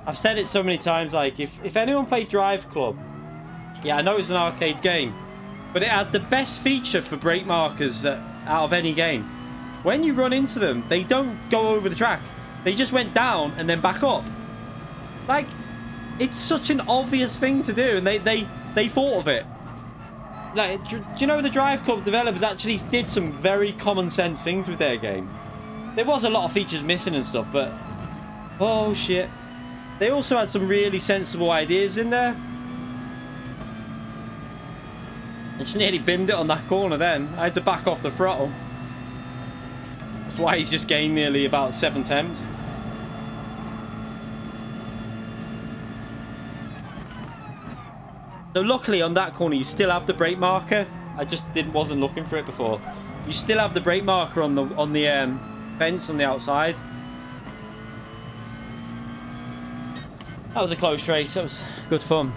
I've said it so many times, like, if anyone played Drive Club, yeah, I know it's an arcade game, but it had the best feature for brake markers out of any game. When you run into them, they don't go over the track. They just went down and then back up. Like, it's such an obvious thing to do, and they thought of it. Like, do you know the Drive Club developers actually did some very common sense things with their game? There was a lot of features missing and stuff, but oh shit. They also had some really sensible ideas in there. I just nearly binned it on that corner then. I had to back off the throttle. That's why he's just gained nearly about 7 tenths. So luckily on that corner you still have the brake marker. I just wasn't looking for it before. You still have the brake marker on the fence on the outside. That was a close race. That was good fun.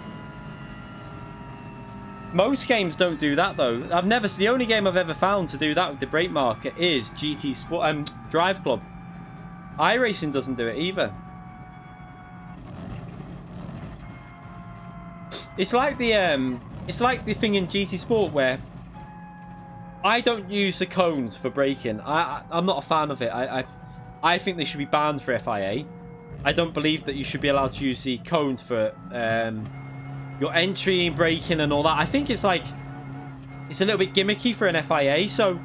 Most games don't do that though. The only game I've ever found to do that with the brake marker is GT Sport Drive Club. iRacing doesn't do it either. It's like the thing in GT Sport where I don't use the cones for braking. I'm not a fan of it. I think they should be banned for FIA. I don't believe that you should be allowed to use the cones for your entry and braking and all that. I think it's like it's a little bit gimmicky for an FIA. So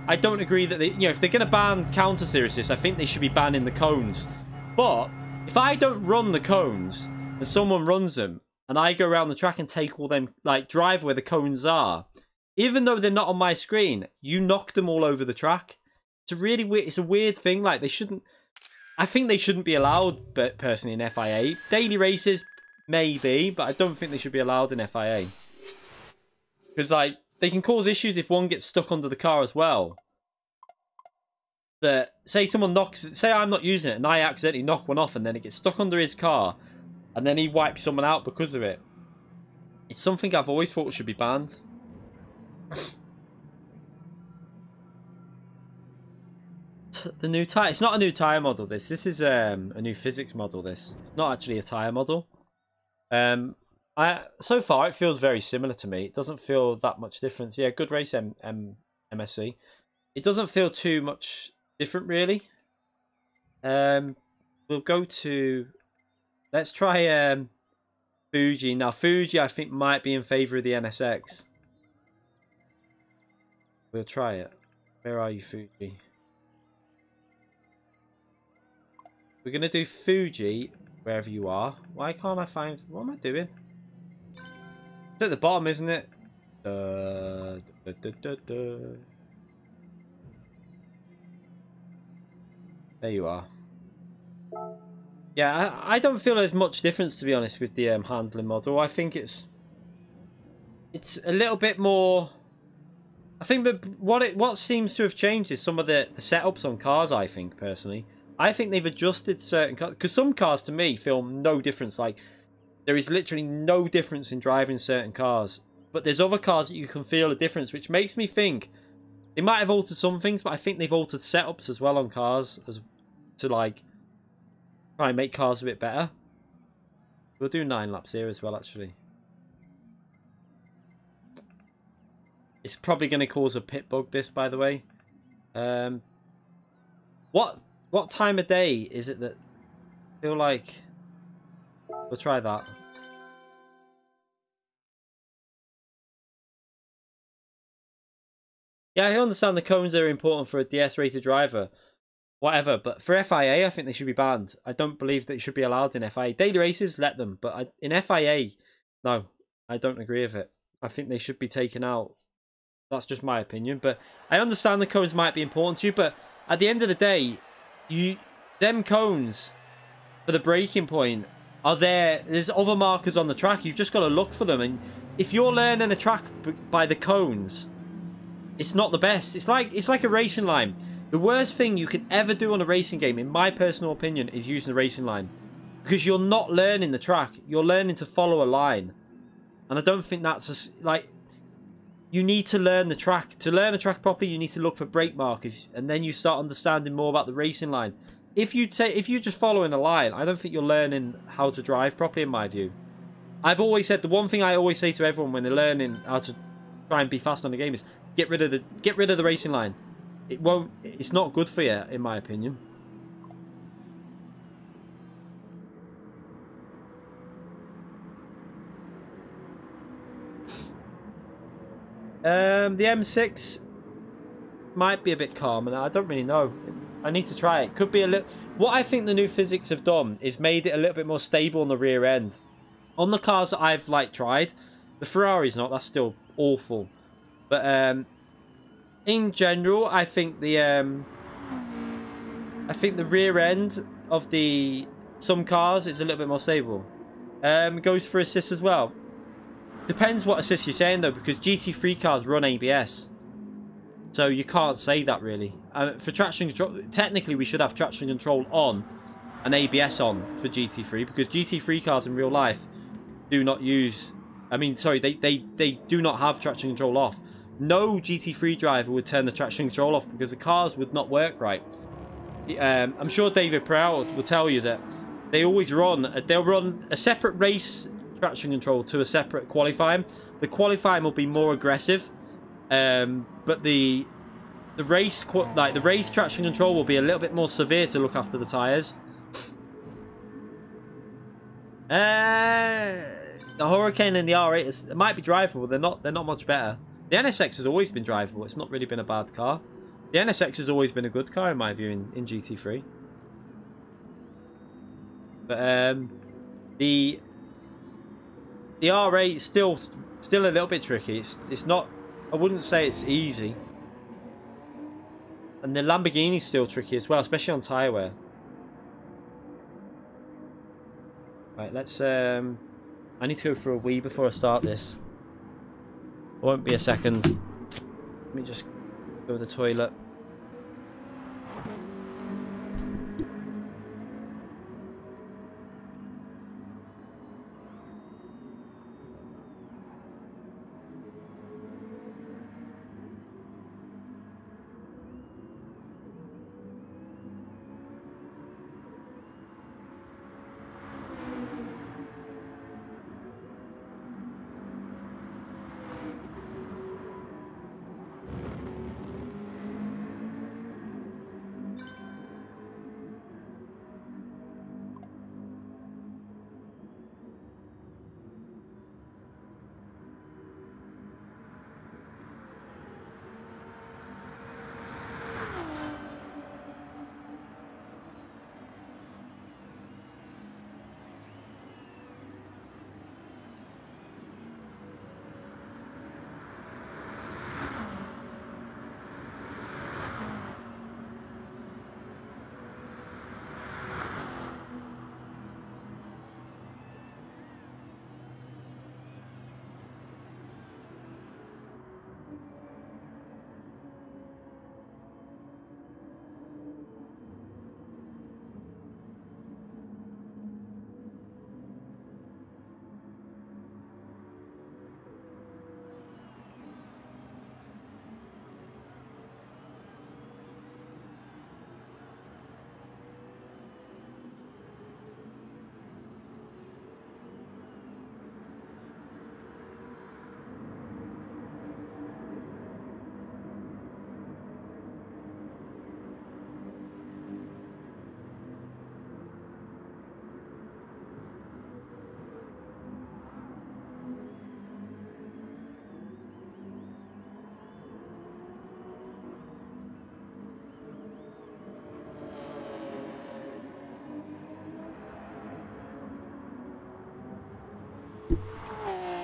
I don't agree that if they're going to ban counter series, I think they should be banning the cones. But if I don't run the cones and someone runs them, and I go around the track and take all them, like drive where the cones are, even though they're not on my screen, you knock them all over the track. It's a really weird. It's a weird thing. Like they shouldn't. I think they shouldn't be allowed, but personally in FIA, daily races maybe, but I don't think they should be allowed in FIA because like they can cause issues if one gets stuck under the car as well. That say someone knocks, say I'm not using it and I accidentally knock one off and then it gets stuck under his car. And then he wipes someone out because of it. It's something I've always thought should be banned. The new tyre. It's not a new tyre model, this. This is a new physics model, this. It's not actually a tyre model. So far, it feels very similar to me. It doesn't feel that much difference. Yeah, good race, MSC. It doesn't feel too much different, really. We'll go to... Let's try Fuji. Now, Fuji, I think, might be in favour of the NSX. We'll try it. Where are you, Fuji? We're going to do Fuji, wherever you are. Why can't I find... What am I doing? It's at the bottom, isn't it? There you are. Yeah, I don't feel there's much difference, to be honest, with the handling model. I think it's a little bit more... I think that what seems to have changed is some of the setups on cars, I think, personally. I think they've adjusted certain cars... Because some cars, to me, feel no difference. Like, there is literally no difference in driving certain cars. But there's other cars that you can feel a difference, which makes me think... They might have altered some things, but I think they've altered setups as well on cars to, like... try and make cars a bit better. We'll do 9 laps here as well, actually. It's probably going to cause a pit bug, this, by the way. What time of day is it that I feel like... We'll try that. Yeah, I understand the cones are important for a DS-rated driver. Whatever, but for FIA, I think they should be banned. I don't believe that it should be allowed in FIA. Daily races, let them. But in FIA, no, I don't agree with it. I think they should be taken out. That's just my opinion. But I understand the cones might be important to you. But at the end of the day, them cones for the braking point are there. There's other markers on the track. You've just got to look for them. And if you're learning a track by the cones, it's not the best. It's like a racing line. The worst thing you can ever do on a racing game, in my personal opinion, is using the racing line. Because you're not learning the track. You're learning to follow a line. And I don't think that's... you need to learn the track. To learn a track properly, you need to look for brake markers. And then you start understanding more about the racing line. If you're just following a line, I don't think you're learning how to drive properly, in my view. I've always said, the one thing I always say to everyone when they're learning how to try and be fast on the game is get rid of the racing line. It's not good for you, in my opinion. The M6 might be a bit calm, and I don't really know. I need to try it. Could be a little... What I think the new physics have done is made it a little bit more stable on the rear end. On the cars that I've tried, the Ferrari's not. That's still awful. But in general, I think the rear end of some cars is a little bit more stable. Goes for assist as well. Depends what assist you're saying though, because GT3 cars run ABS, so you can't say that really. For traction control, technically we should have traction control on, an ABS on for GT3, because GT3 cars in real life do not use... I mean, sorry, they do not have traction control off. No GT3 driver would turn the traction control off because the cars would not work right. I'm sure David Prowl will tell you that they always run... They'll run a separate race traction control to a separate qualifying. The qualifying will be more aggressive, but the race traction control will be a little bit more severe to look after the tyres. The Hurricane and the R8 it might be drivable. They're not much better. The NSX has always been drivable. It's not really been a bad car. The NSX has always been a good car in my view in GT3. But the R8 is still a little bit tricky. It's not. I wouldn't say it's easy. And the Lamborghini's still tricky as well, especially on tyre wear. Right, let's I need to go for a wee before I start this. It won't be a second. Let me just go to the toilet.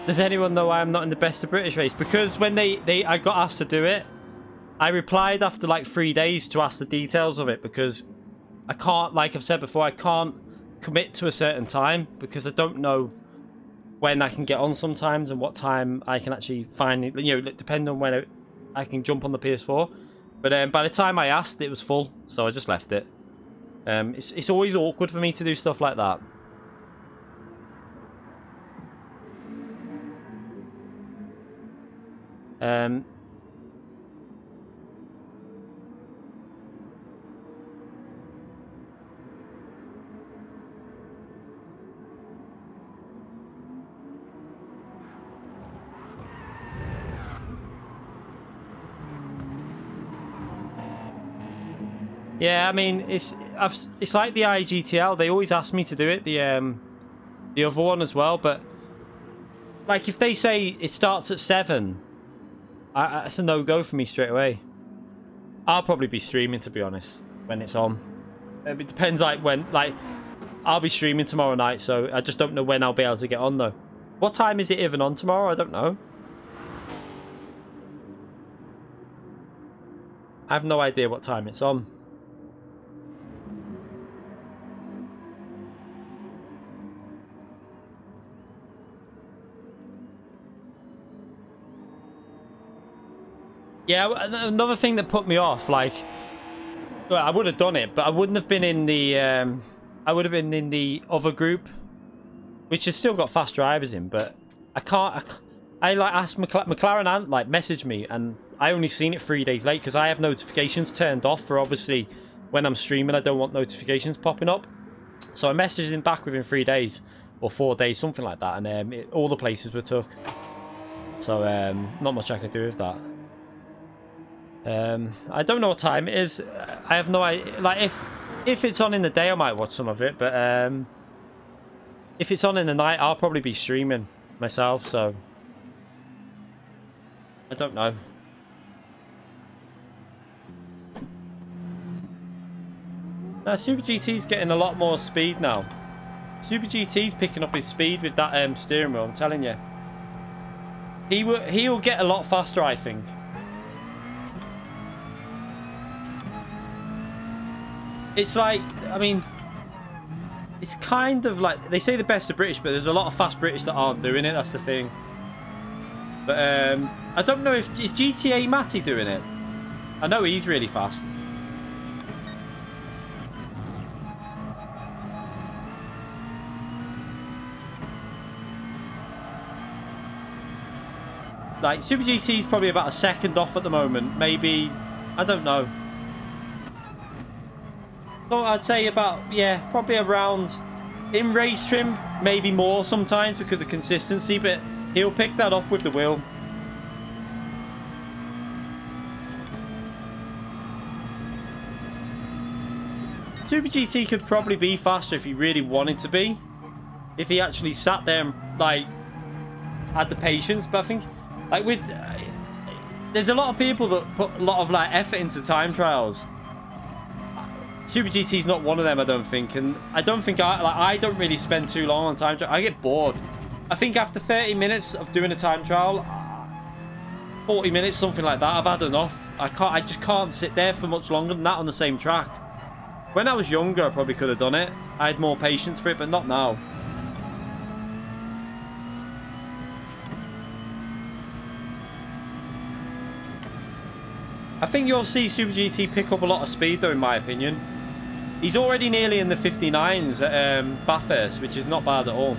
Does anyone know why I'm not in the best of British race? Because when I got asked to do it, I replied after like 3 days to ask the details of it, because I can't, like I've said before, I can't commit to a certain time because I don't know when I can get on sometimes and what time I can actually find it, you know, depending on when I can jump on the PS4. But by the time I asked, it was full, so I just left it. It's always awkward for me to do stuff like that. Yeah, I mean, it's like the iGTL. They always ask me to do it. The other one as well, but like if they say it starts at 7, it's a no-go for me straight away. I'll probably be streaming, to be honest, when it's on. It depends, like when, like I'll be streaming tomorrow night, so I just don't know when I'll be able to get on though. What time is it even on tomorrow? I don't know. I have no idea what time it's on. Yeah, another thing that put me off, like, well, I would have done it, but I wouldn't have been in the, I would have been in the other group, which has still got fast drivers in, but I can't. I like asked McLaren and like messaged me, and I only seen it 3 days late because I have notifications turned off for obviously when I'm streaming. I don't want notifications popping up, so I messaged him back within 3 days or 4 days, something like that, and all the places were took. So not much I could do with that. I don't know what time it is. I have no idea. Like if it's on in the day, I might watch some of it, but if it's on in the night, I'll probably be streaming myself. So I don't know. Now Super GT's getting a lot more speed now. Super GT's picking up his speed with that steering wheel. I'm telling you, he'll get a lot faster, I think. It's like, I mean, it's kind of like, they say the best of British, but there's a lot of fast British that aren't doing it, that's the thing. But I don't know if, is GTA Matty doing it? I know he's really fast. Like, Super GT's probably about a second off at the moment, maybe, I don't know. So I'd say about, yeah, probably around, in race trim, maybe more sometimes because of consistency, but he'll pick that up with the wheel. Super GT could probably be faster if he really wanted to be. If he actually sat there and, like, had the patience. But I think, like, with... there's a lot of people that put a lot of, like, effort into time trials. Super GT's not one of them, I don't think, and I don't think I don't really spend too long on time trial. I get bored. I think after 30 minutes of doing a time trial, 40 minutes, something like that, I've had enough. I just can't sit there for much longer than that on the same track. When I was younger, I probably could have done it. I had more patience for it, but not now. I think you'll see Super GT pick up a lot of speed, though, in my opinion. He's already nearly in the 59s at Bathurst, which is not bad at all.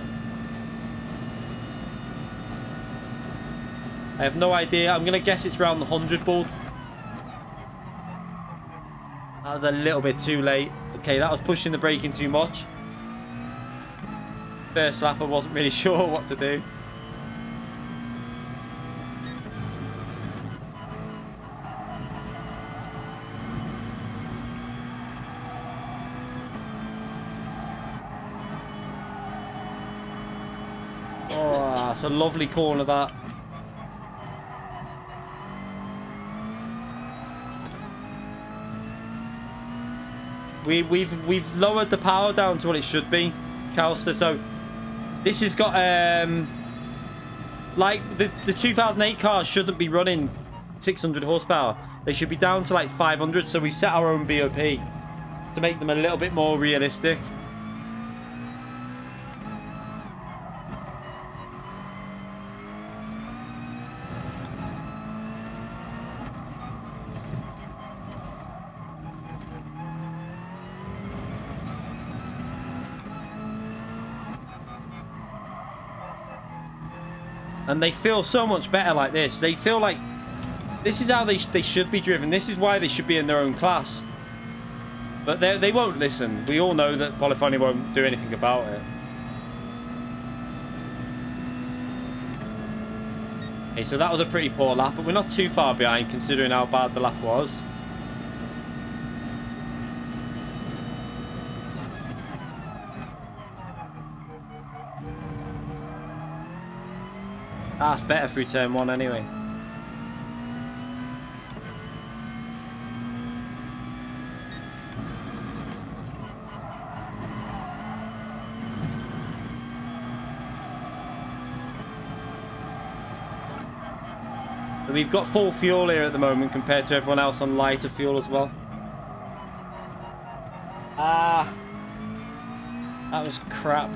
I have no idea. I'm going to guess it's around the 100 bolt. That was a little bit too late. Okay, that was pushing the braking too much. First lap, I wasn't really sure what to do. It's a lovely corner, that. We've lowered the power down to what it should be, Calster. So this has got like the 2008 cars shouldn't be running 600 horsepower. They should be down to like 500. So we set our own BOP to make them a little bit more realistic. And they feel so much better like this. They feel like this is how they should be driven. This is why they should be in their own class. But they won't listen. We all know that Polyphony won't do anything about it. Okay, so that was a pretty poor lap, but we're not too far behind considering how bad the lap was. That's better through turn one anyway. So we've got full fuel here at the moment compared to everyone else on lighter fuel as well. Ah, that was crap.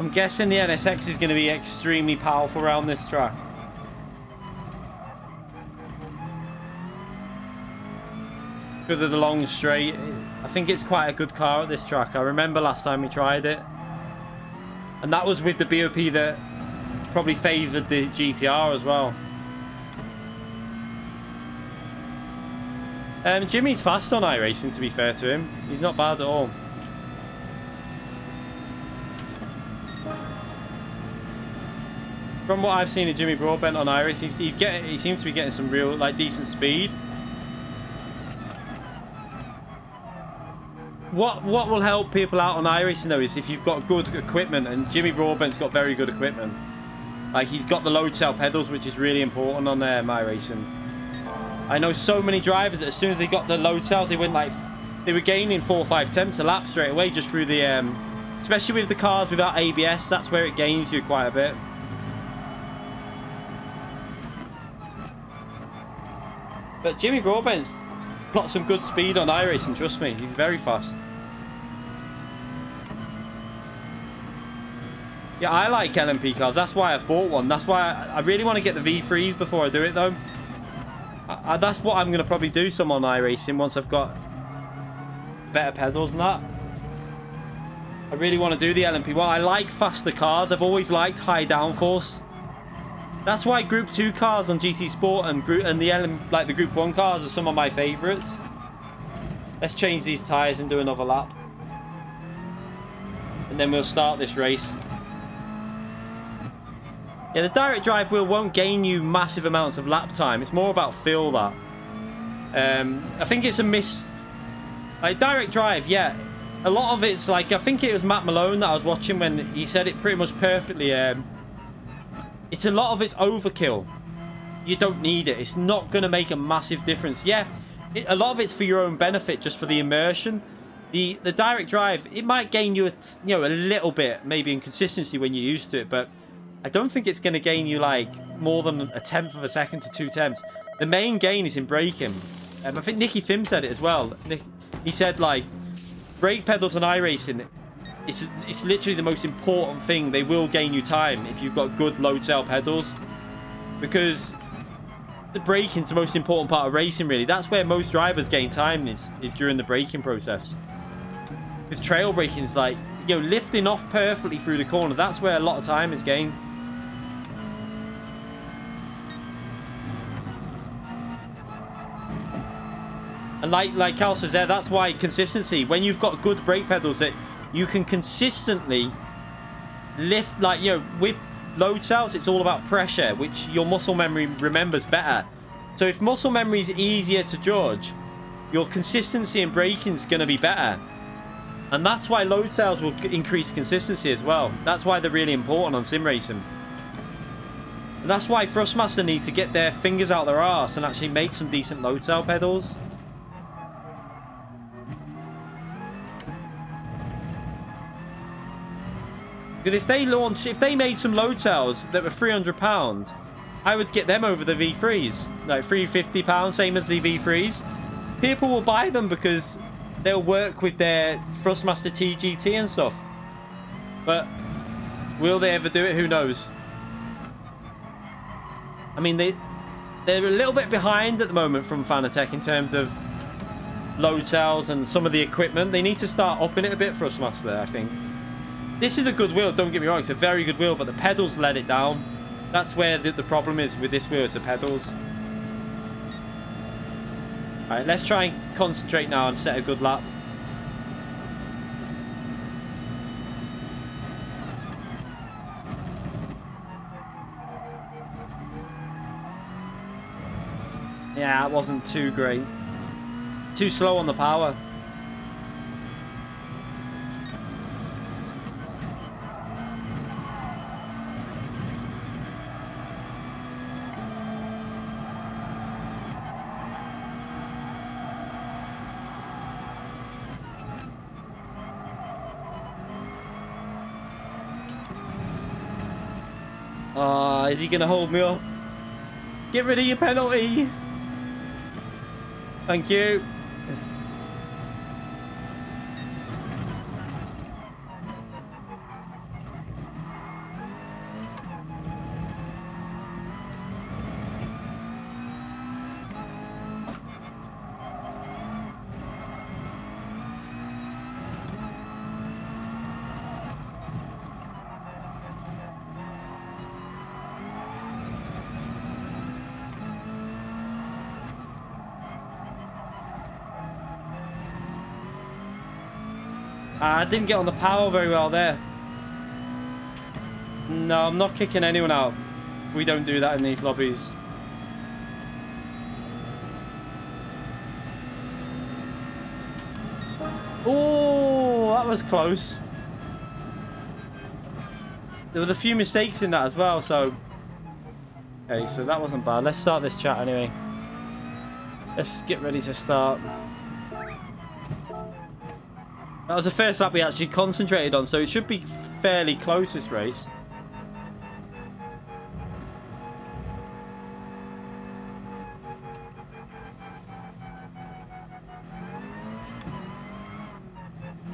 I'm guessing the NSX is going to be extremely powerful around this track. Because of the long straight. I think it's quite a good car at this track. I remember last time we tried it. And that was with the BOP that probably favoured the GTR as well. Jimmy's fast on iRacing, to be fair to him. He's not bad at all. From what I've seen of Jimmy Broadbent on iRacing, he seems to be getting some real, like, decent speed. What will help people out on iRacing though is if you've got good equipment, and Jimmy Broadbent's got very good equipment. Like, he's got the load cell pedals, which is really important on iRacing. I know so many drivers that as soon as they got the load cells, they were gaining 4 or 5 tenths a lap straight away just through the especially with the cars without ABS. That's where it gains you quite a bit. But Jimmy Broadbent's got some good speed on iRacing, trust me. He's very fast. Yeah, I like LMP cars. That's why I've bought one. That's why I really want to get the V3s before I do it, though. That's what I'm going to probably do some on iRacing once I've got better pedals and that. I really want to do the LMP. Well, I like faster cars. I've always liked high downforce. That's why Group 2 cars on GT Sport and the Group 1 cars are some of my favourites. Let's change these tyres and do another lap. And then we'll start this race. Yeah, the direct drive wheel won't gain you massive amounts of lap time. It's more about feel that. I think it's a miss. Like, direct drive, yeah. A lot of it's like, I think it was Matt Malone that I was watching when he said it pretty much perfectly. It's a lot of it's overkill. You don't need it. It's not going to make a massive difference. Yeah, a lot of it's for your own benefit, just for the immersion. The direct drive, it might gain you a little bit, maybe in consistency when you're used to it, but I don't think it's going to gain you like more than a tenth of a second to 2 tenths. The main gain is in braking. I think Nicky Fim said it as well. He said, like, brake pedals on iRacing, it's literally the most important thing. They will gain you time if you've got good load cell pedals, because the braking's the most important part of racing, really. That's where most drivers gain time is during the braking process. Because trail braking's like, lifting off perfectly through the corner. That's where a lot of time is gained. And like Cal says there, that's why consistency. When you've got good brake pedals that you can consistently lift, like, with load cells, it's all about pressure, which your muscle memory remembers better. So if muscle memory is easier to judge, your consistency in braking is going to be better. And that's why load cells will increase consistency as well. That's why they're really important on sim racing. And that's why Thrustmaster need to get their fingers out their arse and actually make some decent load cell pedals. Because if they made some load cells that were £300, I would get them over the V3s. Like £350, same as the V3s. People will buy them because they'll work with their Thrustmaster TGT and stuff. But will they ever do it? Who knows? I mean, they're a little bit behind at the moment from Fanatec in terms of load cells and some of the equipment. They need to start upping it a bit, Thrustmaster, I think. This is a good wheel, don't get me wrong, it's a very good wheel, but the pedals let it down. That's where the problem is with this wheel, it's the pedals. Alright, let's try and concentrate now and set a good lap. Yeah, that wasn't too great. Too slow on the power. Is he going to hold me up? Get rid of your penalty. Thank you. I didn't get on the power very well there. No, I'm not kicking anyone out. We don't do that in these lobbies. Oh, that was close. There was a few mistakes in that as well, so... Okay, so that wasn't bad. Let's start this chat anyway. Let's get ready to start. That was the first lap we actually concentrated on, so it should be fairly close, this race.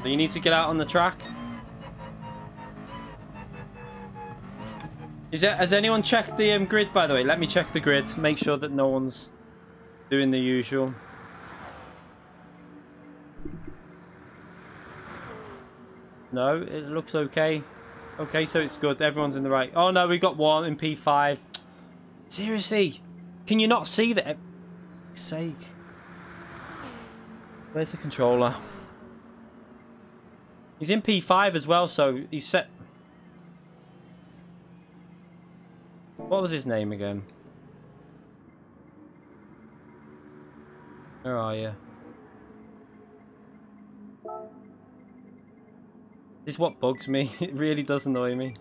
So you need to get out on the track. Has anyone checked the grid, by the way? Let me check the grid. Make sure that no one's doing the usual. No, it looks okay. Okay, so it's good. Everyone's in the right. Oh no, we got one in P5. Seriously? Can you not see that? For fuck's sake. Where's the controller? He's in P5 as well, so he's set. What was his name again? Where are you? This is what bugs me. It really does annoy me.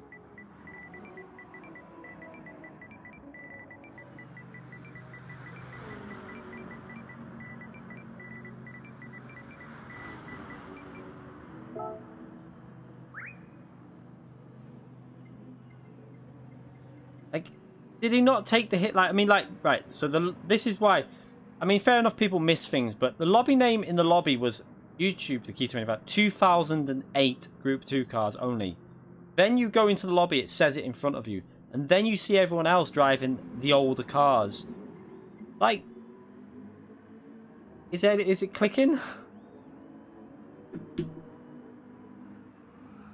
Like, did he not take the hit? Like, I mean, like, right. So this is why. I mean, fair enough, people miss things, but the lobby name in the lobby was YouTube, the key to about 2008 Group 2 cars only. Then you go into the lobby, it says it in front of you, and then you see everyone else driving the older cars. Like, is it clicking? If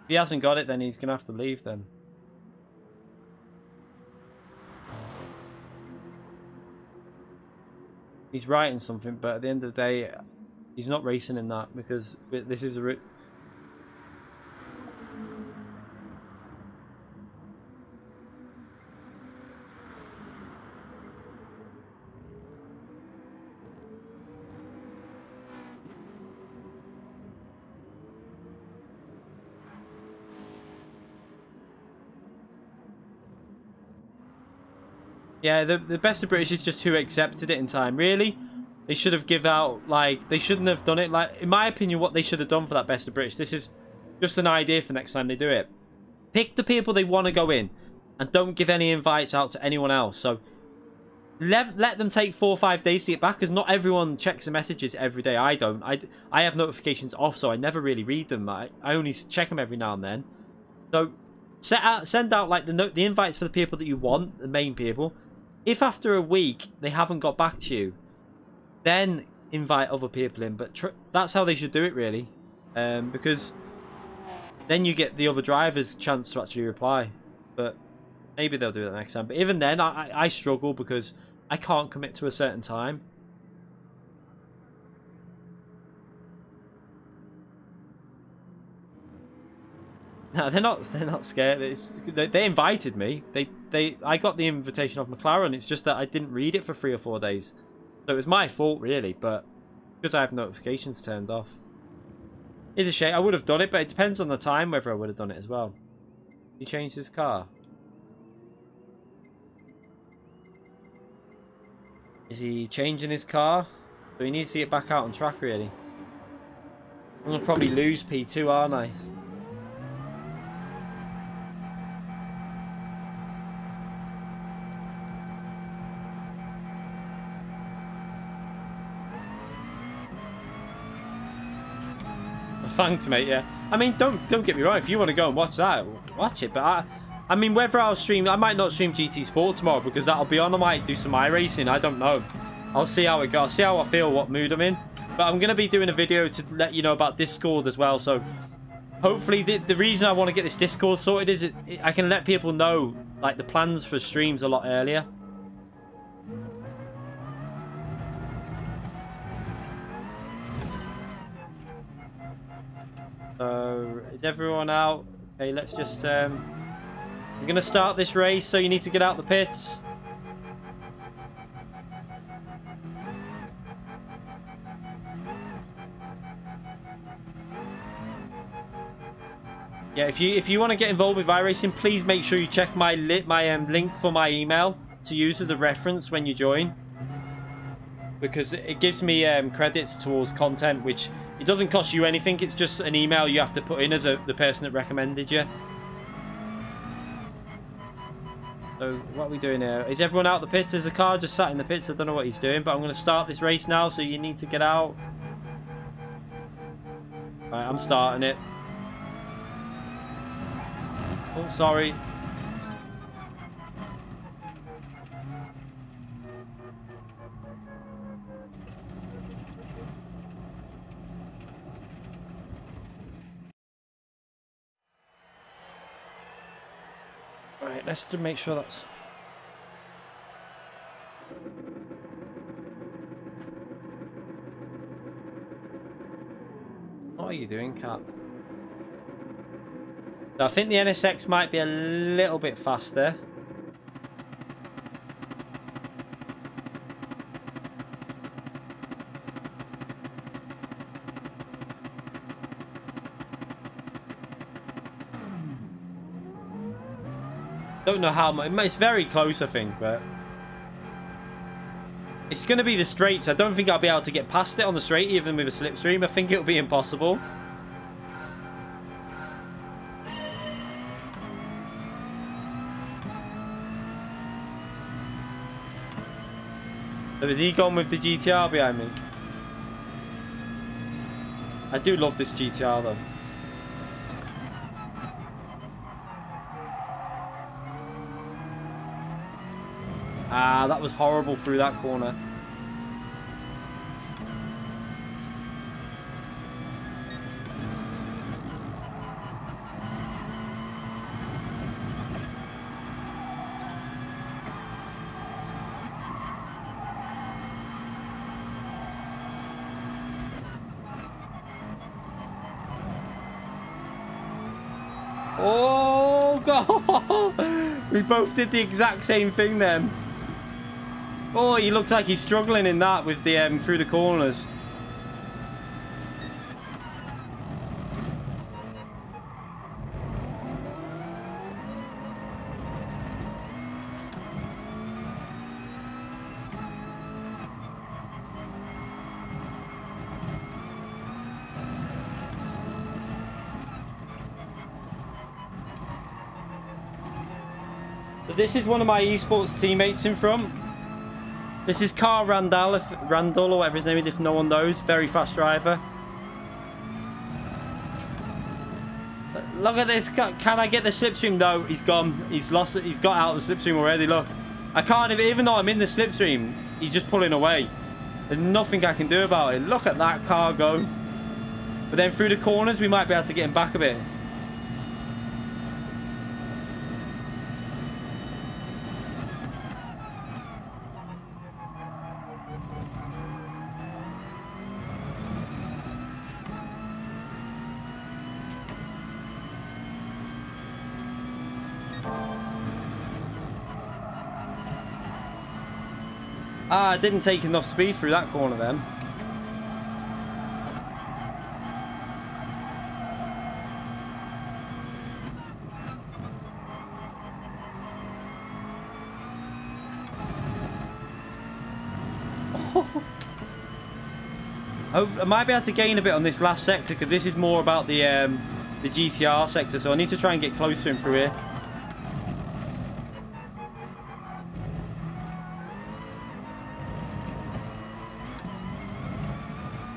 he hasn't got it, then he's gonna have to leave then. He's writing something, but at the end of the day, he's not racing in that because this is a... Yeah, the best of British is just who accepted it in time. Really, they should have give out, like, they shouldn't have done it. Like, in my opinion, what they should have done for that best of British, this is just an idea for next time they do it. Pick the people they want to go in and don't give any invites out to anyone else. So let them take 4 or 5 days to get back, because not everyone checks the messages every day. I don't. I have notifications off, so I never really read them. I only check them every now and then. So send out like the invites for the people that you want, the main people. If after a week they haven't got back to you, then invite other people in. But that's how they should do it, really, because then you get the other drivers' chance to actually reply. But maybe they'll do that next time. But even then, I struggle because I can't commit to a certain time. No, they're not scared. They invited me. I got the invitation off McLaren. It's just that I didn't read it for 3 or 4 days. So it was my fault, really, but because I have notifications turned off. It's a shame. I would have done it, but it depends on the time whether I would have done it as well. He changed his car. Is he changing his car? So he needs to get back out on track, really. I'm going to probably lose P2, aren't I? Thanks, mate. Yeah, I mean, don't get me wrong. If you want to go and watch that, watch it. But I mean, whether I'll stream, I might not stream GT Sport tomorrow because that'll be on. I might do some iRacing. I don't know. I'll see how it goes. I'll see how I feel, what mood I'm in. But I'm gonna be doing a video to let you know about Discord as well. So hopefully, the reason I want to get this Discord sorted is I can let people know like the plans for streams a lot earlier. So, is everyone out? Okay, let's just... we're going to start this race, so you need to get out the pits. Yeah, if you want to get involved with iRacing, please make sure you check my link for my email to use as a reference when you join, because it gives me credits towards content, which it doesn't cost you anything. It's just an email you have to put in as the person that recommended you. So what are we doing here? Is everyone out the pits? There's a car just sat in the pits. I don't know what he's doing, but I'm going to start this race now, so you need to get out. Right, I'm starting it. Oh, sorry. Right, let's just make sure that's... What are you doing, Cap? So I think the NSX might be a little bit faster. Don't know how much. It's very close, I think, but it's going to be the straights. I don't think I'll be able to get past it on the straight, even with a slipstream. I think it'll be impossible. So has he gone with the GTR behind me? I do love this GTR though. Ah, that was horrible through that corner. Oh, God! We both did the exact same thing then. Oh, he looks like he's struggling in that with the through the corners. So this is one of my esports teammates in front. This is Carl Randall, or whatever his name is, if no one knows. Very fast driver. Look at this. Can I get the slipstream? No, he's gone. He's lost it. He's got out of the slipstream already. Look. I can't even though I'm in the slipstream, he's just pulling away. There's nothing I can do about it. Look at that car go. But then through the corners, we might be able to get him back a bit. Ah, I didn't take enough speed through that corner then. Oh, I might be able to gain a bit on this last sector because this is more about the GTR sector, so I need to try and get close to him through here.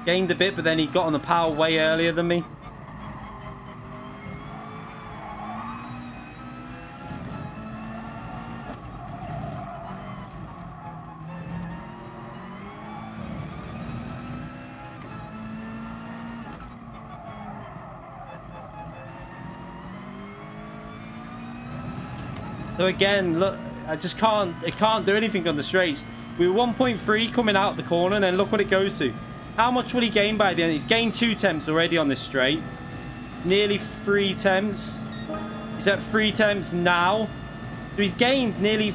Gained a bit, but then he got on the power way earlier than me. So again, look, it can't do anything on the straights. We were 1.3 coming out the corner, and then look what it goes to. How much will he gain by the end? He's gained 2 temps already on this straight. nearly 3 attempts. He's at 3 attempts now. So he's gained nearly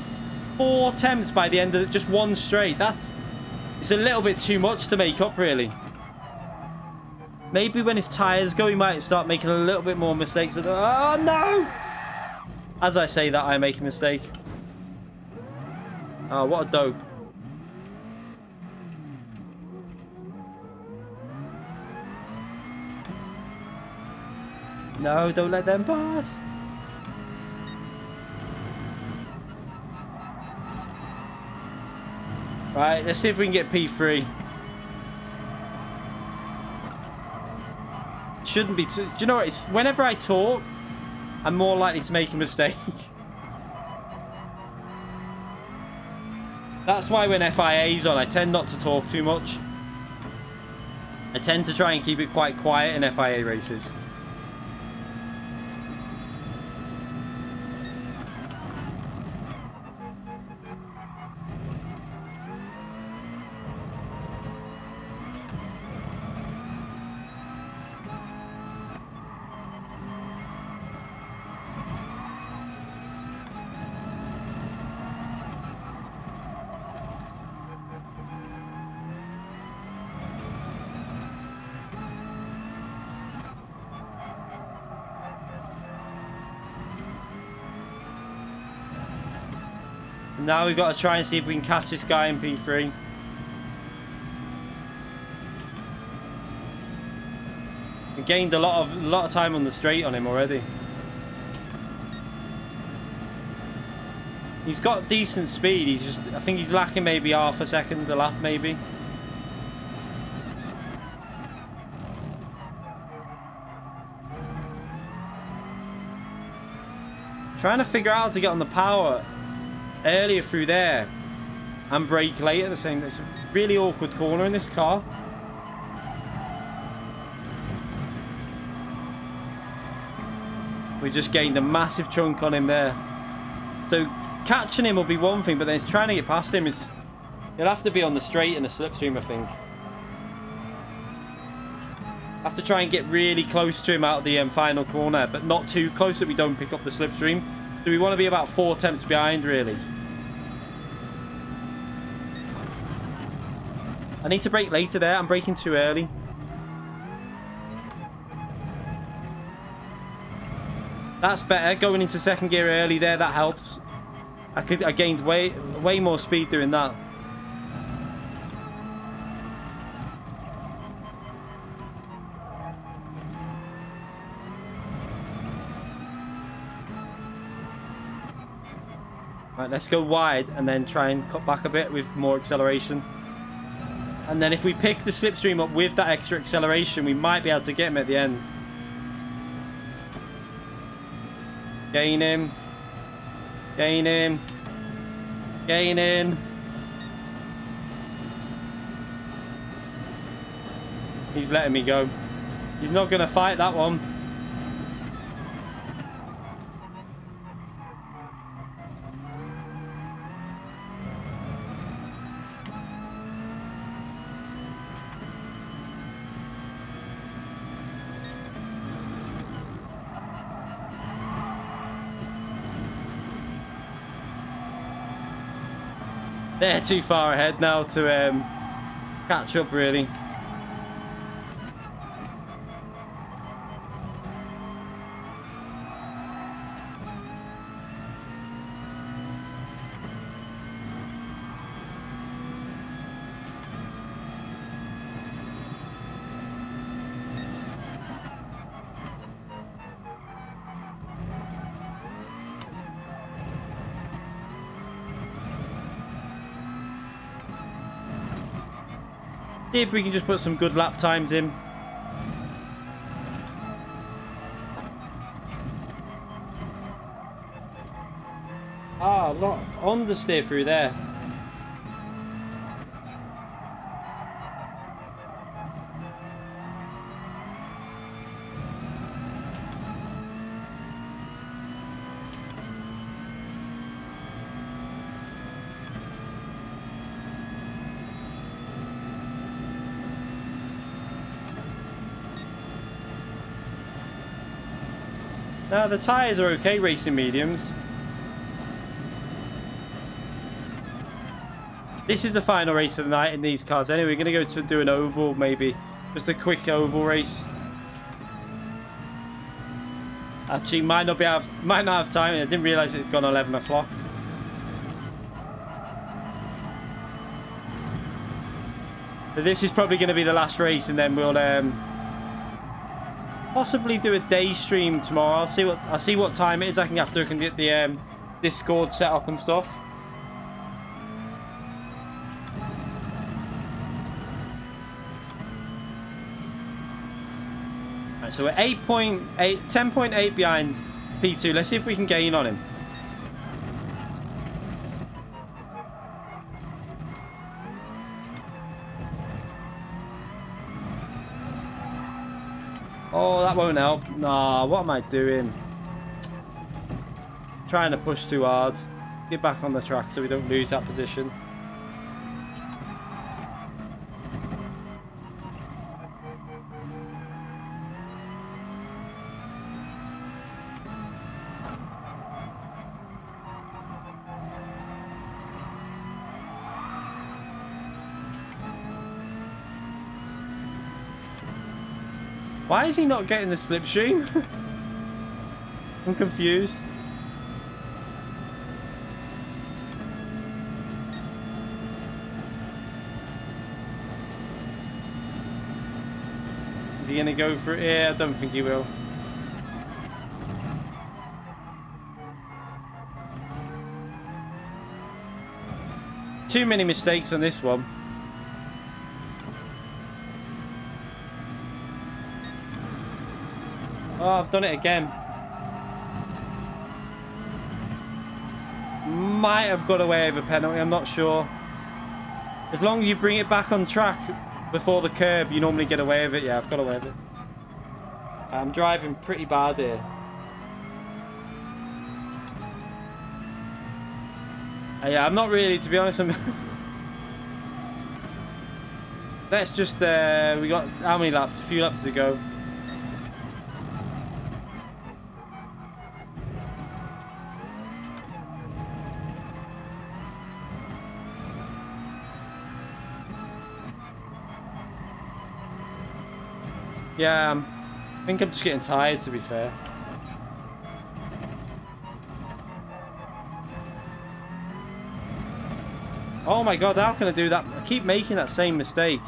4 attempts by the end of just one straight. It's a little bit too much to make up, really. Maybe when his tires go, he might start making a little bit more mistakes. Oh, no! As I say that, I make a mistake. Oh, what a dope. No, don't let them pass. Right, let's see if we can get P3. Shouldn't be too... Do you know what? Whenever I talk, I'm more likely to make a mistake. That's why when FIA's on, I tend not to talk too much. I tend to try and keep it quite quiet in FIA races. Now we've got to try and see if we can catch this guy in P3. We gained a lot of time on the straight on him already. He's got decent speed. I think he's lacking maybe half a second a lap, maybe. Trying to figure out how to get on the power earlier through there and brake late at the same time. It's a really awkward corner in this car. We just gained a massive chunk on him there. So catching him will be one thing, but then it's trying to get past him. He'll have to be on the straight in a slipstream, I think. Have to try and get really close to him out of the final corner, but not too close that we don't pick up the slipstream. So we want to be about 4 attempts behind, really. I need to brake later there. I'm braking too early. That's better. Going into second gear early there, that helps. I gained way more speed doing that. Right, let's go wide and then try and cut back a bit with more acceleration. And then if we pick the slipstream up with that extra acceleration, we might be able to get him at the end. Gain him. Gain him. Gain him. He's letting me go. He's not going to fight that one. They're too far ahead now to catch up, really. See if we can just put some good lap times in. Ah, not understeer through there. Now the tyres are okay, racing mediums. This is the final race of the night in these cars. Anyway, we're going to go to do an oval, maybe. Just a quick oval race. Actually, might not have time. I didn't realise it had gone 11 o'clock. So this is probably going to be the last race, and then we'll possibly do a day stream tomorrow. I'll see what time it is. After I can get the Discord set up and stuff. Right, so we're 10.8 behind P2. Let's see if we can gain on him. Oh, that won't help. Nah, what am I doing? Trying to push too hard. Get back on the track so we don't lose that position. Why is he not getting the slipstream? I'm confused. Is he going to go for it? Yeah, I don't think he will. Too many mistakes on this one. Oh, I've done it again. Might have got away with a penalty, I'm not sure. As long as you bring it back on track before the curb, you normally get away with it. Yeah, I've got away with it. I'm driving pretty bad here. Yeah, I'm not really, to be honest. Let's just, we got how many laps? A few laps to go. Yeah, I think I'm just getting tired, to be fair. Oh my god, how can I do that? I keep making that same mistake.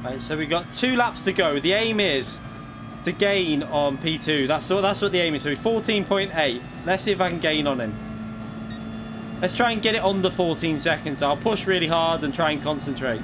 Right, so we got 2 laps to go. The aim is to gain on P2. That's what the aim is. So 14.8. Let's see if I can gain on him. Let's try and get it under 14 seconds. I'll push really hard and try and concentrate.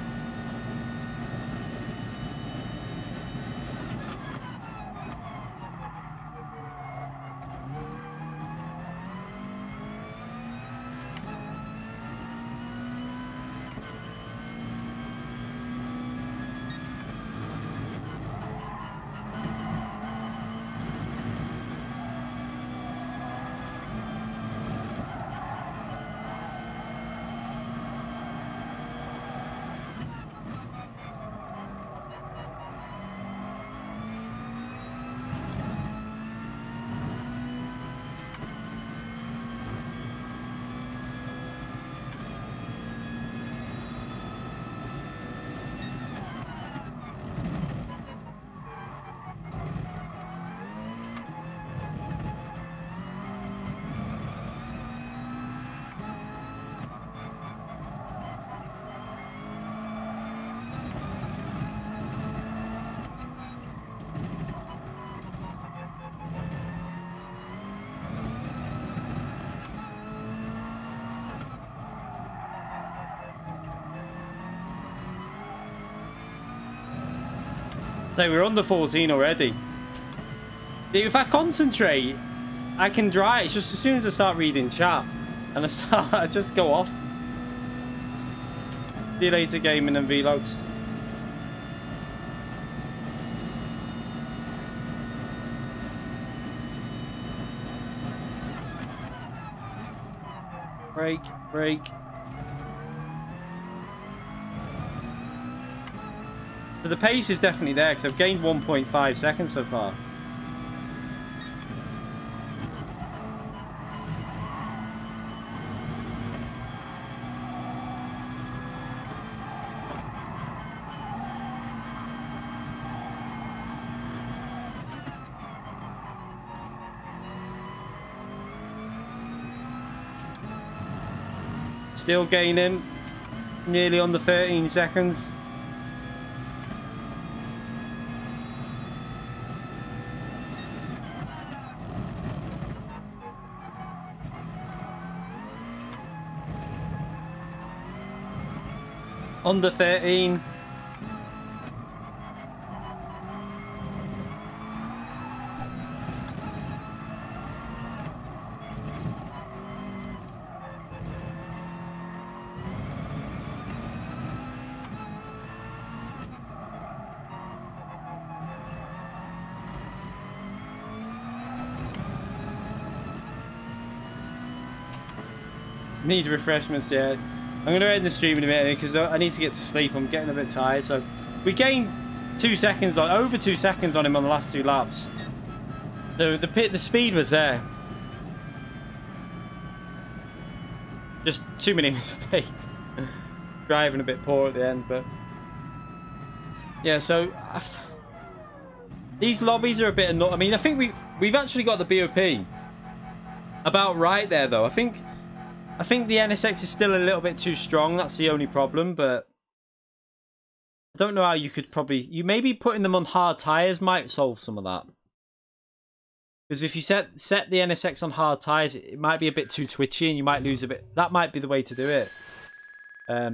So we're under 14 already. If I concentrate, I can drive. It's just as soon as I start reading chat and I just go off. See you later, gaming and vlogs. Brake, brake. So the pace is definitely there because I've gained 1.5 seconds so far. Still gaining, nearly on the 13 seconds. Under 13. Need refreshments, yeah. I'm going to end the stream in a minute because I need to get to sleep. I'm getting a bit tired. So we gained 2 seconds on, over 2 seconds on him on the last 2 laps. So the speed was there. Just too many mistakes. Driving a bit poor at the end, but yeah. So these lobbies are a bit annoying. I mean, I think we've actually got the BOP about right there, though. I think the NSX is still a little bit too strong. That's the only problem, but I don't know how you could probably... maybe putting them on hard tyres might solve some of that. Because if you set the NSX on hard tyres, it might be a bit too twitchy and you might lose a bit... That might be the way to do it.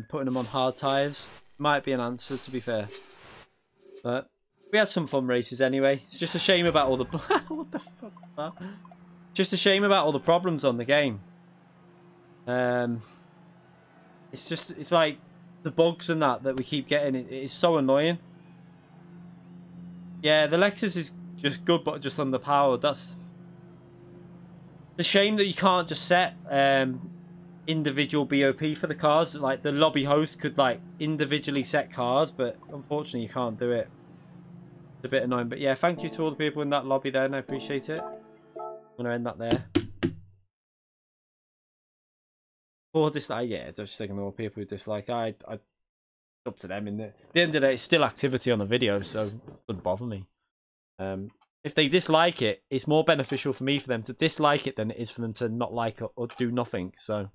Putting them on hard tyres might be an answer, to be fair. But we had some fun races anyway. It's just a shame about all the... What the fuck was that? Just a shame about all the problems on the game. It's like the bugs and that we keep getting. It is so annoying. Yeah, the Lexus is just good, but just underpowered. That's the shame that you can't just set individual BOP for the cars. Like the lobby host could like individually set cars, but unfortunately you can't do it. It's a bit annoying. But yeah, thank you to all the people in that lobby there, and I appreciate it. I'm gonna end that there. Or dislike, yeah, just ignore people who dislike. It's up to them. At the end of the day, it's still activity on the video, so it doesn't bother me. If they dislike it, it's more beneficial for me for them to dislike it than it is for them to not like it or do nothing. So,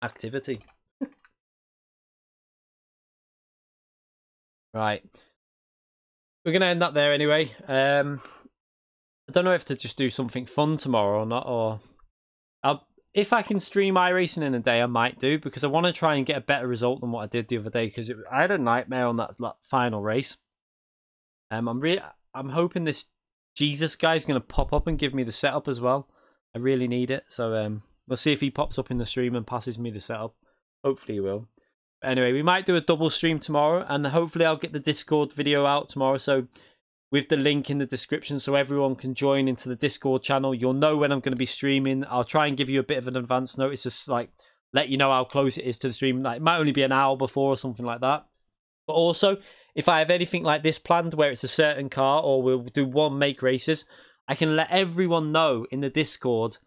activity. Right. We're going to end that there anyway. I don't know if to just do something fun tomorrow or not, or... if I can stream iRacing in a day, I might do, because I want to try and get a better result than what I did the other day, because I had a nightmare on that final race. I'm hoping this Jesus guy's going to pop up and give me the setup as well. I really need it, so we'll see if he pops up in the stream and passes me the setup. Hopefully he will. But anyway, we might do a double stream tomorrow, and hopefully I'll get the Discord video out tomorrow, so with the link in the description so everyone can join into the Discord channel. You'll know when I'm going to be streaming. I'll try and give you a bit of an advance notice, just like let you know how close it is to the stream. Like, it might only be an hour before or something like that. But also, if I have anything like this planned where it's a certain car or we'll do one make races, I can let everyone know in the Discord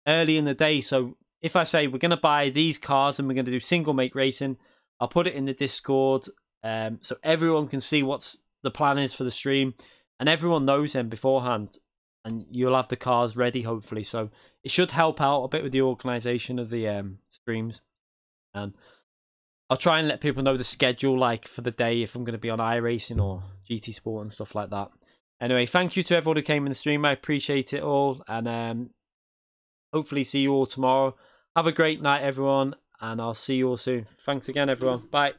early in the day. So if I say we're going to buy these cars and we're going to do single make racing, I'll put it in the Discord so everyone can see what's the plan is for the stream, and everyone knows them beforehand, and you'll have the cars ready hopefully. So it should help out a bit with the organization of the streams, and I'll try and let people know the schedule, like for the day, if I'm going to be on iRacing or GT Sport and stuff like that. Anyway, thank you to everyone who came in the stream. I appreciate it all, and hopefully see you all tomorrow. Have a great night, everyone, and I'll see you all soon. Thanks again, everyone. Bye.